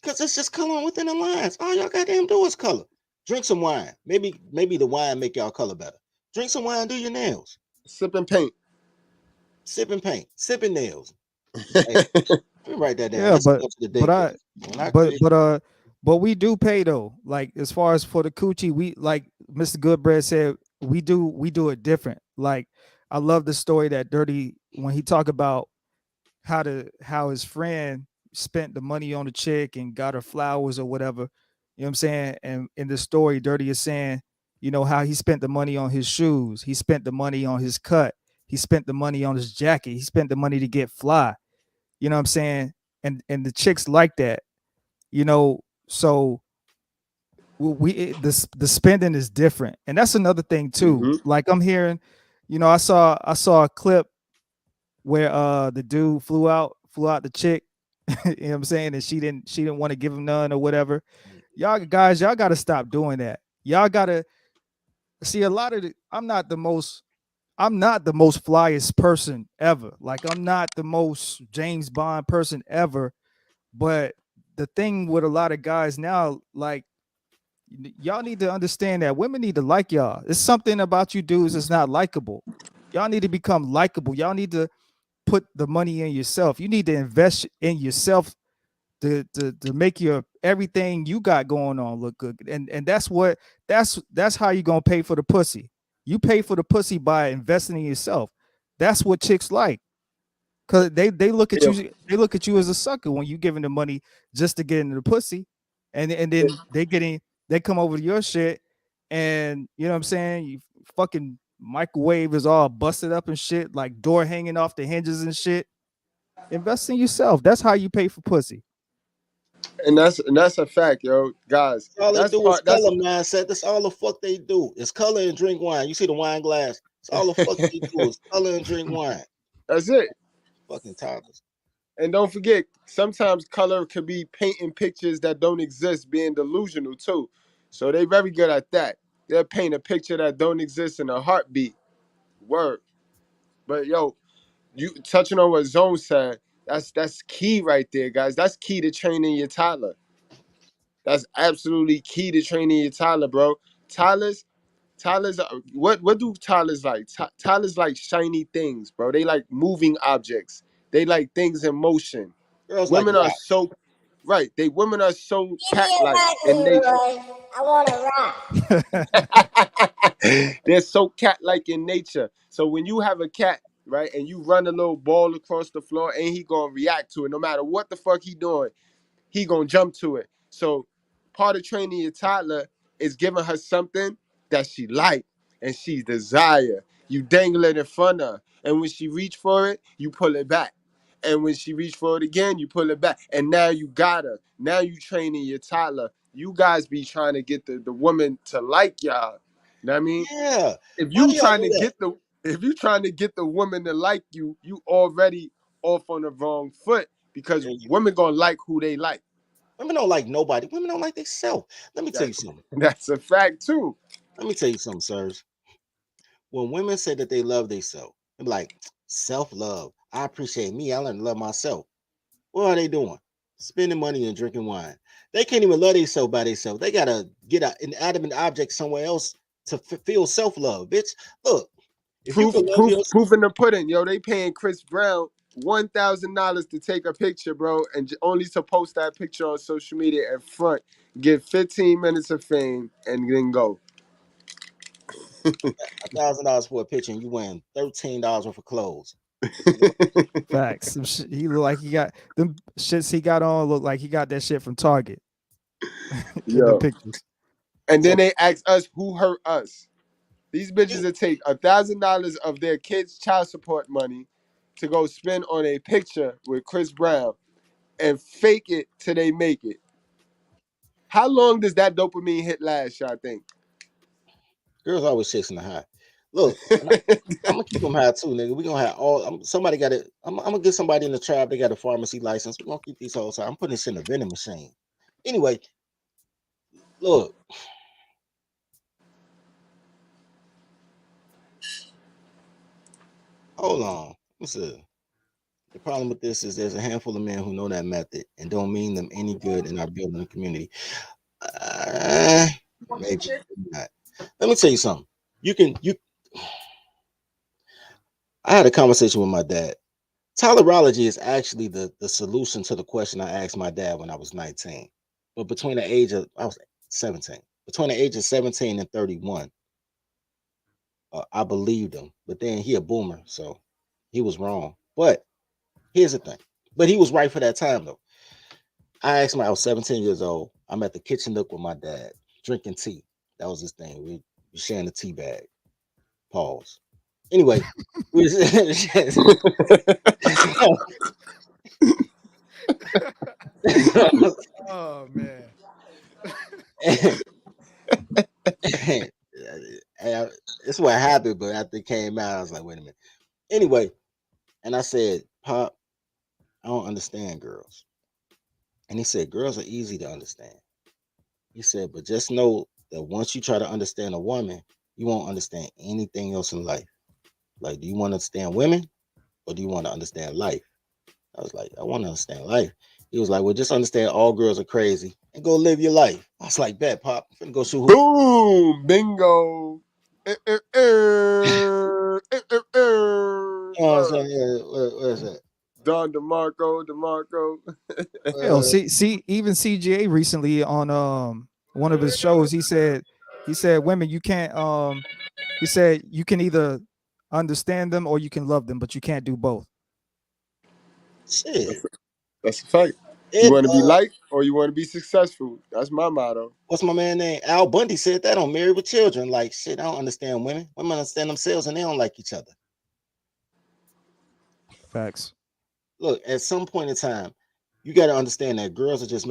Because it's just coloring within the lines. All y'all goddamn do is color. Drink some wine. Maybe the wine make y'all color better. Drink some wine, do your nails. Sipping paint. Sipping paint, sipping nails. Hey, let me write that down. Yeah, Let's go to the but daycare. I When I but quit, but uh but we do pay though. Like as far as for the coochie, we like Mr. Goodbread said, we do it different. Like I love the story that Dirty when he talk about how his friend spent the money on the chick and got her flowers or whatever, you know what I'm saying? And in the story, Dirty is saying, you know, how he spent the money on his shoes, he spent the money on his cut, he spent the money on his jacket, he spent the money to get fly. You know what I'm saying? And the chicks like that, you know. So the spending is different, and that's another thing too. Mm-hmm. Like I'm hearing, you know, I saw a clip where the dude flew out the chick, you know what I'm saying, and she didn't want to give him none or whatever. Y'all guys, y'all got to stop doing that. Y'all got to see a lot of I'm not the most flyest person ever. Like I'm not the most James Bond person ever, but the thing with a lot of guys now, like y'all need to understand that women need to like y'all. It's something about you dudes that's not likable. Y'all need to become likable. Y'all need to put the money in yourself. You need to invest in yourself to make your everything you got going on look good. And that's how you gonna pay for the pussy. You pay for the pussy by investing in yourself. That's what chicks like. Cause they look at Yeah. you as a sucker when you giving them money just to get into the pussy, and then they come over to your shit, and you know what I'm saying, you fucking microwave is all busted up and shit, like door hanging off the hinges and shit. Invest in yourself. That's how you pay for pussy. And that's a fact, yo, guys. All they That's do is part. That's color mindset. That's all the fuck they do. It's color and drink wine. You see the wine glass. It's all the fuck they do is color and drink wine. that's it. Fucking toddlers. And don't forget, sometimes color could be painting pictures that don't exist, being delusional too. So they very good at that. They'll paint a picture that don't exist in a heartbeat. Word. But yo, you touching on what Zone said, that's key right there, guys. That's key to training your toddler. That's absolutely key to training your toddler, bro. Toddlers, what do toddlers like? Toddlers like shiny things, bro. They like moving objects. They like things in motion. Girls like Women are rocks. so right. Women are so Give me a cat-like rock, in nature. Leroy. I want a rock. They're so cat-like in nature. So when you have a cat, right, and you run a little ball across the floor, ain't he gonna react to it no matter what the fuck he doing? He gonna jump to it. So part of training your toddler is giving her something that she like and she desire. You dangle it in front of her, and when she reach for it, you pull it back. And when she reach for it again, you pull it back. And now you got her. Now you training your toddler. You guys be trying to get the woman to like y'all. You know what I mean? Yeah. If Why you do y'all trying do to that? get the if you trying to get the woman to like you, you already off on the wrong foot because women gonna like who they like. Women don't like nobody. Women don't like themselves. Let me tell you That, something. that's a fact too. Let me tell you something, sirs. When women say that they love themselves, they're like, self-love. I appreciate me. I learn to love myself. What are they doing? Spending money and drinking wine. They can't even love themselves by themselves. They gotta get an inanimate object somewhere else to feel self-love. Bitch, look, if you can love yourself, Proof in the pudding, yo. They paying Chris Brown $1,000 to take a picture, bro, and only to post that picture on social media and front, get 15 minutes of fame, and then go. $1,000 for a picture, and you wearing $13 worth of clothes. Facts. He look like he got them shits he got on. Look like he got that shit from Target in the Yo. pictures. And then So they ask us who hurt us. These bitches will take $1,000 of their kids' child support money to go spend on a picture with Chris Brown and fake it till they make it. How long does that dopamine hit last, y'all think? girls always chasing the high. Look, I'm gonna keep them high too, nigga. We gonna have all. Somebody got it. I'm gonna get somebody in the tribe. They got a pharmacy license. We are gonna keep these hoes high. I'm putting this in a vending machine. Anyway, look. Hold on. Listen. The problem with this is there's a handful of men who know that method and don't mean them any good in our building community. Maybe not. Let me tell you something. You. I had a conversation with my dad. Tolerology is actually the solution to the question I asked my dad when I was 19. But between the age of I was 17. Between the age of 17 and 31, I believed him. But then he a boomer, so He was wrong. But here's the thing. But he was right for that time though. I asked him, I was 17 years old. I'm at the kitchen nook with my dad, drinking tea. That was his thing. We sharing the tea bag. Pause. Anyway, we Oh man. It's what happened, but after it came out, I was like, wait a minute. Anyway, and I said, Pop, I don't understand girls. And he said, girls are easy to understand. He said, but just know that once you try to understand a woman, you won't understand anything else in life. Like, do you want to understand women or do you want to understand life? I was like, I want to understand life. He was like, well, just understand all girls are crazy and go live your life. I was like, bet, Pop, I'm finna go shoot hoops. Boom, bingo. You know what I'm saying? Yeah, what is that? Don DeMarco. Hell, see, even CGA recently on one of his shows, he said women, you can't he said you can either understand them or you can love them, but you can't do both. Shit. That's a fact. You want to be liked or you want to be successful. That's my motto. What's my man name? Al Bundy said that on Married with Children. Like, shit, I don't understand women. Women understand themselves and they don't like each other. Facts. Look, at some point in time, you got to understand that girls are just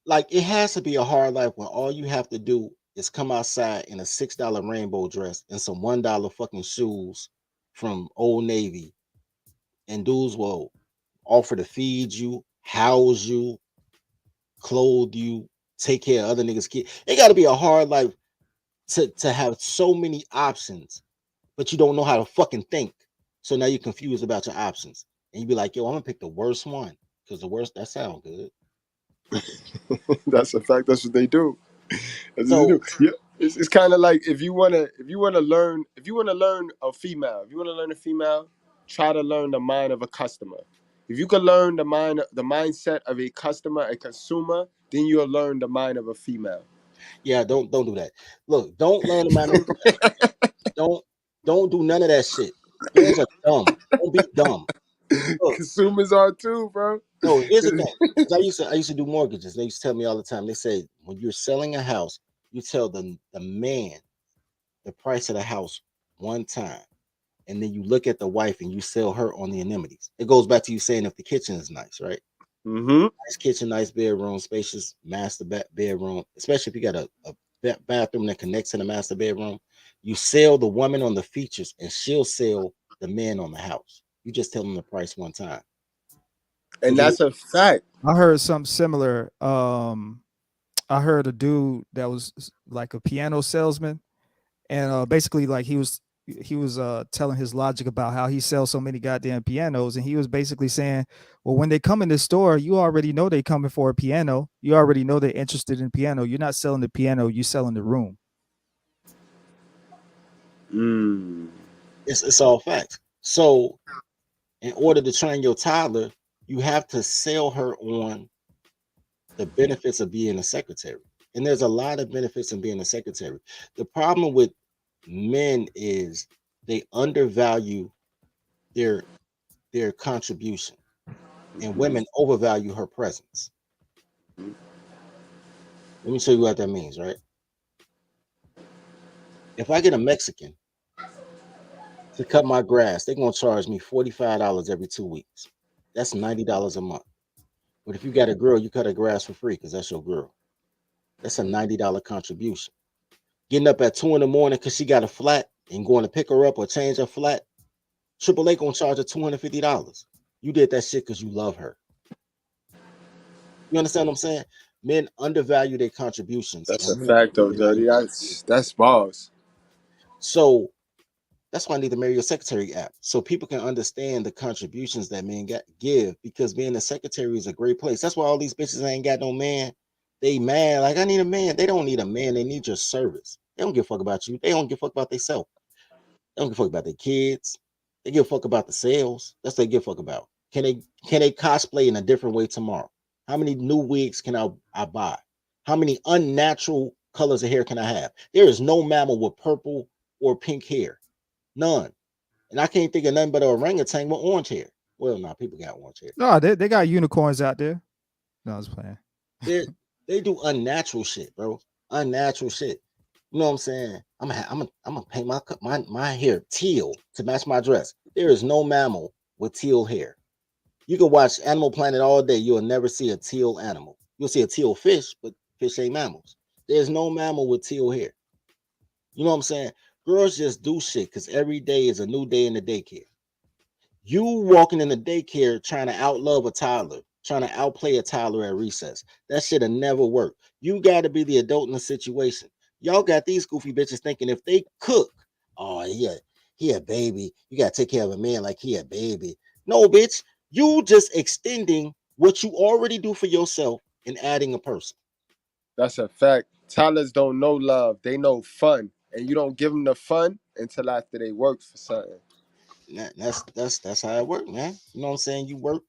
like, it has to be a hard life when all you have to do is come outside in a $6 rainbow dress and some $1 fucking shoes from Old Navy, and dudes will offer to feed you, house you, clothe you, take care of other niggas' kids. It got to be a hard life to have so many options, but you don't know how to fucking think. So now you're confused about your options. And you be like, yo, I'm gonna pick the worst one. Because the worst, that sounds good. That's a fact. That's what they do. That's what they So do. Yeah. It's kind of like if you wanna learn a female, try to learn the mind of a customer. If you can learn the mindset of a customer, a consumer, then you'll learn the mind of a female. yeah, don't do that. Look, don't learn about no female. Don't do none of that shit. Girls are dumb. Don't be dumb. Look, Consumers are too, bro. no, here's the thing. 'Cause I used to do mortgages. They used to tell me all the time. They say when you're selling a house, you tell the man the price of the house one time, and then you look at the wife and you sell her on the amenities. It goes back to you saying if the kitchen is nice, right? Mm-hmm. Nice kitchen, nice bedroom, spacious master bedroom, especially if you got a bathroom that connects to the master bedroom. You sell the woman on the features and she'll sell the man on the house. You just tell them the price one time. And that's a fact. I heard something similar. I heard a dude that was like a piano salesman, and basically like he was telling his logic about how he sells so many goddamn pianos, and he was basically saying, well, when they come in the store, you already know they coming for a piano. You already know they're interested in piano. You're not selling the piano, you're selling the room. It's all facts. So in order to train your toddler, you have to sell her on the benefits of being a secretary. And there's a lot of benefits in being a secretary. The problem with men is they undervalue their contribution, and women overvalue her presence. Let me show you what that means, right? If I get a Mexican to cut my grass, they're gonna charge me $45 every 2 weeks. That's $90 a month. But if you got a girl, you cut her grass for free because that's your girl. That's a $90 contribution. Getting up at 2 in the morning because she got a flat and going to pick her up or change her flat, AAA gonna charge her $250. You did that shit because you love her. You understand what I'm saying? Men undervalue their contributions. That's a And women fact, though, overvalue Dirty. their That's boss. So that's why I need to marry your secretary app so people can understand the contributions that men give, because being a secretary is a great place. That's why all these bitches ain't got no man. They mad like I need a man. They don't need a man. They need your service. They don't give a fuck about you. They don't give a fuck about themselves. They don't give a fuck about their kids. They give a fuck about the sales. That's what they give a fuck about. Can they cosplay in a different way tomorrow? How many new wigs can I buy? How many unnatural colors of hair can I have? There is no mammal with purple or pink hair. None. And I can't think of nothing but an orangutan with orange hair. Well, no, people got orange hair. No, they got unicorns out there. No, I was playing. They do unnatural shit, bro. Unnatural shit. You know what I'm saying? I'm gonna paint my hair teal to match my dress. There is no mammal with teal hair. You can watch Animal Planet all day. You'll never see a teal animal. You'll see a teal fish, but fish ain't mammals. There's no mammal with teal hair. You know what I'm saying? Girls just do shit because every day is a new day in the daycare. You walking in the daycare trying to outlove a toddler, trying to outplay a toddler at recess. That shit'll never work. You got to be the adult in the situation. Y'all got these goofy bitches thinking if they cook, oh yeah, he a baby. You gotta take care of a man like he a baby. No, bitch, you just extending what you already do for yourself and adding a person. That's a fact. Toddlers don't know love; they know fun, and you don't give them the fun until after they work for something. That's how it works, man. You know what I'm saying? You work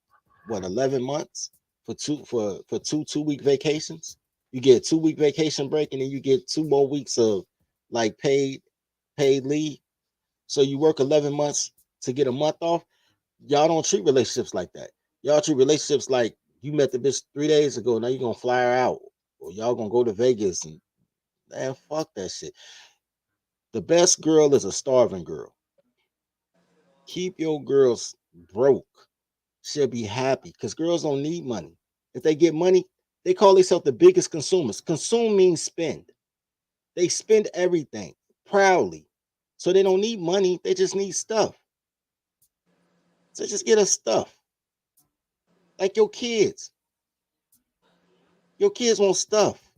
what 11 months for two 2-week vacations. You get a 2-week vacation break, and then you get 2 more weeks of like paid leave. So you work 11 months to get a month off. Y'all don't treat relationships like that. Y'all treat relationships like you met the bitch 3 days ago. Now you're gonna fly her out, or y'all gonna go to Vegas and man, fuck that shit. The best girl is a starving girl. Keep your girls broke. She'll be happy because girls don't need money. If they get money, they call themselves the biggest consumers. Consume means spend. They spend everything proudly. So they don't need money, they just need stuff. So just get us stuff. Like your kids. Your kids want stuff.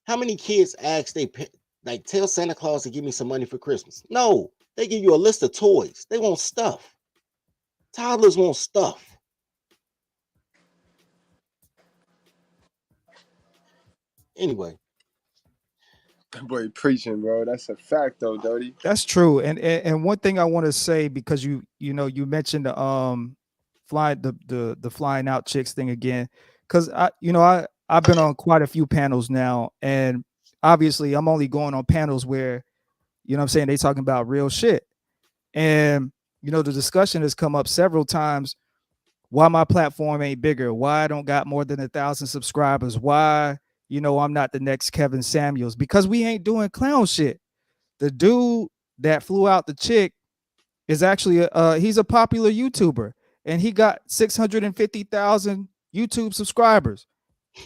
How many kids ask like tell Santa Claus to give me some money for Christmas? No, they give you a list of toys. They want stuff. Toddlers want stuff. Anyway, Boy, preaching, bro. That's a fact, though, Dodie. That's true. And one thing I want to say, because you mentioned the the flying out chicks thing again, because I've been on quite a few panels now, and obviously I'm only going on panels where what I'm saying, they talking about real shit. And the discussion has come up several times why my platform ain't bigger, why I don't got more than 1,000 subscribers, why I'm not the next Kevin Samuels, because we ain't doing clown shit. The dude that flew out the chick is actually he's a popular YouTuber, and he got 650,000 YouTube subscribers.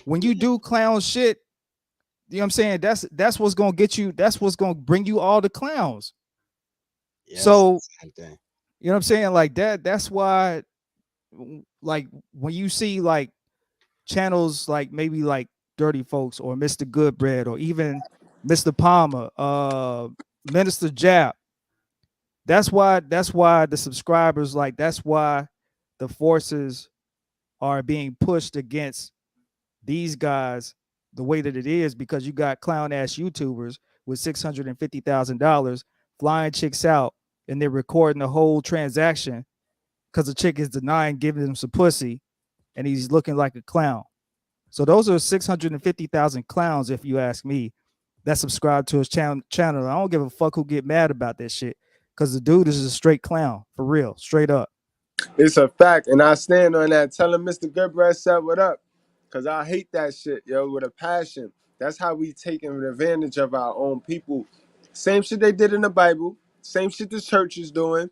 When you do clown shit, you know what I'm saying, that's what's gonna get you, that's what's gonna bring you all the clowns. yes, So same thing. you know what I'm saying, like that's why, like, when you see like channels like maybe like Dirty Folks or Mr. Goodbread or even Mr. Palmer, Minister Jap, that's why the subscribers, like, that's why the forces are being pushed against these guys the way that it is, because you got clown ass YouTubers with $650,000 flying chicks out, and they're recording the whole transaction because the chick is denying giving him some pussy, and he's looking like a clown. So those are 650,000 clowns, if you ask me, that subscribe to his channel. I don't give a fuck who get mad about that shit, because the dude is a straight clown, for real, straight up. It's a fact, and I stand on that. Tell him Mr. Goodbread said what up, because I hate that shit, yo, with a passion. That's how we taking advantage of our own people. Same shit they did in the Bible. Same shit the church is doing.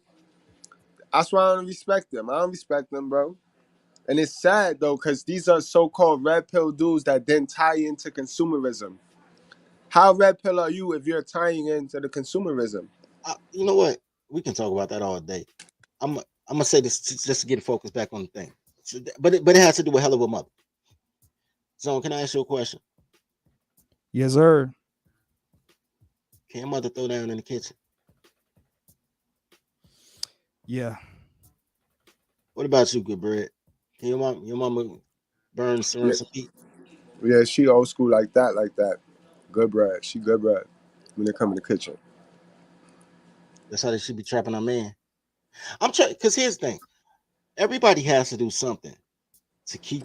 That's why I don't respect them. I don't respect them, bro. And it's sad, though, because these are so-called red pill dudes that then tie into consumerism. How red pill are you if you're tying into the consumerism? You know what? We can talk about that all day. I'm gonna say this just to get focused back on the thing. But it has to do with hell of a mother. So can I ask you a question? Yes, sir. Can your mother throw down in the kitchen? Yeah. What about you, good bread? Can your mama burn some Yeah, meat? yeah, she old school like that, like that. Good bread. She good bread when they come in the kitchen. That's how they should be trapping our man. I'm trying, because here's the thing. Everybody has to do something to keep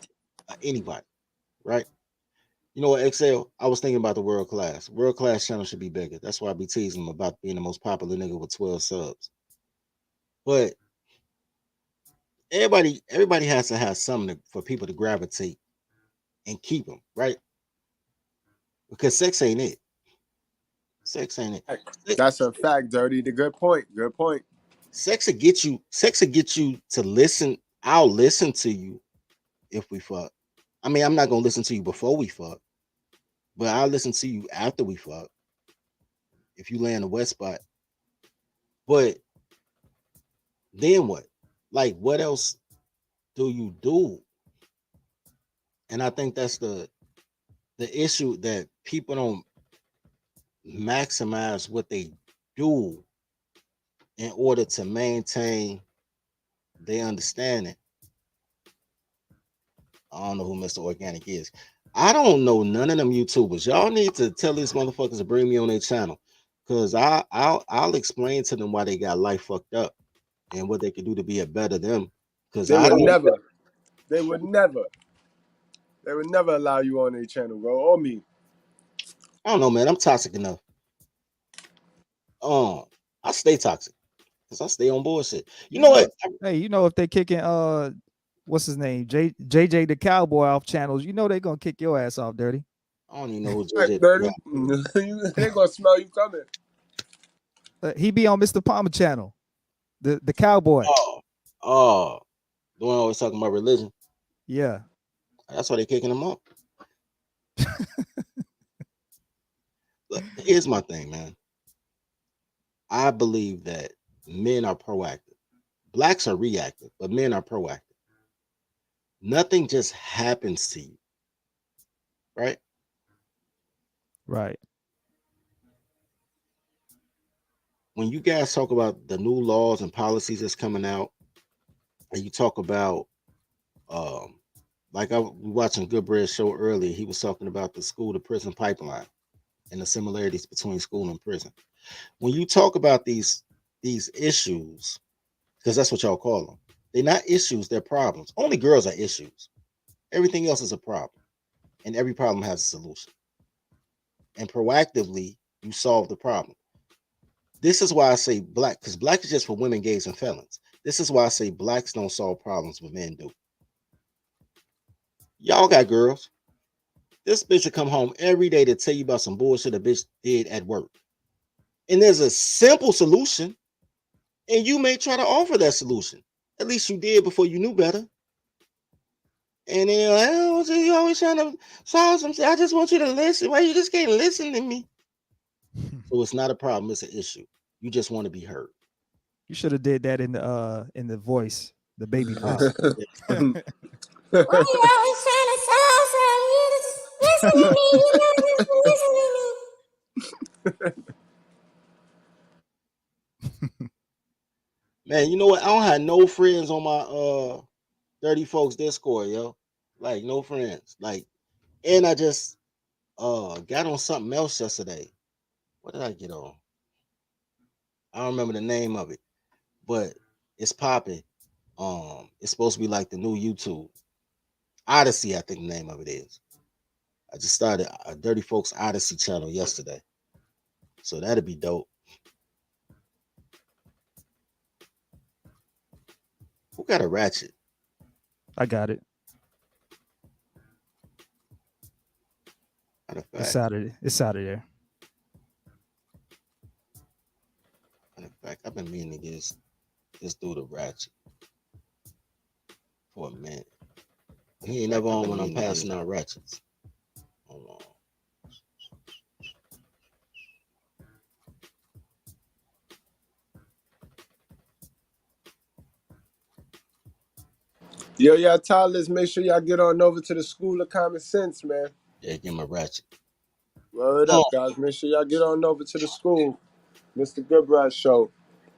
anybody, right? You know what, XL? I was thinking about the world class. World class channel should be bigger. That's why I be teasing them about being the most popular nigga with 12 subs. But everybody has to have something for people to gravitate and keep them, right? Because sex ain't it. Sex ain't it. That's a fact, Dirty. The good point. Good point. Sex will get you. Sex will get you to listen. I'll listen to you if we fuck. I mean, I'm not gonna listen to you before we fuck, but I'll listen to you after we fuck. If you lay in the wet spot, but then what? Like, what else do you do? And I think that's the issue, that people don't maximize what they do in order to maintain their understanding. I don't know who Mr. Organic is. I don't know none of them YouTubers. Y'all need to tell these motherfuckers to bring me on their channel, because I'll explain to them why they got life fucked up and what they could do to be a better them. Because They I would don't. never. They would never. They would never allow you on their channel, bro, or me. I don't know, man. I'm toxic enough. I stay toxic because I stay on bullshit. You know what? Hey, you know if they kicking what's his name? JJ the Cowboy off channels, you know they gonna kick your ass off, Dirty. I don't even know who Right, JJ. Dirty. They gonna smell you coming. He be on Mr. Palmer channel. The cowboy. Oh, the one always talking about religion. Yeah. That's why they kicking him up. Look, here's my thing, man. I believe that men are proactive. Blacks are reactive, but men are proactive. Nothing just happens to you, right? Right. When you guys talk about the new laws and policies that's coming out, and you talk about, like I was watching Goodbread's show earlier, he was talking about the school to prison pipeline and the similarities between school and prison. When you talk about these issues, because that's what y'all call them, they're not issues, they're problems. Only girls are issues. Everything else is a problem, and every problem has a solution. And proactively, you solve the problem. This is why I say black, because black is just for women, gays, and felons. This is why I say blacks don't solve problems, but men do. Y'all got girls. This bitch will come home every day to tell you about some bullshit a bitch did at work. And there's a simple solution, and you may try to offer that solution. At least you did before you knew better. And then you're like, oh, so you always trying to solve something. I just want you to listen. Why you just can't listen to me? So it's not a problem, it's an issue. You just want to be heard. You should have did that in the voice, the baby voice. Why you always trying to solve something? You just listen to me. You know, just listen to me. Man, you know what? I don't have no friends on my Dirty Folks Discord, yo. Like, no friends. Like, and I just got on something else yesterday. What did I get on? I don't remember the name of it, but it's popping. It's supposed to be like the new YouTube. Odyssey, I think the name of it is. I just started a Dirty Folks Odyssey channel yesterday. So that'd be dope. Who got a ratchet? I got it. It's out of there. Matter of fact, I've been meaning to get this dude a ratchet for a minute. He ain't never on when I'm passing out ratchets. Hold on. Yo, y'all toddlers, make sure y'all get on over to the School of Common Sense, man. Yeah, give him a ratchet. Word up, guys. Make sure y'all get on over to the school. Mr. Goodbread Show.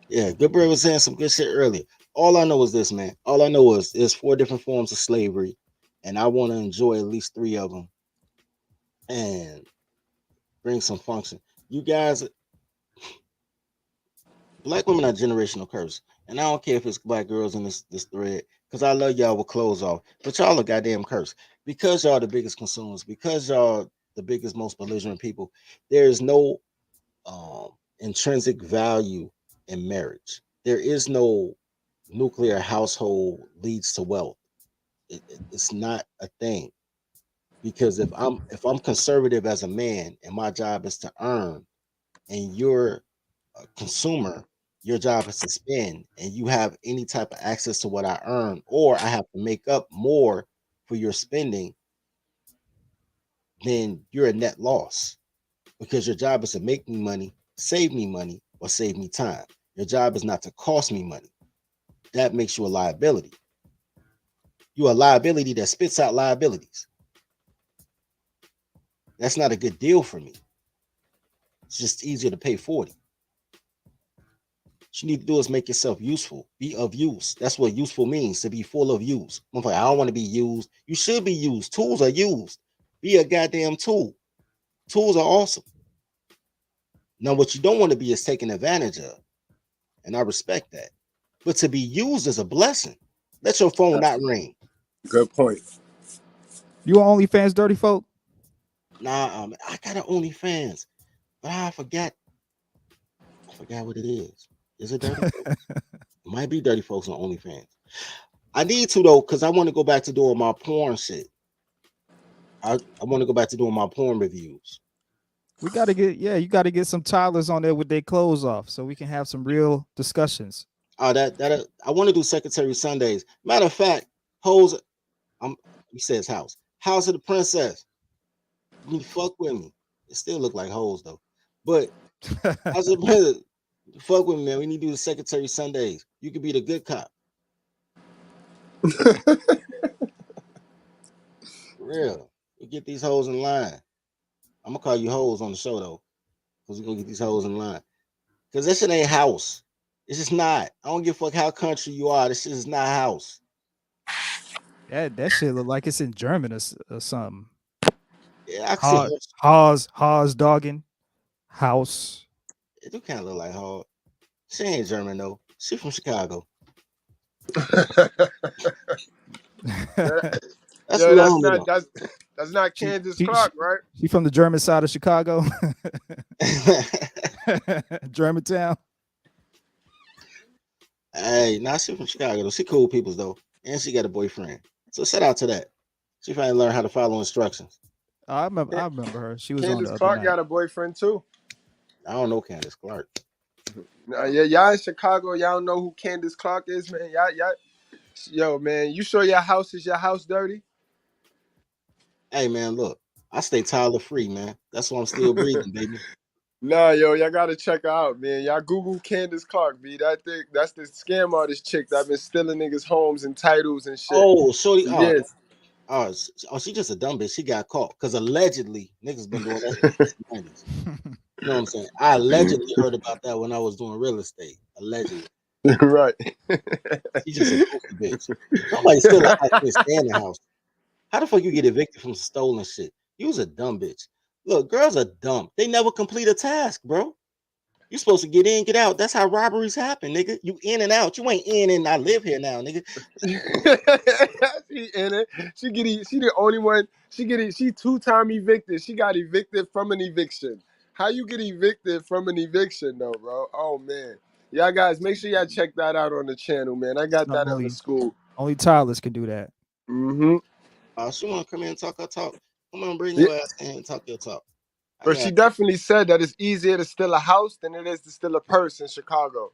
Yeah, Goodbread was saying some good shit earlier. All I know is this, man. All I know is there's 4 different forms of slavery, and I want to enjoy at least 3 of them and bring some function. You guys, black women are generational curse. And I don't care if it's black girls in this thread, because I love y'all with clothes off, but y'all are goddamn cursed. Because y'all the biggest consumers, because y'all the biggest, most belligerent people, there is no intrinsic value in marriage. there is no nuclear household leads to wealth. It's not a thing, because if I'm conservative as a man and my job is to earn, and you're a consumer, your job is to spend, and you have any type of access to what I earn, or I have to make up more for your spending, then you're a net loss, because your job is to make me money, or save me time. Your job is not to cost me money. That makes you a liability. You're a liability that spits out liabilities. That's not a good deal for me. It's just easier to pay 40. What you need to do is make yourself useful. Be of use. That's what useful means, to be full of use. I'm like, I don't want to be used. You should be used. Tools are used. Be a goddamn tool. Tools are awesome. Now, what you don't want to be is taken advantage of. And I respect that. But to be used is a blessing. Let your phone not ring. Good point. You on OnlyFans, dirty folk? Nah, I got an OnlyFans, but I forgot what it is. Is it dirty folks? It might be dirty folks on OnlyFans. I need to though, because I want to go back to doing my porn shit. I want to go back to doing my porn reviews. We got to get, you got to get some toddlers on there with their clothes off so we can have some real discussions. Oh, that I want to do Secretary Sundays. Matter of fact, hoes, he says House of the Princess. You need to fuck with me. It still look like hoes though. But House of the Princess, fuck with me, man. We need to do the Secretary Sundays. You could be the good cop. For real. We get these hoes in line. I'm gonna call you hoes on the show though, because we're gonna get these hoes in line. Because this shit ain't house. It's just not. I don't give a fuck how country you are. This shit is not house. That shit look like it's in German or something. Yeah, I can see Haas dogging house. It do kind of look like hard. She ain't German though. She from Chicago. That's not Candace Clark, right? She from the German side of Chicago. Germantown. Hey, nah, she from Chicago though. She cool people though, and she got a boyfriend. So shout out to that. She finally learned how to follow instructions. I remember her. She was Candace on the Clark other night. got a boyfriend too. I don't know Candace Clark. Yeah, y'all in Chicago, y'all don't know who Candace Clark is, man. Yo, man, you sure your house is your house dirty? Hey, man, look, I stay Tyler free, man. That's why I'm still breathing, baby. Nah, yo, y'all gotta check her out, man. Y'all Google Candace Clark, B. That's the scam artist chick that been stealing niggas' homes and titles and shit. Oh, shorty, yes. She just a dumb bitch. She got caught because allegedly niggas been doing that since the 90s. You know what I'm saying? I allegedly heard about that when I was doing real estate. Allegedly. Right. She just a goofy bitch. Somebody steal a house and stay in the house. How the fuck you get evicted from stolen shit? You was a dumb bitch. Look, girls are dumb. They never complete a task, bro. You supposed to get in, get out. That's how robberies happen, nigga. You in and out. You ain't in and I live here now, nigga. She in it. She the only one. She 2-time evicted. She got evicted from an eviction. How you get evicted from an eviction though, bro? Oh man. Y'all guys, make sure y'all check that out on the channel, man. I got that in the school. Only toddlers can do that. Mm-hmm. She want to come in and talk her talk. Come on, bring your ass in and talk your talk. But she definitely said that it's easier to steal a house than it is to steal a purse in Chicago.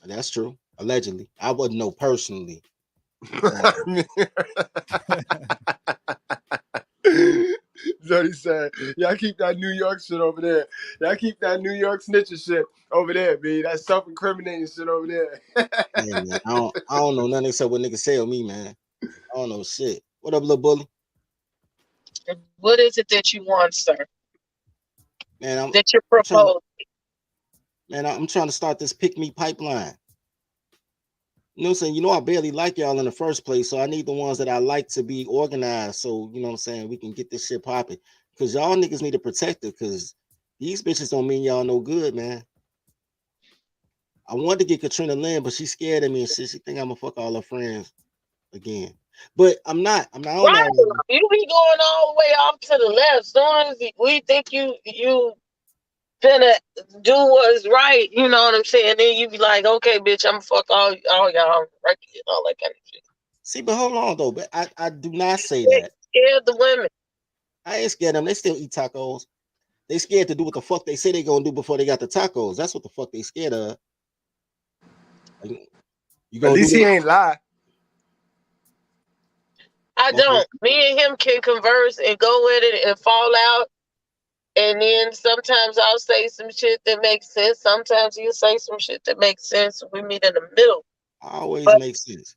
That's true. Allegedly. I wouldn't know personally. Jody said, y'all keep that New York shit over there. Y'all keep that New York snitching shit over there, B. That self-incriminating shit over there. Hey, man, I don't know nothing except what niggas tell me, man. I don't know shit. What up, little bully? What is it that you want, sir? Man, that you're proposing? I'm trying to start this pick me pipeline. You know what I'm saying? You know, I barely like y'all in the first place, so I need the ones that I like to be organized. So, you know what I'm saying? We can get this shit popping. Because y'all niggas need a protector, because these bitches don't mean y'all no good, man. I wanted to get Katrina Lynn, but she's scared of me and shit. She think I'm gonna fuck all her friends again. But I'm not. I'm not on right. that. You be going all the way off to the left. As soon as we think you finna do what's right, you know what I'm saying? Then you be like, okay, bitch, I'm fuck all y'all right and all that kind of shit. See, but hold on though, but I do not say They that. scared the women. I ain't scared of them. They still eat tacos. They scared to do what the fuck they say they gonna do before they got the tacos. That's what the fuck they scared of. Like, you At gonna least do he that? ain't lie. I don't. Me and him can converse and go at it and fall out. And then sometimes I'll say some shit that makes sense. Sometimes he'll say some shit that makes sense. We meet in the middle. Always makes sense.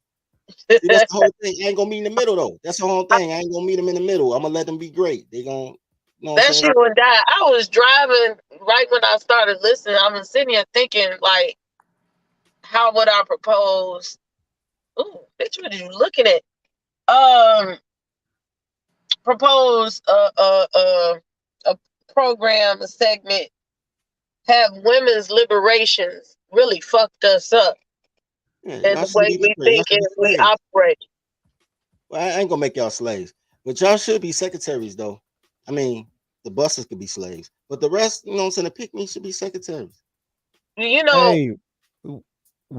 See, that's the whole thing. I ain't gonna meet in the middle though. That's the whole thing. I ain't gonna meet them in the middle. I'm gonna let them be great. They gonna, you know what I'm That saying? shit would die. I was driving right when I started listening. I was sitting here thinking, like, how would I propose? Ooh, bitch, what are you looking at? Propose a program, a segment, have women's liberations really fucked us up Yeah, in y'all the should way be we liberated. Y'all think should and be we slaves. operate. Well, I ain't gonna make y'all slaves, but y'all should be secretaries though. I mean, the buses could be slaves, but the rest, you know what I'm saying, the pick me should be secretaries. You know, Hey,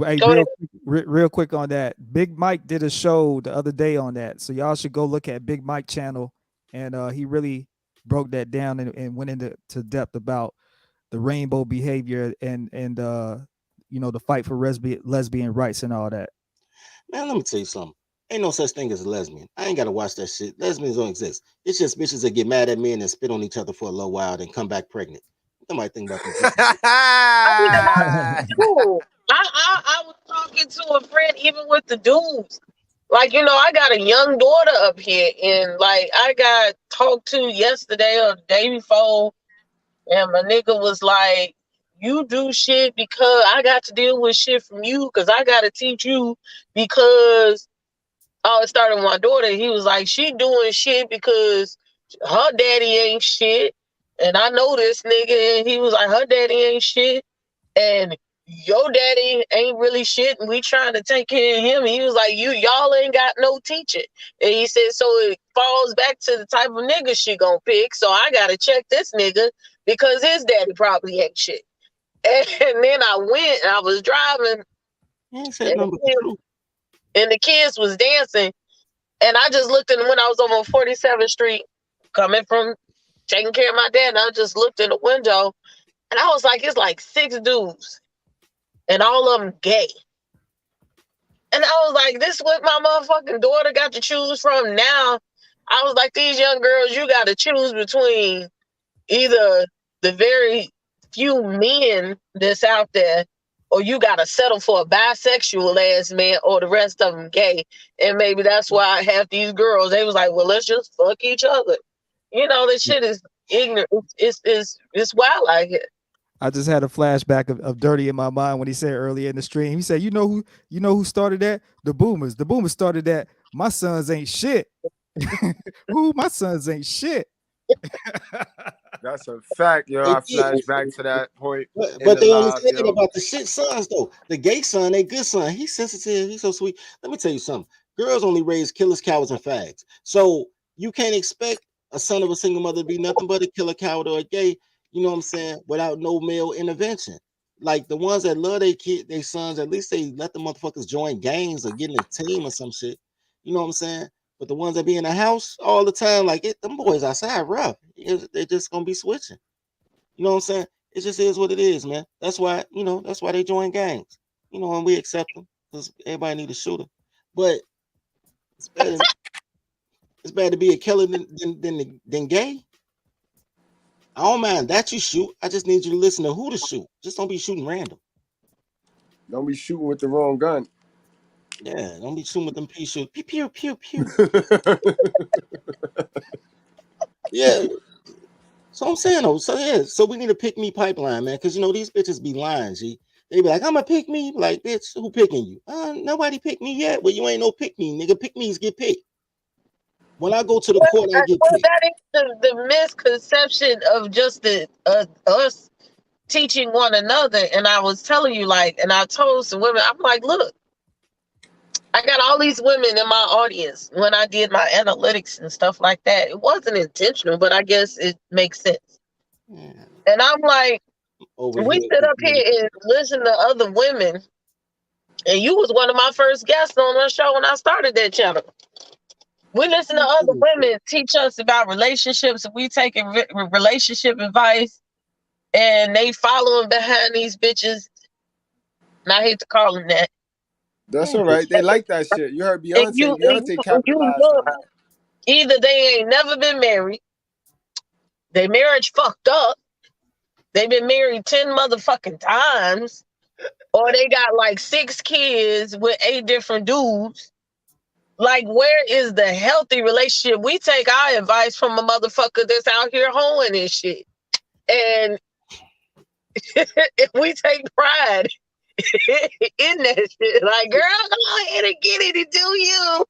hey, go ahead. real quick on that. Big Mike did a show the other day on that, so y'all should go look at Big Mike channel, and he really broke that down and went into depth about the rainbow behavior and you know, the fight for lesbian rights and all that. Man, let me tell you something. Ain't no such thing as a lesbian. I ain't gotta watch that shit. Lesbians don't exist. It's just bitches that get mad at men and spit on each other for a little while, then come back pregnant. Somebody think about these bitches. I mean, cool. I was talking to a friend, even with the dudes. Like, you know, I got a young daughter up here, and like I got talked to yesterday or the day before, and my nigga was like, "You do shit because I got to deal with shit from you, because I got to teach you because." Oh, it started with my daughter. He was like, she doing shit because her daddy ain't shit. And I know this nigga. And he was like, her daddy ain't shit. And your daddy ain't really shit. And we trying to take care of him. And he was like, y'all ain't got no teaching. And he said, so it falls back to the type of nigga she gonna pick. So I gotta check this nigga because his daddy probably ain't shit. And then I went and I was driving. And the kids was dancing. And I just looked in when I was on 47th Street, coming from taking care of my dad. And I just looked in the window, and I was like, it's like 6 dudes, and all of them gay. And I was like, this is what my motherfucking daughter got to choose from now. I was like, these young girls, you got to choose between either the very few men that's out there, or you got to settle for a bisexual ass man, or the rest of them gay. And maybe that's why I have these girls. They was like, well, let's just fuck each other. You know, this shit is ignorant. It's wild out here. I just had a flashback of Dirty in my mind when he said earlier in the stream. He said, you know who started that? The Boomers. The Boomers started that. My sons ain't shit. Who? My sons ain't shit. That's a fact, yo. I flash back to that point. But they only say that about the shit sons though. The gay son, they good son. He's sensitive. He's so sweet. Let me tell you something. Girls only raise killers, cowards, and fags. So you can't expect a son of a single mother to be nothing but a killer, coward, or a gay. You know what I'm saying? Without no male intervention. Like the ones that love their kid, their sons, at least they let the motherfuckers join gangs or get in a team or some shit. You know what I'm saying? But the ones that be in the house all the time, like them boys outside rough. They're just gonna be switching. You know what I'm saying? It just is what it is, man. That's why, that's why they join gangs. And we accept them because everybody need a shooter. But it's bad to be a killer than gay. I don't mind that you shoot. I just need you to listen to who to shoot. Just don't be shooting random. Don't be shooting with the wrong gun. Yeah, don't be shooting with them pea shoot. Pew pew pew pew. Yeah. So I'm saying though, so we need a pick me pipeline, man, because these bitches be lying, G. They be like, I'm a pick me, like, bitch, who picking you? Nobody picked me yet. Well, you ain't no pick me, nigga. Pick me's get picked. When I go to the court, I get picked. That is the misconception of just us teaching one another. And I was telling you, like, and I told some women, I'm like, look, I got all these women in my audience when I did my analytics and stuff like that. It wasn't intentional, but I guess it makes sense. Yeah. And I'm like, over We here. sit up here and listen to other women, and you was one of my first guests on the show when I started that channel. We listen to other women teach us about relationships. We taking relationship advice, and they following behind these bitches. And I hate to call them that. That's all right. They like that shit. You heard And Beyonce. you Beyonce capitalized know, on that. either they ain't never been married, their marriage fucked up, they've been married 10 motherfucking times, or they got like 6 kids with 8 different dudes. Like, where is the healthy relationship? We take our advice from a motherfucker that's out here hoeing and shit. And if we take pride in that shit, like, girl, go ahead and get it and do you.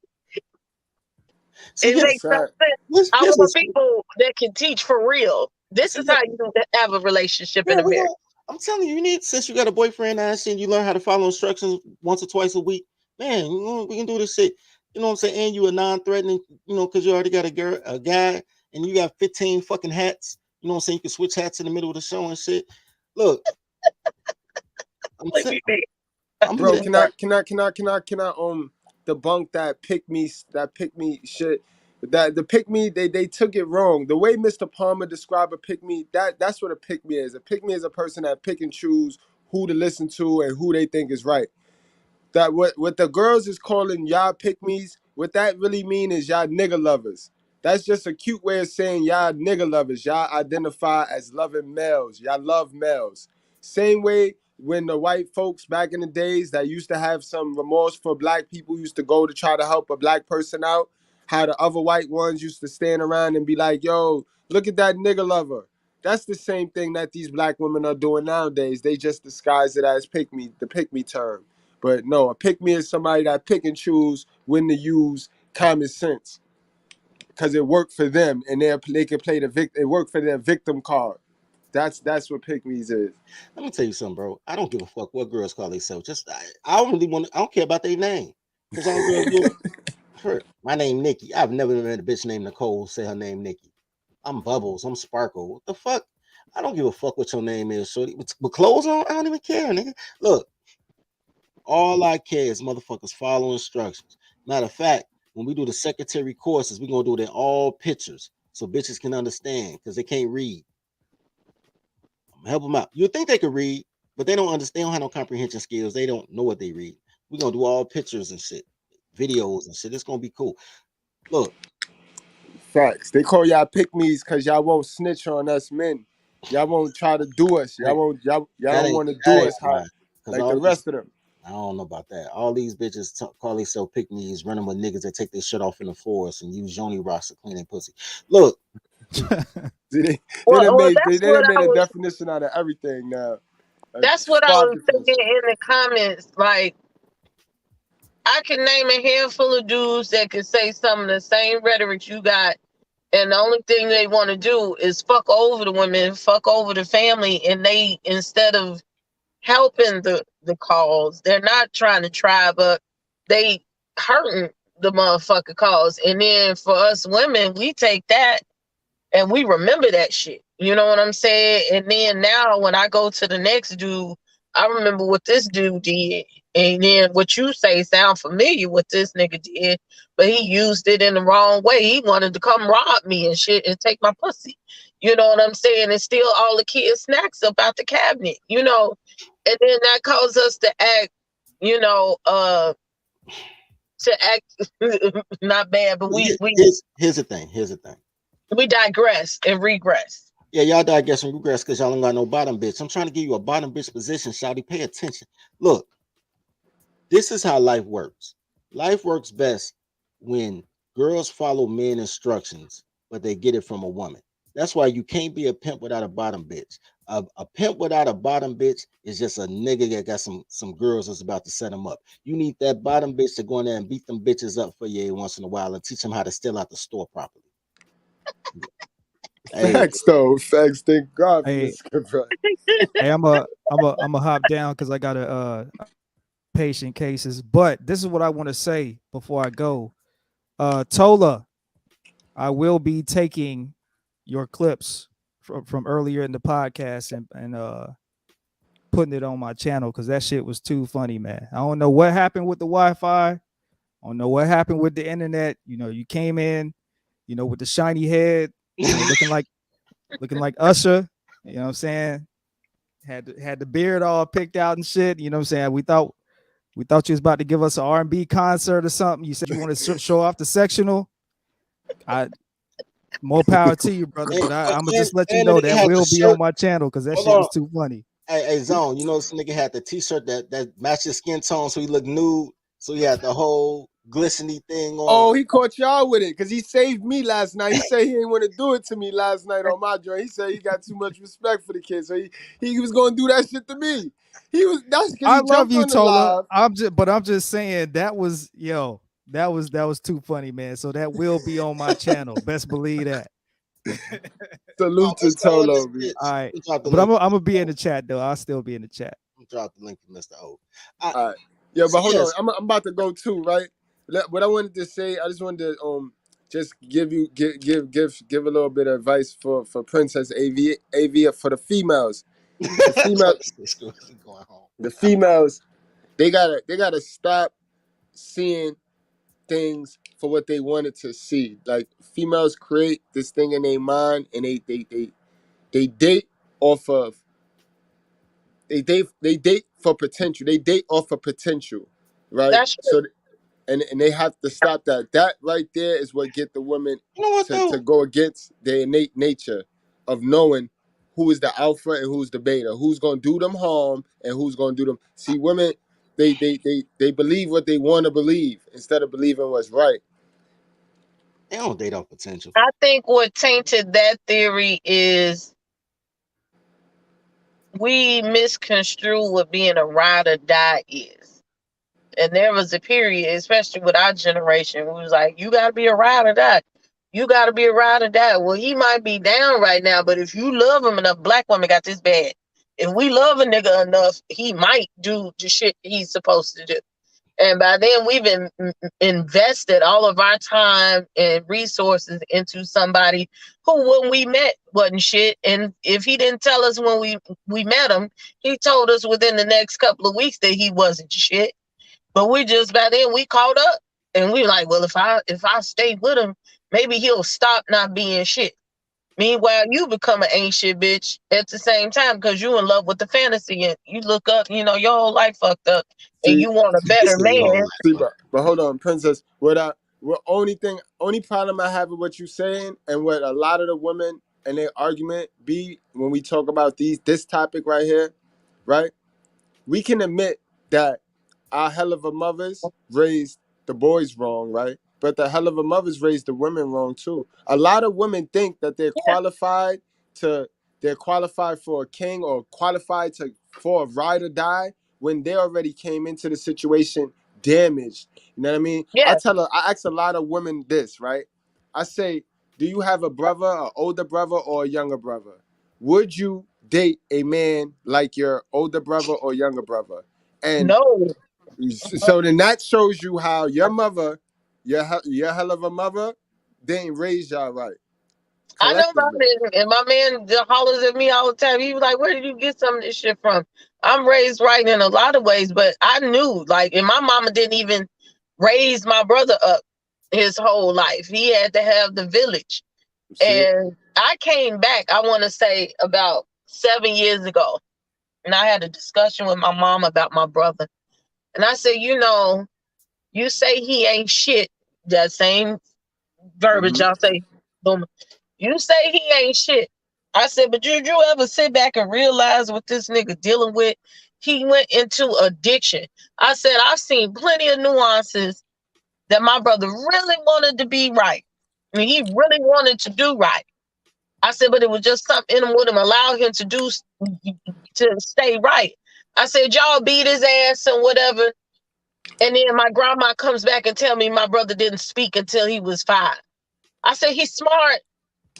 See, It makes no sense. I want people that can teach for real. This is how you have a relationship in America. I'm telling you, you need, since you got a boyfriend and you learn how to follow instructions once or twice a week, man, you know, we can do this shit. You know what I'm saying? And you are non-threatening, you know, because you already got a guy and you got 15 fucking hats. You know what I'm saying? You can switch hats in the middle of the show and shit. Look. Bro, can I debunk that pick me shit? That the pick me, they took it wrong. The way Mr. Palmer described a pick me, that's what a pick me is. A pick me is a person that pick and choose who to listen to and who they think is right. That what the girls is calling y'all pick me's, what that really mean is y'all nigga lovers. That's just a cute way of saying y'all nigga lovers. Y'all identify as loving males. Y'all love males. Same way when the white folks back in the days that used to have some remorse for black people used to go to try to help a black person out, how the other white ones used to stand around and be like, yo, look at that nigga lover. That's the same thing that these black women are doing nowadays. They just disguise it as pick me, the pick me term. But no, a pick me is somebody that pick and choose when to use common sense because it worked for them and they can play the victim. It worked for their victim card. That's what pick me's is. Let me tell you something, bro. I don't give a fuck what girls call themselves. Just I don't really want. I don't care about their name because I'm girls. My name Nikki. I've never met a bitch named Nicole say her name Nikki. I'm Bubbles. I'm Sparkle. What the fuck? I don't give a fuck what your name is, shorty. With clothes on, I don't even care, nigga. Look, all I care is motherfuckers follow instructions. Matter of fact, when we do the secretary courses, we're gonna do it in all pictures so bitches can understand because they can't read. I'm gonna help them out. You think they can read, but they don't understand. They don't have no comprehension skills. They don't know what they read. We're gonna do all pictures and shit, videos and shit. It's gonna be cool. Look. Facts. They call y'all pick me's because y'all won't snitch on us men. Y'all won't try to do us. Y'all don't want to do us hot like the rest of them. I don't know about that. All these bitches call themselves pick me's, running with niggas that take their shit off in the forest and use Joni Rocks to clean their pussy. Look. they done made a definition out of everything now. That's what I was thinking in the comments. Like, I can name a handful of dudes that can say some of the same rhetoric you got, and the only thing they want to do is fuck over the women, fuck over the family, and they, instead of helping the cause, they're not trying to try, but they hurting the motherfucker cause. And then for us women, we take that and we remember that shit. You know what I'm saying? And then now when I go to the next dude, I remember what this dude did. And then what you say sound familiar what this nigga did, but he used it in the wrong way. He wanted to come rob me and shit and take my pussy. You know what I'm saying? And steal all the kids' snacks up out the cabinet, you know? And then that caused us to act, you know, not bad, but here's the thing. We digress and regress. Yeah, y'all digress and regress because y'all ain't got no bottom bitch. I'm trying to give you a bottom bitch position, shawty. Pay attention. Look, this is how life works. Life works best when girls follow men instructions, but they get it from a woman. That's why you can't be a pimp without a bottom bitch. A pimp without a bottom bitch is just a nigga that got some girls that's about to set him up. You need that bottom bitch to go in there and beat them bitches up for you every once in a while and teach them how to steal out the store properly. Facts though, facts. Thank God for this script. Hey, I'm a hop down because I got a patient cases. But this is what I want to say before I go. Tola, I will be taking your clips from earlier in the podcast and putting it on my channel because that shit was too funny, man. I don't know what happened with the Wi-Fi. I don't know what happened with the internet. You know, you came in, you know, with the shiny head, you know, looking like Usher. You know what I'm saying? Had the beard all picked out and shit. You know what I'm saying? We thought you was about to give us an R&B concert or something. You said you want to show off the sectional. More power to you, brother. But I'm gonna just let you know that will be on my channel because that shit was too funny. Hey, Zone, you know this nigga had the t-shirt that matched his skin tone, so he looked nude. So he had the whole glistening thing on. Oh, he caught y'all with it because he saved me last night. He said he didn't want to do it to me last night on my joint. He said he got too much respect for the kid, so he was gonna do that shit to me. That's because I he love jumped you, on the Tola. live. I'm just saying that was too funny, man. So that will be on my channel. Best believe that. Salute to Tolo, man. All right, but I'm gonna be in the chat though. I'll still be in the chat. Drop the link for Mr. O. All right, yeah, but hold on. I'm about to go too, right? What I wanted to say, I just wanted to just give a little bit of advice for Princess AV for the females. The females, they gotta stop seeing things for what they wanted to see. Like females create this thing in their mind, and they date off of they date for potential. They date off of potential, right? That's true. So and they have to stop that. That right there is what get the women to go against their innate nature of knowing who is the alpha and who's the beta, who's gonna do them harm and who's gonna do them. See, women, they believe what they want to believe instead of believing what's right. They don't date off potential. I think what tainted that theory is we misconstrue what being a ride or die is. And there was a period, especially with our generation, who was like, you gotta be a ride or die. You gotta be a ride or die. Well, he might be down right now, but if you love him enough, black women got this bad. If we love a nigga enough, he might do the shit he's supposed to do. And by then, we've invested all of our time and resources into somebody who, when we met, wasn't shit. And if he didn't tell us when we met him, he told us within the next couple of weeks that he wasn't shit. But we just, by then, we caught up. And we were like, well, if I stay with him, maybe he'll stop not being shit. Meanwhile, you become an ain't shit bitch at the same time because you in love with the fantasy and you look up, you know, your whole life fucked up and you want a better man. See, but hold on, Princess. What only problem I have with what you're saying and what a lot of the women and their argument be when we talk about this topic right here, right? We can admit that our hell of a mothers raised the boys wrong, right? But the hell of a mothers raised the women wrong too. A lot of women think that they're qualified for a king or qualified for a ride or die when they already came into the situation damaged. You know what I mean? Yeah. I ask a lot of women this, right? I say, do you have a brother, an older brother, or a younger brother? Would you date a man like your older brother or younger brother? And no. So then that shows you how your mother, your hell of a mother, didn't raise y'all right. I know about it, and my man hollers at me all the time. He was like, where did you get some of this shit from? I'm raised right in a lot of ways, but I knew, like, and my mama didn't even raise my brother up his whole life. He had to have the village. And I came back, I want to say, about 7 years ago, and I had a discussion with my mom about my brother. And I said, you know, you say he ain't shit, that same verbiage I'll say, boom. You say he ain't shit. I said, but did you ever sit back and realize what this nigga dealing with? He went into addiction. I said, I've seen plenty of nuances that my brother really wanted to be right. I mean, he really wanted to do right. I said, but it was just something in him would allow him to stay right. I said, y'all beat his ass and whatever. And then my grandma comes back and tell me my brother didn't speak until he was 5. I said, he's smart.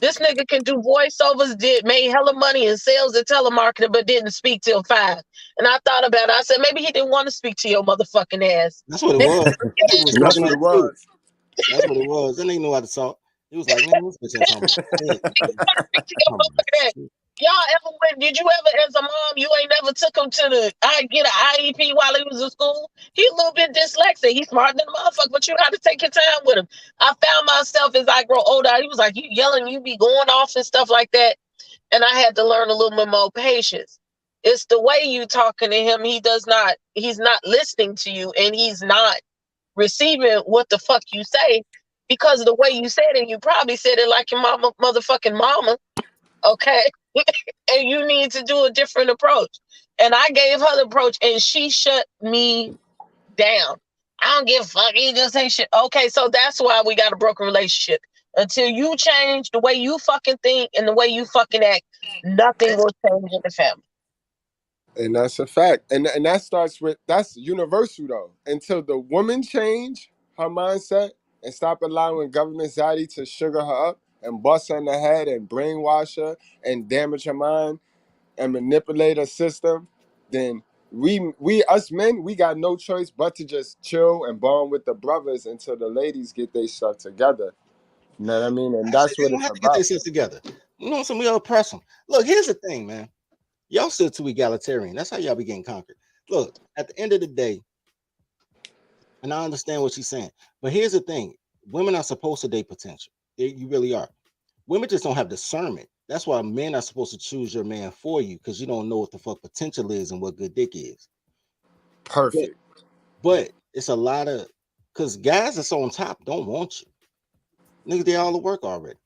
This nigga can do voiceovers, made hella money in sales and telemarketing, but didn't speak till 5. And I thought about it. I said, maybe he didn't want to speak to your motherfucking ass. That's what it was. That's what it was. That's what it was. Then they knew how to talk. He was like, man, this bitch ain't talking about shit. Y'all ever went? Did you ever, as a mom, you ain't never took him to get an IEP while he was in school? He a little bit dyslexic. He's smarter than a motherfucker, but you got to take your time with him. I found myself as I grow older, he was like, you yelling, you be going off and stuff like that. And I had to learn a little bit more patience. It's the way you talking to him. He's not listening to you, and he's not receiving what the fuck you say, because of the way you said it. You probably said it like your motherfucking mama. Okay. And you need to do a different approach. And I gave her the approach, and she shut me down. I don't give a fuck. He just ain't shit. Okay, so that's why we got a broken relationship. Until you change the way you fucking think and the way you fucking act, nothing will change in the family. And that's a fact. And that starts with, that's universal though. Until the woman change her mindset and stop allowing government zaddy to sugar her up and bust her in the head and brainwash her and damage her mind and manipulate her system, then we us men, we got no choice but to just chill and bond with the brothers until the ladies get their stuff together. You know what I mean? And that's They what don't it's have to get their about. shit together. You know, some of y'all oppress them. Look, here's the thing, man. Y'all still too egalitarian. That's how y'all be getting conquered. Look, at the end of the day, and I understand what she's saying, but here's the thing: women are supposed to date potential. You really are. Women just don't have discernment. That's why men are supposed to choose your man for you, because you don't know what the fuck potential is and what good dick is. Perfect. But it's a lot of, because guys that's on top don't want you. Niggas, they all the work already.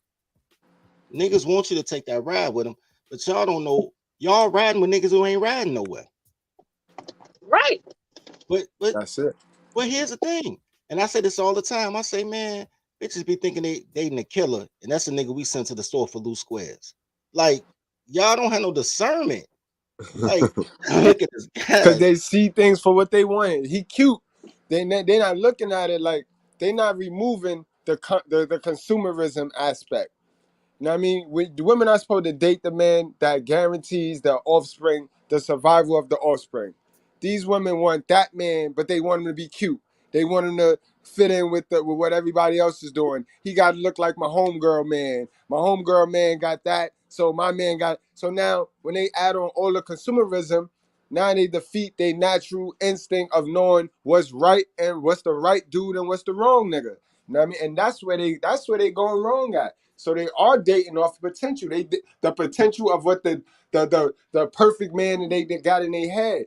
Niggas want you to take that ride with them, but y'all don't know. Y'all riding with niggas who ain't riding nowhere. Right. But that's it. But here's the thing, and I say this all the time. I say, man, bitches be thinking they dating a killer, and that's a nigga we sent to the store for loose squares. Like, y'all don't have no discernment. Like, look at this guy. Because they see things for what they want. He cute. They're not looking at it like, they're not removing the consumerism aspect. You know what I mean? The women are supposed to date the man that guarantees the offspring, the survival of the offspring. These women want that man, but they want him to be cute. They want him to fit in with what everybody else is doing. He got to look like my homegirl man. My homegirl man got that, so my man got. So now, when they add on all the consumerism, now they defeat their natural instinct of knowing what's right and what's the right dude and what's the wrong nigga. You know what I mean? And that's where they going wrong at. So they are dating off potential. The potential of what the perfect man they got in their head.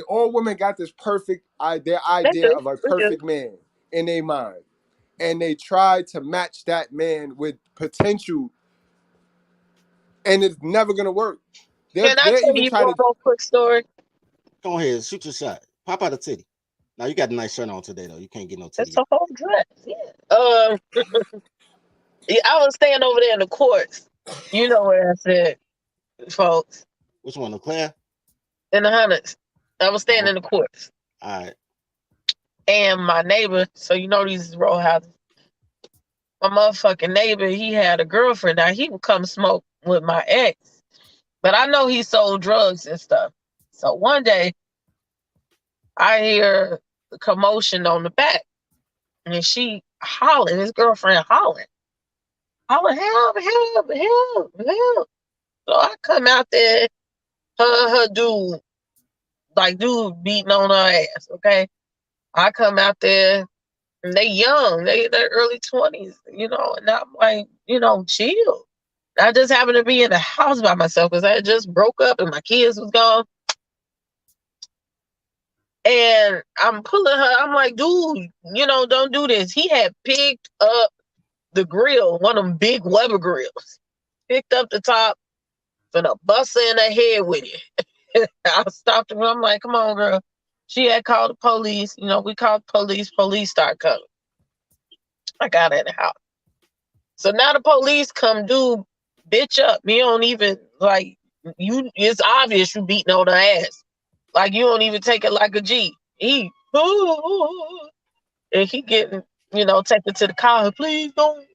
All women got this perfect their idea of a perfect man in their mind, and they try to match that man with potential, and it's never gonna work. Can I They'll tell even you try one to. more quick story? Go ahead, shoot your shot. Pop out a titty. Now you got a nice shirt on today, though. You can't get no titty. It's a whole dress. Yeah. Yeah, I was staying over there in the courts. You know where I said, folks. Which one, Leclerc? In the hundreds. I was staying in the courts. All right. And my neighbor, so you know these row houses. My motherfucking neighbor, he had a girlfriend. Now he would come smoke with my ex, but I know he sold drugs and stuff. So one day, I hear the commotion on the back, and she hollering. His girlfriend hollering, help, help, help, help. So I come out there, her dude beating on her ass. Okay, I come out there. And they young, they're early 20s, and I'm like, chill. I just happened to be in the house by myself because I had just broke up and my kids was gone. And I'm pulling her. I'm like, dude, don't do this. He had picked up the grill, one of them big Weber grills, picked up the top, finna bust her in the head with it. I stopped her. I'm like, come on, girl. She had called the police. We called the police. Police start coming. I got her in the house. So now the police come do bitch up. You don't even it's obvious you beating on her ass. Like you don't even take it like a G. And he getting, taken to the car. Please don't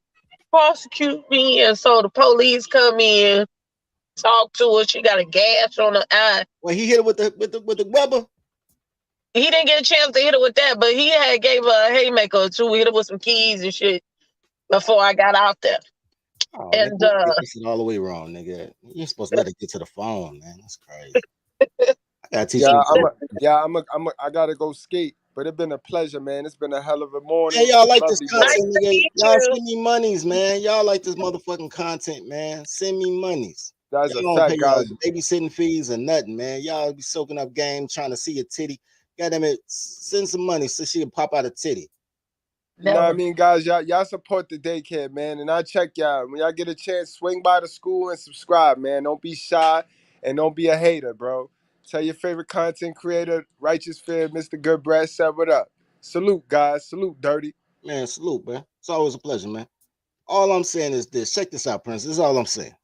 prosecute me. And so the police come in, talk to her. She got a gash on her eye. Well, he hit her with the Weber. He didn't get a chance to hit her with that, but he had gave her a haymaker or two, hit her with some keys and shit before I got out there. Oh, nigga, And you get this shit all the way wrong, nigga. You're supposed to let it get to the phone, man. That's crazy. I gotta teach you. I gotta go skate. But it's been a pleasure, man. It's been a hell of a Hey, morning. y'all like this Lovely day. content, nigga? meet Y'all you. send me monies, man. Y'all like this motherfucking content, man. Send me monies. That's a Y'all don't pay fact, y'all guys. babysitting fees or nothing, man. Y'all be soaking up game trying to see a titty. Goddamn it, send some money so she'll pop out a titty. You know what I Never. mean, guys? Y'all support the daycare, man. And I check y'all. When y'all get a chance, swing by the school and subscribe, man. Don't be shy and don't be a hater, bro. Tell your favorite content creator, Righteous Fear, Mr. Good Bread, set what up. Salute, guys. Salute, Dirty. Man, salute, man. It's always a pleasure, man. All I'm saying is this. Check this out, Prince. This is all I'm saying.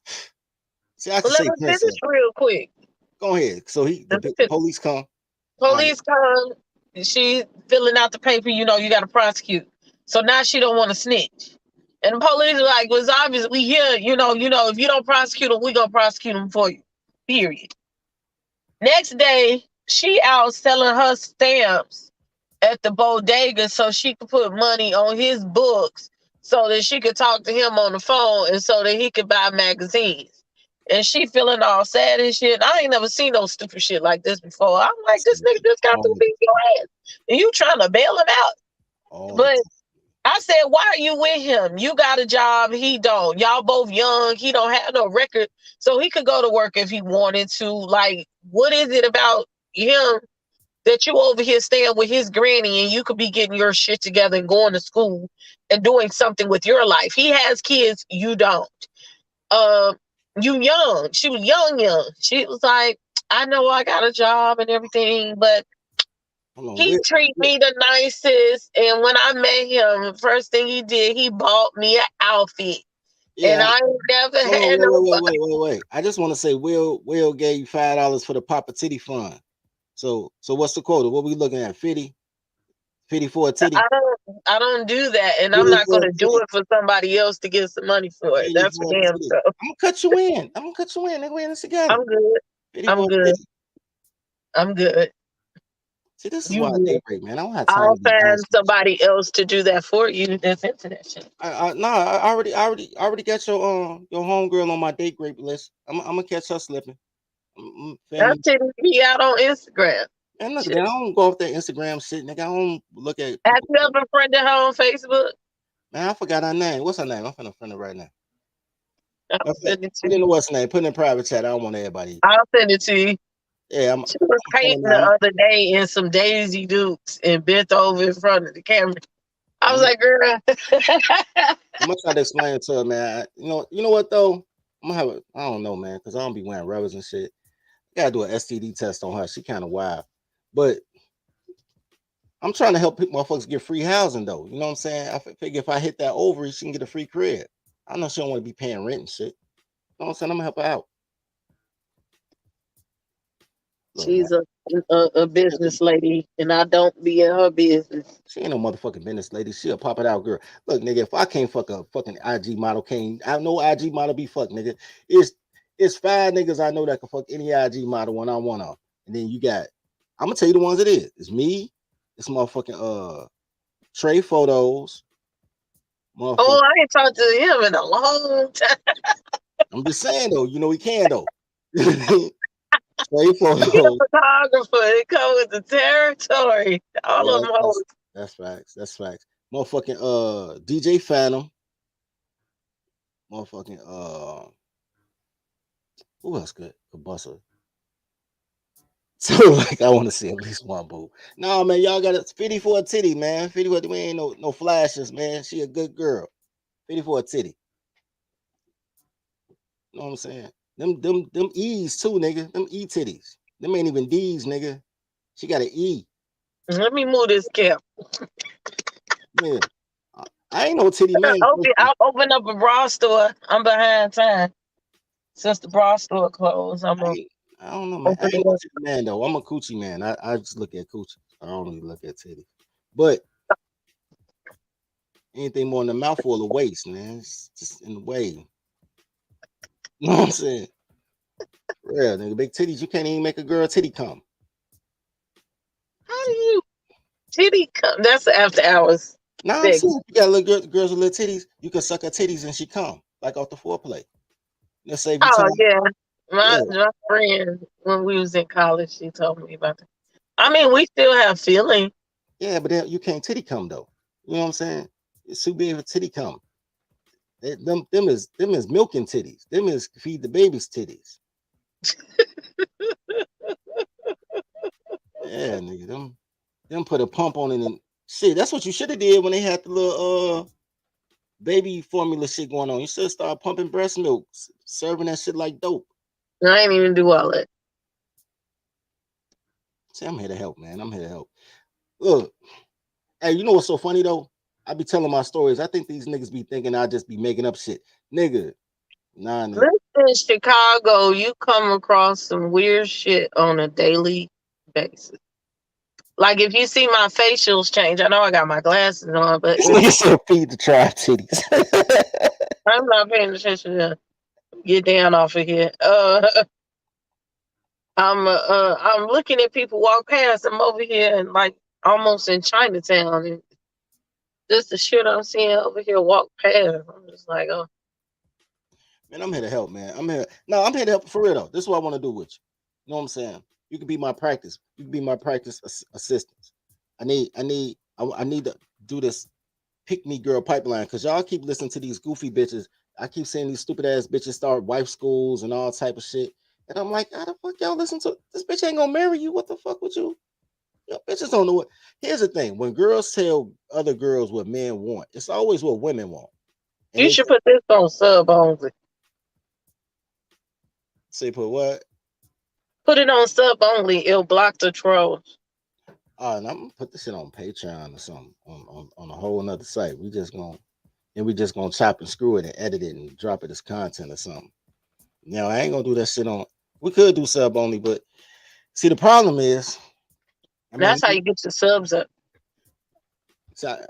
See, I can Well, let say me Prince. finish real quick. Go ahead. So the police come. Police come. She filling out the paper. You know, you got to prosecute. So now she don't want to snitch. And the police are like, was obviously here. You know, if you don't prosecute them, we gonna prosecute them for you. Period. Next day, she out selling her stamps at the bodega so she could put money on his books so that she could talk to him on the phone and so that he could buy magazines. And she feeling all sad and shit. I ain't never seen no stupid shit like this before. I'm like, this nigga just got to beat your ass. And you trying to bail him out. But I said, why are you with him? You got a job, he don't. Y'all both young, he don't have no record. So he could go to work if he wanted to. Like, what is it about him that you over here staying with his granny and you could be getting your shit together and going to school and doing something with your life? He has kids, you don't. You young. She was young. She was like, I know I got a job and everything, but he treat me the nicest. And when I met him, first thing he did, he bought me an outfit. Yeah. And I ain't never Hold had on, wait. I just want to say Will gave you $5 for the Papa Titty Fund. So what's the quota? What we looking at? 50 for a titty? I don't do that, and I'm not gonna do it for somebody else to get some money for it. That's for damn sure. I'm gonna cut you in. Nigga, we in this together. I'm good. I'm good. I'm good. See, this is why I date rape, man. I don't have time. I'll find somebody else to do that for you that's into that shit. I already got your homegirl on my date rape list. I'm gonna catch her slipping. That shit be out on Instagram. And look, I don't go off that Instagram shit, nigga. I don't look at. Have you ever friended her on Facebook? Man, I forgot her name. What's her name? I'm finna friend her right now. I'll send it to you. you. What's her name? Put it in private chat. I don't want everybody. I'll send it to you. Yeah, she was painting the other day in some Daisy Dukes and bent over in front of the camera. I was like, girl. I'm gonna try to explain it to her, man. You know what though? I'm gonna have I don't know, man, because I don't be wearing rubbers and shit. I gotta do an STD test on her. She kind of wild, but I'm trying to help motherfuckers get free housing though. You know what I'm saying? I figure if I hit that ovary, she can get a free crib. I know she don't want to be paying rent and shit. You know what I'm saying? I'm gonna help her out. Look, she's a business lady, and I don't be in her business. She ain't no motherfucking business lady. She a pop it out girl. Look, nigga, if I can't fuck a fucking IG model, I know IG model be fucked, nigga. It's 5 niggas I know that can fuck any IG model when I want to. And then you got, I'm gonna tell you the ones it is. It's me. It's motherfucking Trey Photos. Oh, I ain't talked to him in a long time. I'm just saying though, you know he can though. Trey Photos. He's a photographer. It comes with the territory. All of them hoes. That's facts. That's facts. Motherfucking DJ Phantom. Motherfucking who else could bust her? So like I want to see at least one boo. No man, y'all got it 50 for a titty, man. 50 for we ain't no flashes, man. She a good girl. 50 for a titty. You know what I'm saying? Them E's too, nigga. Them E titties. Them ain't even D's, nigga. She got an E. Let me move this cap. Yeah. I ain't no titty man. I'll open up a bra store. I'm behind time. Since the bra store closed, I don't know, man. I ain't no titty man though. I'm a coochie man. I just look at coochie. I don't really look at titty. But anything more in the mouth or the waist, man. It's just in the way. You know what I'm saying? Real nigga, big titties. You can't even make a girl titty come. How do you titty come? That's after hours. Nah, I'm saying you got little girls with little titties. You can suck her titties and she come. like off the foreplay. Let's save you Oh time. yeah, Yeah, my friend when we was in college, she told me about that. I mean, we still have feeling. yeah, but then you can't titty come though. You know what I'm saying? It's too big of a titty come. Them is milking titties. Them is feed the babies titties. Yeah, nigga, them put a pump on it and shit. That's what you should have did when they had the little baby formula shit going on. You should have started pumping breast milk, serving that shit like dope. I ain't even do all that. See, I'm here to help, man. I'm here to help. Look, hey, you know what's so funny though? I be telling my stories. I think these niggas be thinking I just be making up shit. Nigga, nah, nigga. Listen, in Chicago, you come across some weird shit on a daily basis. Like if you see my facials change, I know I got my glasses on, but This nigga said feed the tribe titties. I'm not paying attention to get down off of here. I'm looking at people walk past. I'm over here and like almost in Chinatown, and just the shit I'm seeing over here walk past. I'm just like, oh. Man, I'm here to help, man. I'm here. No, I'm here to help for real though. This is what I want to do with you. You know what I'm saying? You can be my practice. You can be my practice assistant. I need to do this pick me girl pipeline because y'all keep listening to these goofy bitches. I keep seeing these stupid ass bitches start wife schools and all type of shit. And I'm like, how the fuck y'all listen to this bitch ain't gonna marry you? What the fuck with you? Yo, bitches don't know what. Here's the thing: when girls tell other girls what men want, it's always what women want. And You should put this on sub only. Say put what? Put it on sub only. It'll block the trolls. And I'm gonna put this shit on Patreon or something on a whole nother site. We just gonna chop and screw it and edit it and drop it as content or something. Now I ain't gonna do that shit on. We could do sub only, but see the problem is, That's how you get your subs up. So,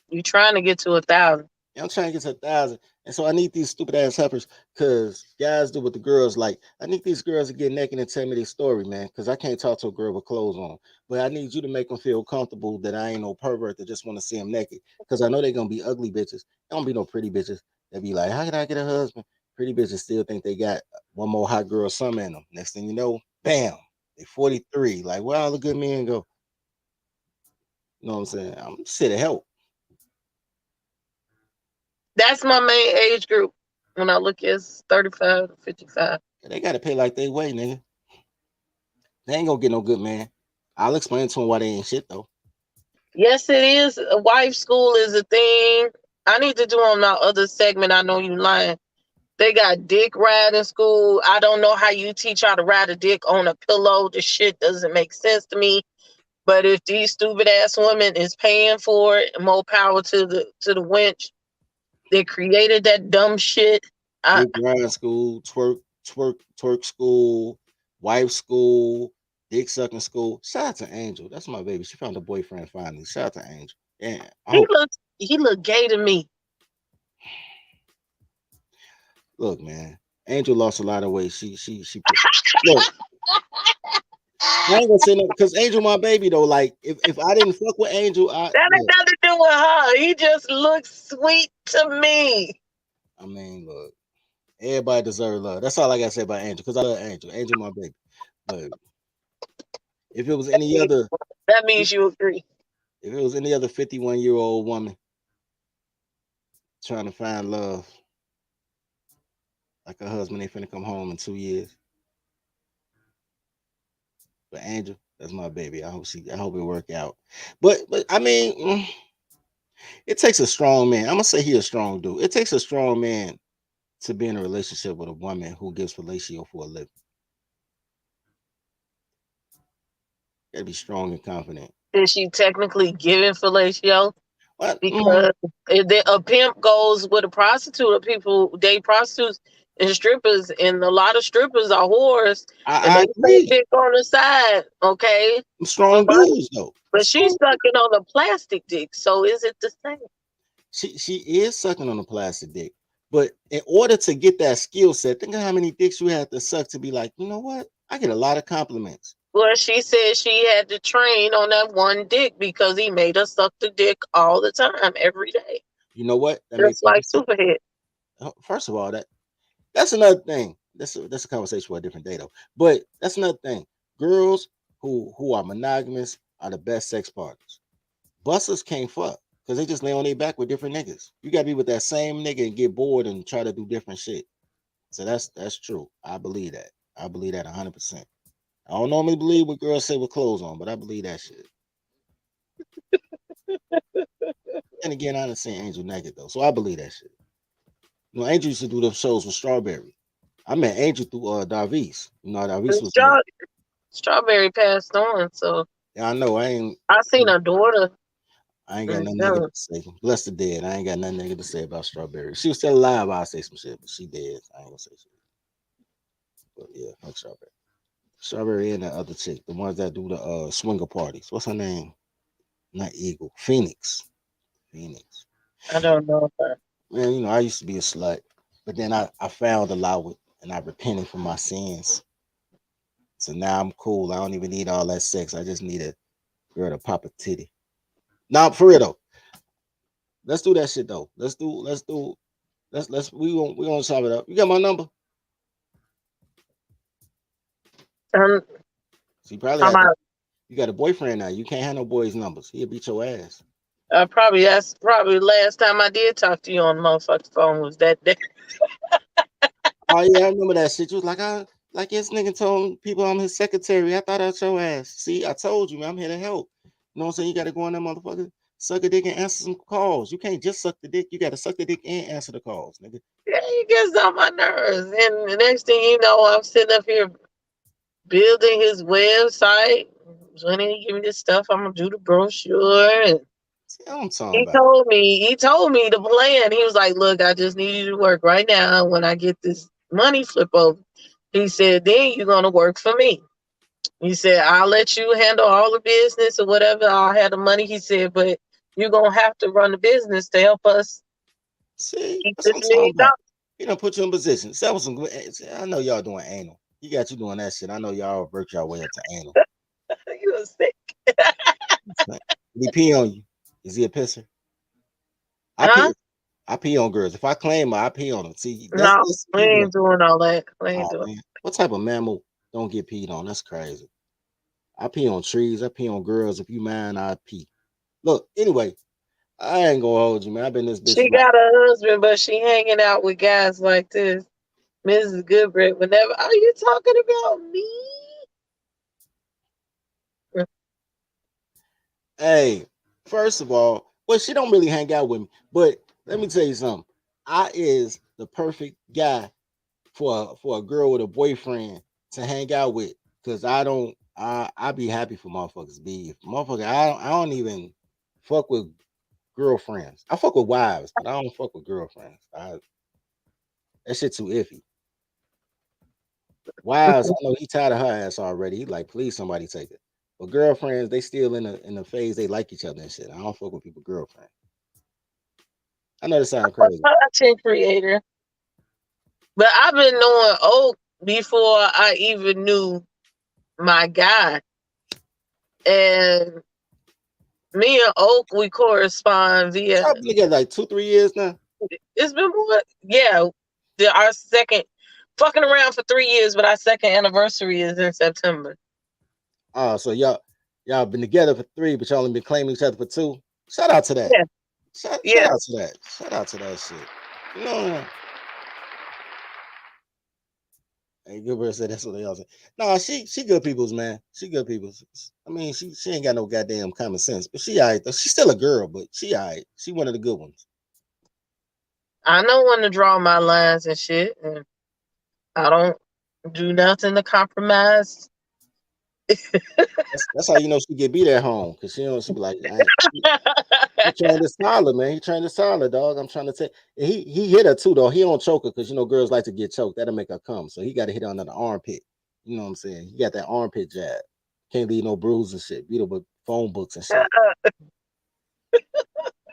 you trying to get to 1,000. I'm trying to get to 1,000, and so I need these stupid ass helpers because guys do what the girls like. I need these girls to get naked and tell me their story, man. Because I can't talk to a girl with clothes on, but I need you to make them feel comfortable that I ain't no pervert that just want to see them naked. Because I know they're gonna be ugly bitches. They don't be no pretty bitches. They be like, how can I get a husband? Pretty bitches still think they got one more hot girl summer in them. Next thing you know, bam, they 43. Like, where all the good men go? You know what I'm saying? I'm just here to help. That's my main age group. When I look at 35 to 55. They gotta pay like they weigh, nigga. They ain't gonna get no good man. I'll explain to them why they ain't shit though. Yes, it is. A wife school is a thing. I need to do on my other segment. I know you lying. They got dick riding school. I don't know how you teach how to ride a dick on a pillow. The shit doesn't make sense to me. But if these stupid ass women is paying for it, more power to the wench. They created that dumb shit. Dick riding school, twerk school, wife school, dick sucking school. Shout out to Angel. That's my baby. She found a boyfriend finally. Shout out to Angel. Yeah, he look gay to me. Look, man. Angel lost a lot of weight. She look. I ain't gonna say no because Angel my baby though. Like if I didn't fuck with Angel, that ain't nothing to do with her. He just looks sweet to me. I mean, look, everybody deserves love. That's all I gotta say about Angel because I love Angel. Angel my baby. But if it was any other, that means you agree. If it was any other 51-year-old woman trying to find love, like her husband ain't finna come home in 2 years. But Angel, that's my baby. I hope it work out. But I mean, it takes a strong man. I'm gonna say he a strong dude. It takes a strong man to be in a relationship with a woman who gives fellatio for a living. Gotta be strong and confident. Is she technically giving fellatio? Because a pimp goes with a prostitute. People date prostitutes and strippers, and a lot of strippers are whores. I agree. Dick on the side, okay. Strong dudes though. But she's sucking on a plastic dick. So is it the same? She is sucking on a plastic dick. But in order to get that skill set, think of how many dicks you have to suck to be like, you know what? I get a lot of compliments. Well, she said she had to train on that one dick because he made her suck the dick all the time, every day. You know what? That Just makes like perfect sense. Superhead. First of all, that's another thing. That's a conversation for a different day though. But that's another thing. Girls who are monogamous are the best sex partners. Busters can't fuck because they just lay on their back with different niggas. You gotta be with that same nigga and get bored and try to do different shit. So that's true. I believe that. I believe that 100%. I don't normally believe what girls say with clothes on, but I believe that shit. And again, I didn't see Angel naked though, so I believe that shit. You know, Angel used to do them shows with Strawberry. I met Angel through Darvice. You know, Darvice was. Strawberry passed on, so Yeah, I know. I seen her daughter. ain't got nothing negative to say. Bless the dead. I ain't got nothing negative to say about Strawberry. If she was still alive, I'd say some shit, but she dead. I ain't gonna say shit. But yeah, fuck Strawberry. Strawberry and that other chick, the ones that do the swinger parties. What's her name? Not Eagle. Phoenix. Phoenix. I don't know her. Man, you know, I used to be a slut, but then I found a lot with, and I repented for my sins. So now I'm cool. I don't even need all that sex. I just need a girl to pop a titty. Nah, for real though. Let's do that shit though. Let's we gonna chop it up. You got my number? So you probably you got a boyfriend now. You can't have no boys' numbers. He'll beat your ass. That's probably the last time I did talk to you on the motherfucking phone was that day. Oh yeah, I remember that shit. You was like this nigga told people I'm his secretary. I thought that's your ass. See, I told you, man, I'm here to help. You know what I'm saying? You gotta go in there, motherfucker, suck a dick and answer some calls. You can't just suck the dick, you gotta suck the dick and answer the calls, nigga. Yeah, he gets on my nerves. And the next thing you know, I'm sitting up here building his website. When he give me this stuff, I'm gonna do the brochure. And he told me the plan. He was like, "Look, I just need you to work right now. When I get this money flip over," he said, "then you're gonna work for me." He said, "I'll let you handle all the business or whatever. I'll have the money." He said, "But you're gonna have to run the business to help us see keep that's this what I'm talking $1 million." about. He done put you in position. That was some good. I know y'all doing anal. He got you doing that shit. I know y'all work y'all way up to anal. You a sick. Did he pee on you? Is he a pisser? I pee on girls. If I claim her, I pee on them. See, that's We ain't doing all that. We ain't doing. man. What type of mammal don't get peed on? That's crazy. I pee on trees. I pee on girls. If you mind, I pee. Look, anyway, I ain't gonna hold you, man. I've been this bitch. She got a husband, but she hanging out with guys like this. Mrs. Goodbread, whenever, are you talking about me? Hey, first of all, well, she don't really hang out with me, but let me tell you something. I is the perfect guy for a girl with a boyfriend to hang out with, because I be happy for motherfuckers. I don't even fuck with girlfriends. I fuck with wives, but I don't fuck with girlfriends. That shit too iffy. Wives, I know he tired of her ass already. He like, please somebody take it. But girlfriends, they still in the phase they like each other and shit. I don't fuck with people girlfriend. I know this sounds crazy. Content creator. But I've been knowing Oak before I even knew my guy. And me and Oak, we correspond via. Y'all been together like 2-3 years now. It's been more, yeah. Our second, fucking around for 3 years, but our second anniversary is in September. Oh, so y'all been together for 3, but y'all only been claiming each other for 2. Shout out to that. Yeah. Shout out to that. Shout out to that shit. You know. Hey, Gilbert said that's what they all say. No, she good people's, man. She good people's. I mean, she ain't got no goddamn common sense, but she alright though. She's still a girl, but she alright. She one of the good ones. I know when to draw my lines and shit, and I don't do nothing to compromise. That's how you know she get beat at home, because she be like, he trained this Tyler, man. He trained this Tyler, dog. I'm trying to tell. He hit her too, though. He don't choke her, because girls like to get choked. That'll make her come. So he got to hit her under the armpit. You know what I'm saying? He got that armpit jab. Can't leave no bruise and shit. Beat her with phone books and shit.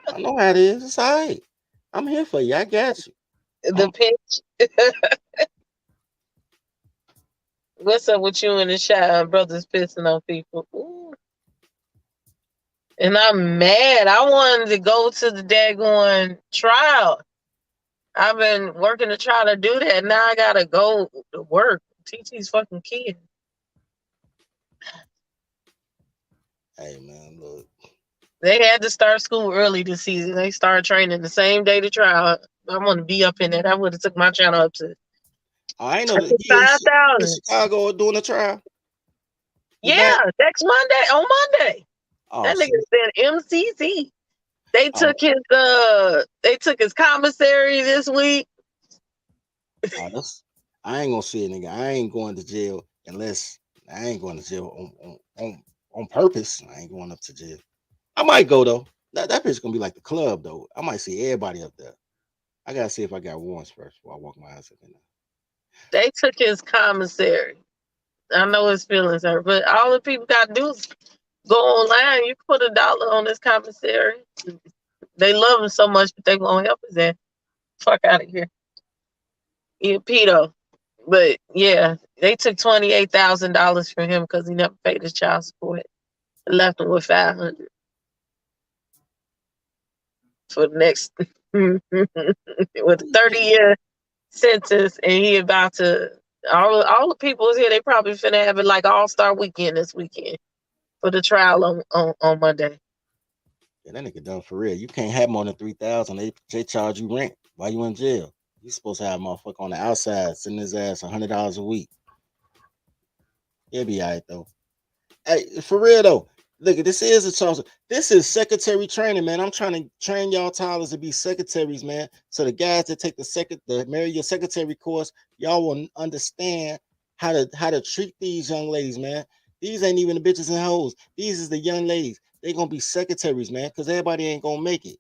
I know how it is. It's all right. I'm here for you. I got you. The pitch. What's up with you in the shot? Brothers pissing on people. Ooh. And I'm mad. I wanted to go to the daggone trial. I've been working to try to do that. Now I gotta go to work. Teach these fucking kids. Hey man, look. They had to start school early this season. They started training the same day the trial. I want to be up in it. I would have took my channel up to I ain't know that he in 5,000. Chicago doing a trial. Yeah, next Monday. On Monday. Oh, That nigga said MCC. They Oh. took his commissary this week. I ain't gonna see it, nigga. I ain't going to jail unless I ain't going to jail on purpose. I ain't going up to jail. I might go though. That bitch gonna be like the club though. I might see everybody up there. I gotta see if I got warrants first before I walk my ass up in there. They took his commissary. I know his feelings hurt, but all the people got to do is go online. You put $1 on this commissary. They love him so much, but they won't help his ass. Fuck out of here. He a pedo. But yeah, they took $28,000 from him because he never paid his child support. Left him with $500 for the next with a 30-year sentence, and he about to all the people is here. They probably finna have it like All-Star Weekend this weekend for the trial on Monday. Yeah, that nigga done for real. You can't have more than 3,000. They charge you rent while you in jail. You supposed to have a motherfucker on the outside sending his ass $100 a week. He'll be all right though. Hey, for real though. Look, this is a charge. This is secretary training, man. I'm trying to train y'all toddlers to be secretaries, man. So the guys that take the marry your secretary course, y'all will understand how to treat these young ladies, man. These ain't even the bitches and hoes. These is the young ladies. They gonna be secretaries, man, because everybody ain't gonna make it.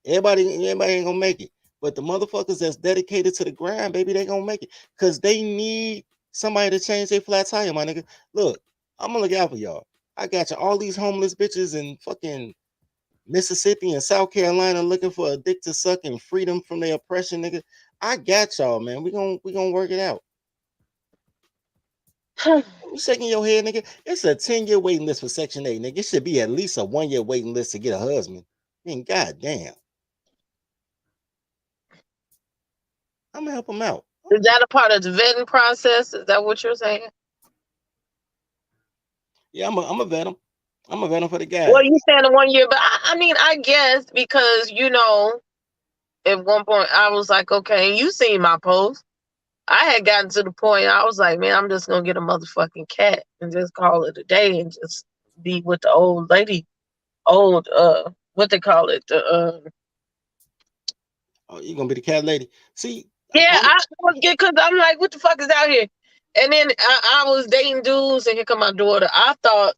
Everybody ain't gonna make it. But the motherfuckers that's dedicated to the grind, baby, they gonna make it. Cause they need somebody to change their flat tire, my nigga. Look, I'm gonna look out for y'all. I got you. All these homeless bitches in fucking Mississippi and South Carolina looking for a dick to suck and freedom from their oppression, nigga. I got y'all, man. We gonna work it out. You shaking your head, nigga. It's a 10-year waiting list for Section 8, nigga. It should be at least a 1-year waiting list to get a husband. I mean, goddamn. I'm gonna help him out. Is that a part of the vetting process? Is that what you're saying? Yeah, I'm a vet him. I'm a vet him for the guy. Well, you saying the 1 year, but I mean, I guess because at one point I was like, okay, you seen my post. I had gotten to the point I was like, man, I'm just gonna get a motherfucking cat and just call it a day and just be with the old lady, what they call it, Oh, you gonna be the cat lady? See, yeah, I was good because I'm like, what the fuck is out here? And then I was dating dudes, and here come my daughter. I thought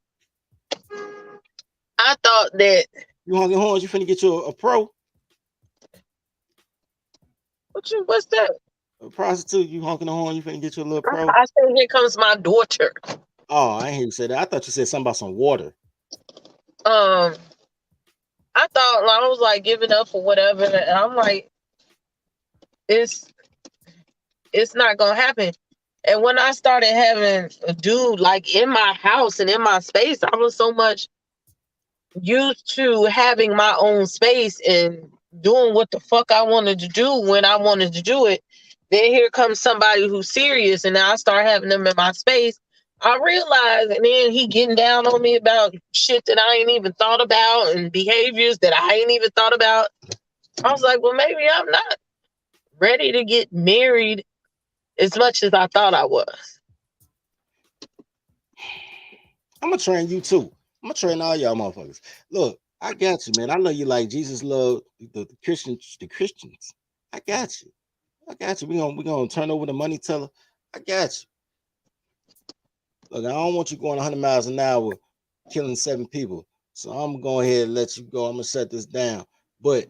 that you honking horns. You finna get you a pro. What's that? A prostitute. You honking the horn. You finna get you a little pro. I said, here comes my daughter. Oh, I ain't hear you say that. I thought you said something about some water. I thought I was like giving up or whatever, and I'm like, it's not gonna happen. And when I started having a dude like in my house and in my space, I was so much used to having my own space and doing what the fuck I wanted to do when I wanted to do it. Then here comes somebody who's serious, and now I start having them in my space. I realized, and then he getting down on me about shit that I ain't even thought about and behaviors that I ain't even thought about. I was like, well, maybe I'm not ready to get married as much as I thought I was. I'm gonna train you too. I'm gonna train all y'all motherfuckers. Look, I got you, man. I know you like Jesus love the Christians. I got you. We gonna turn over the money teller. I got you. Look, I don't want you going 100 miles an hour, killing 7 people. So I'm gonna go ahead and let you go. I'm gonna shut this down. But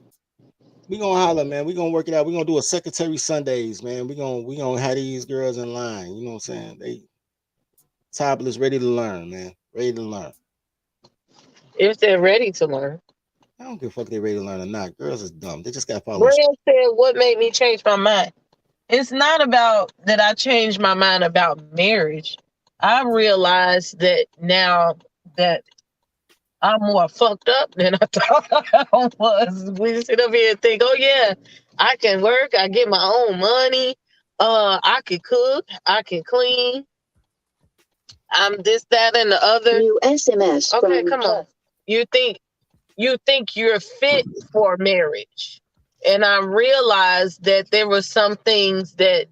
we gonna holler, man. We gonna work it out. We gonna do a Secretary Sundays, man. We gonna have these girls in line. You know what I'm saying? They topless, ready to learn, man. Ready to learn. If they're ready to learn. I don't give a fuck if they're ready to learn or not. Girls is dumb. They just gotta follow. Brand said, what made me change my mind? It's not about that I changed my mind about marriage. I realized that now that I'm more fucked up than I thought I was. We sit up here and think, oh yeah, I can work, I get my own money, I can cook, I can clean, I'm this, that, and the other. New SMS. Okay, come on. You think you're fit for marriage. And I realized that there were some things that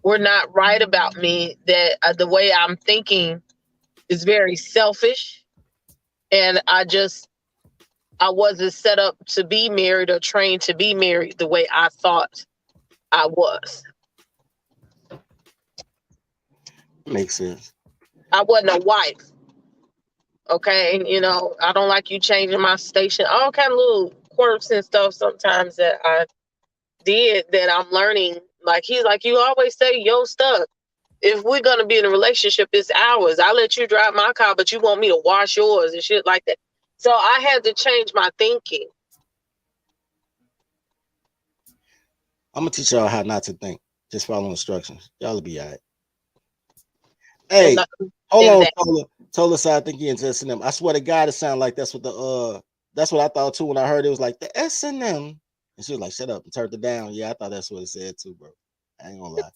were not right about me, that the way I'm thinking is very selfish. And I wasn't set up to be married or trained to be married the way I thought I was. Makes sense. I wasn't a wife. Okay, I don't like you changing my station. All kind of little quirks and stuff sometimes that I did that I'm learning. Like, he's like, you always say your stuff. If we're going to be in a relationship, it's ours. I let you drive my car, but you want me to wash yours and shit like that. So I had to change my thinking. I'm going to teach y'all how not to think. Just follow instructions. Y'all will be all right. Hey, hold on, Tola said I think you're into S&M. I swear to God, it sounded like that's what I thought too when I heard it was like the S&M. And she was like, shut up, and turned it down. Yeah, I thought that's what it said too, bro. I ain't gonna lie.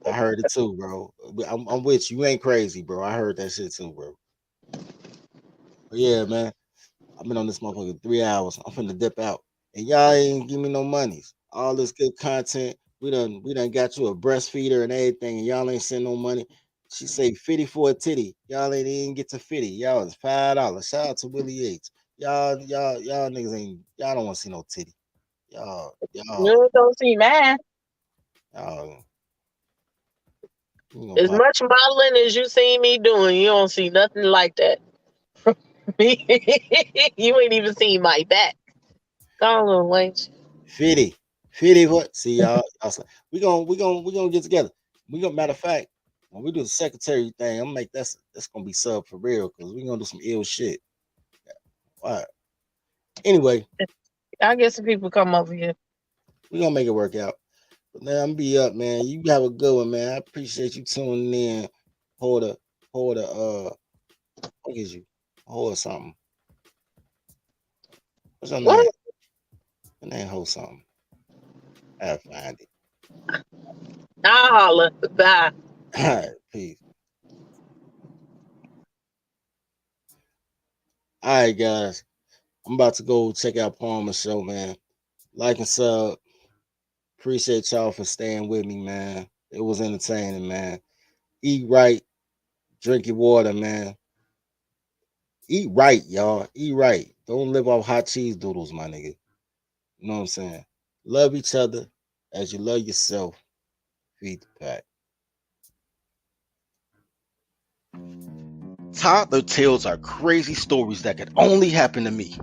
I heard it too, bro. I'm with you. You ain't crazy, bro. I heard that shit too, bro. But yeah, man. I've been on this motherfucker 3 hours. I'm finna dip out. And y'all ain't give me no monies. All this good content. We done got you a breastfeeder and everything, and y'all ain't send no money. She say 50 for a titty. Y'all ain't even get to 50. Y'all is $5. Shout out to Willie Yates. Y'all niggas ain't, y'all don't want to see no titty. Y'all You don't see mad. As much modeling as you see me doing, you don't see nothing like that. You ain't even seen my back. Go on, little wench. 50 what? See y'all. We gonna get together. Matter of fact, when we do the secretary thing, I'm like that's gonna be sub for real because we're gonna do some ill shit. All right. Anyway, I get some people come over here. We're gonna make it work out. But now I'm be up, man. You have a good one, man. I appreciate you tuning in. Hold what is you? Hold something. What's your name? Your name hold something. I'll find it. I'll holler. Bye. All right, peace. All right, guys. I'm about to go check out Palmer's show, man. Like and sub. Appreciate y'all for staying with me, man. It was entertaining, man. Eat right. Drink your water, man. Eat right, y'all. Eat right. Don't live off hot cheese doodles, my nigga. You know what I'm saying? Love each other as you love yourself. Feed the pack. Toddler tales are crazy stories that could only happen to me.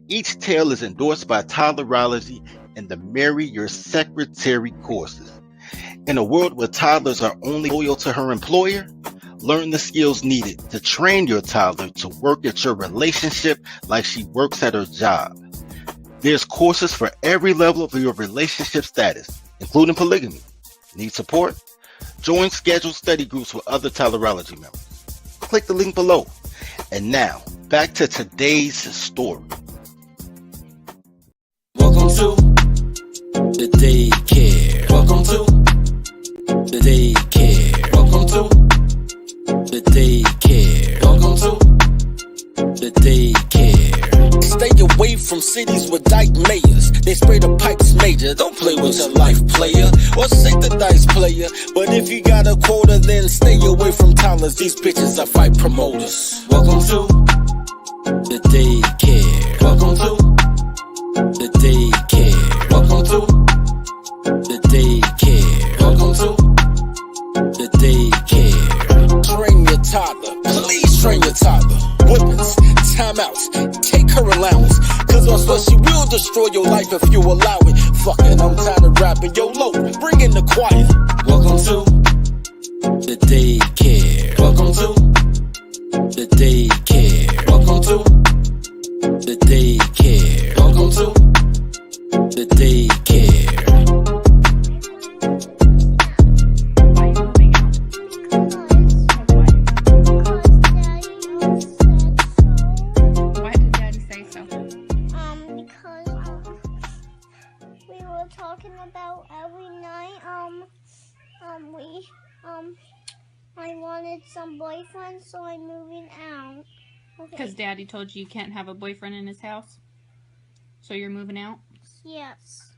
Each tale is endorsed by Toddlerology and the Marry Your Secretary courses. In a world where toddlers are only loyal to her employer, learn the skills needed to train your toddler to work at your relationship like she works at her job. There's courses for every level of your relationship status, including polygamy. Need support? Join scheduled study groups with other Toddlerology members. Click the link below. And now, back to today's story. Welcome to the daycare. Welcome to the daycare. Welcome to the daycare. Welcome to the daycare. Stay away from cities with dyke mayors. They spray the pipes major. Don't play with your life, player. Or shake the dice, player. But if you got a quota, then stay away from toddlers. These bitches are fight promoters. Welcome to the daycare. Welcome to the daycare. Welcome to the daycare. Welcome to the daycare. Train your toddler. Please train your toddler. Whippings, timeouts, take her allowance. Cause I swear she will destroy your life if you allow it. Fucking, I'm tired of rapping. Yo, low, bring in the choir. Welcome to the daycare. Welcome to the daycare. Welcome to the daycare. Welcome to the daycare. Why are you moving out? Because, daddy. were talking about every night. I wanted some boyfriend, so I'm moving out. Because Okay. Daddy told you you can't have a boyfriend in his house? So you're moving out? Yes.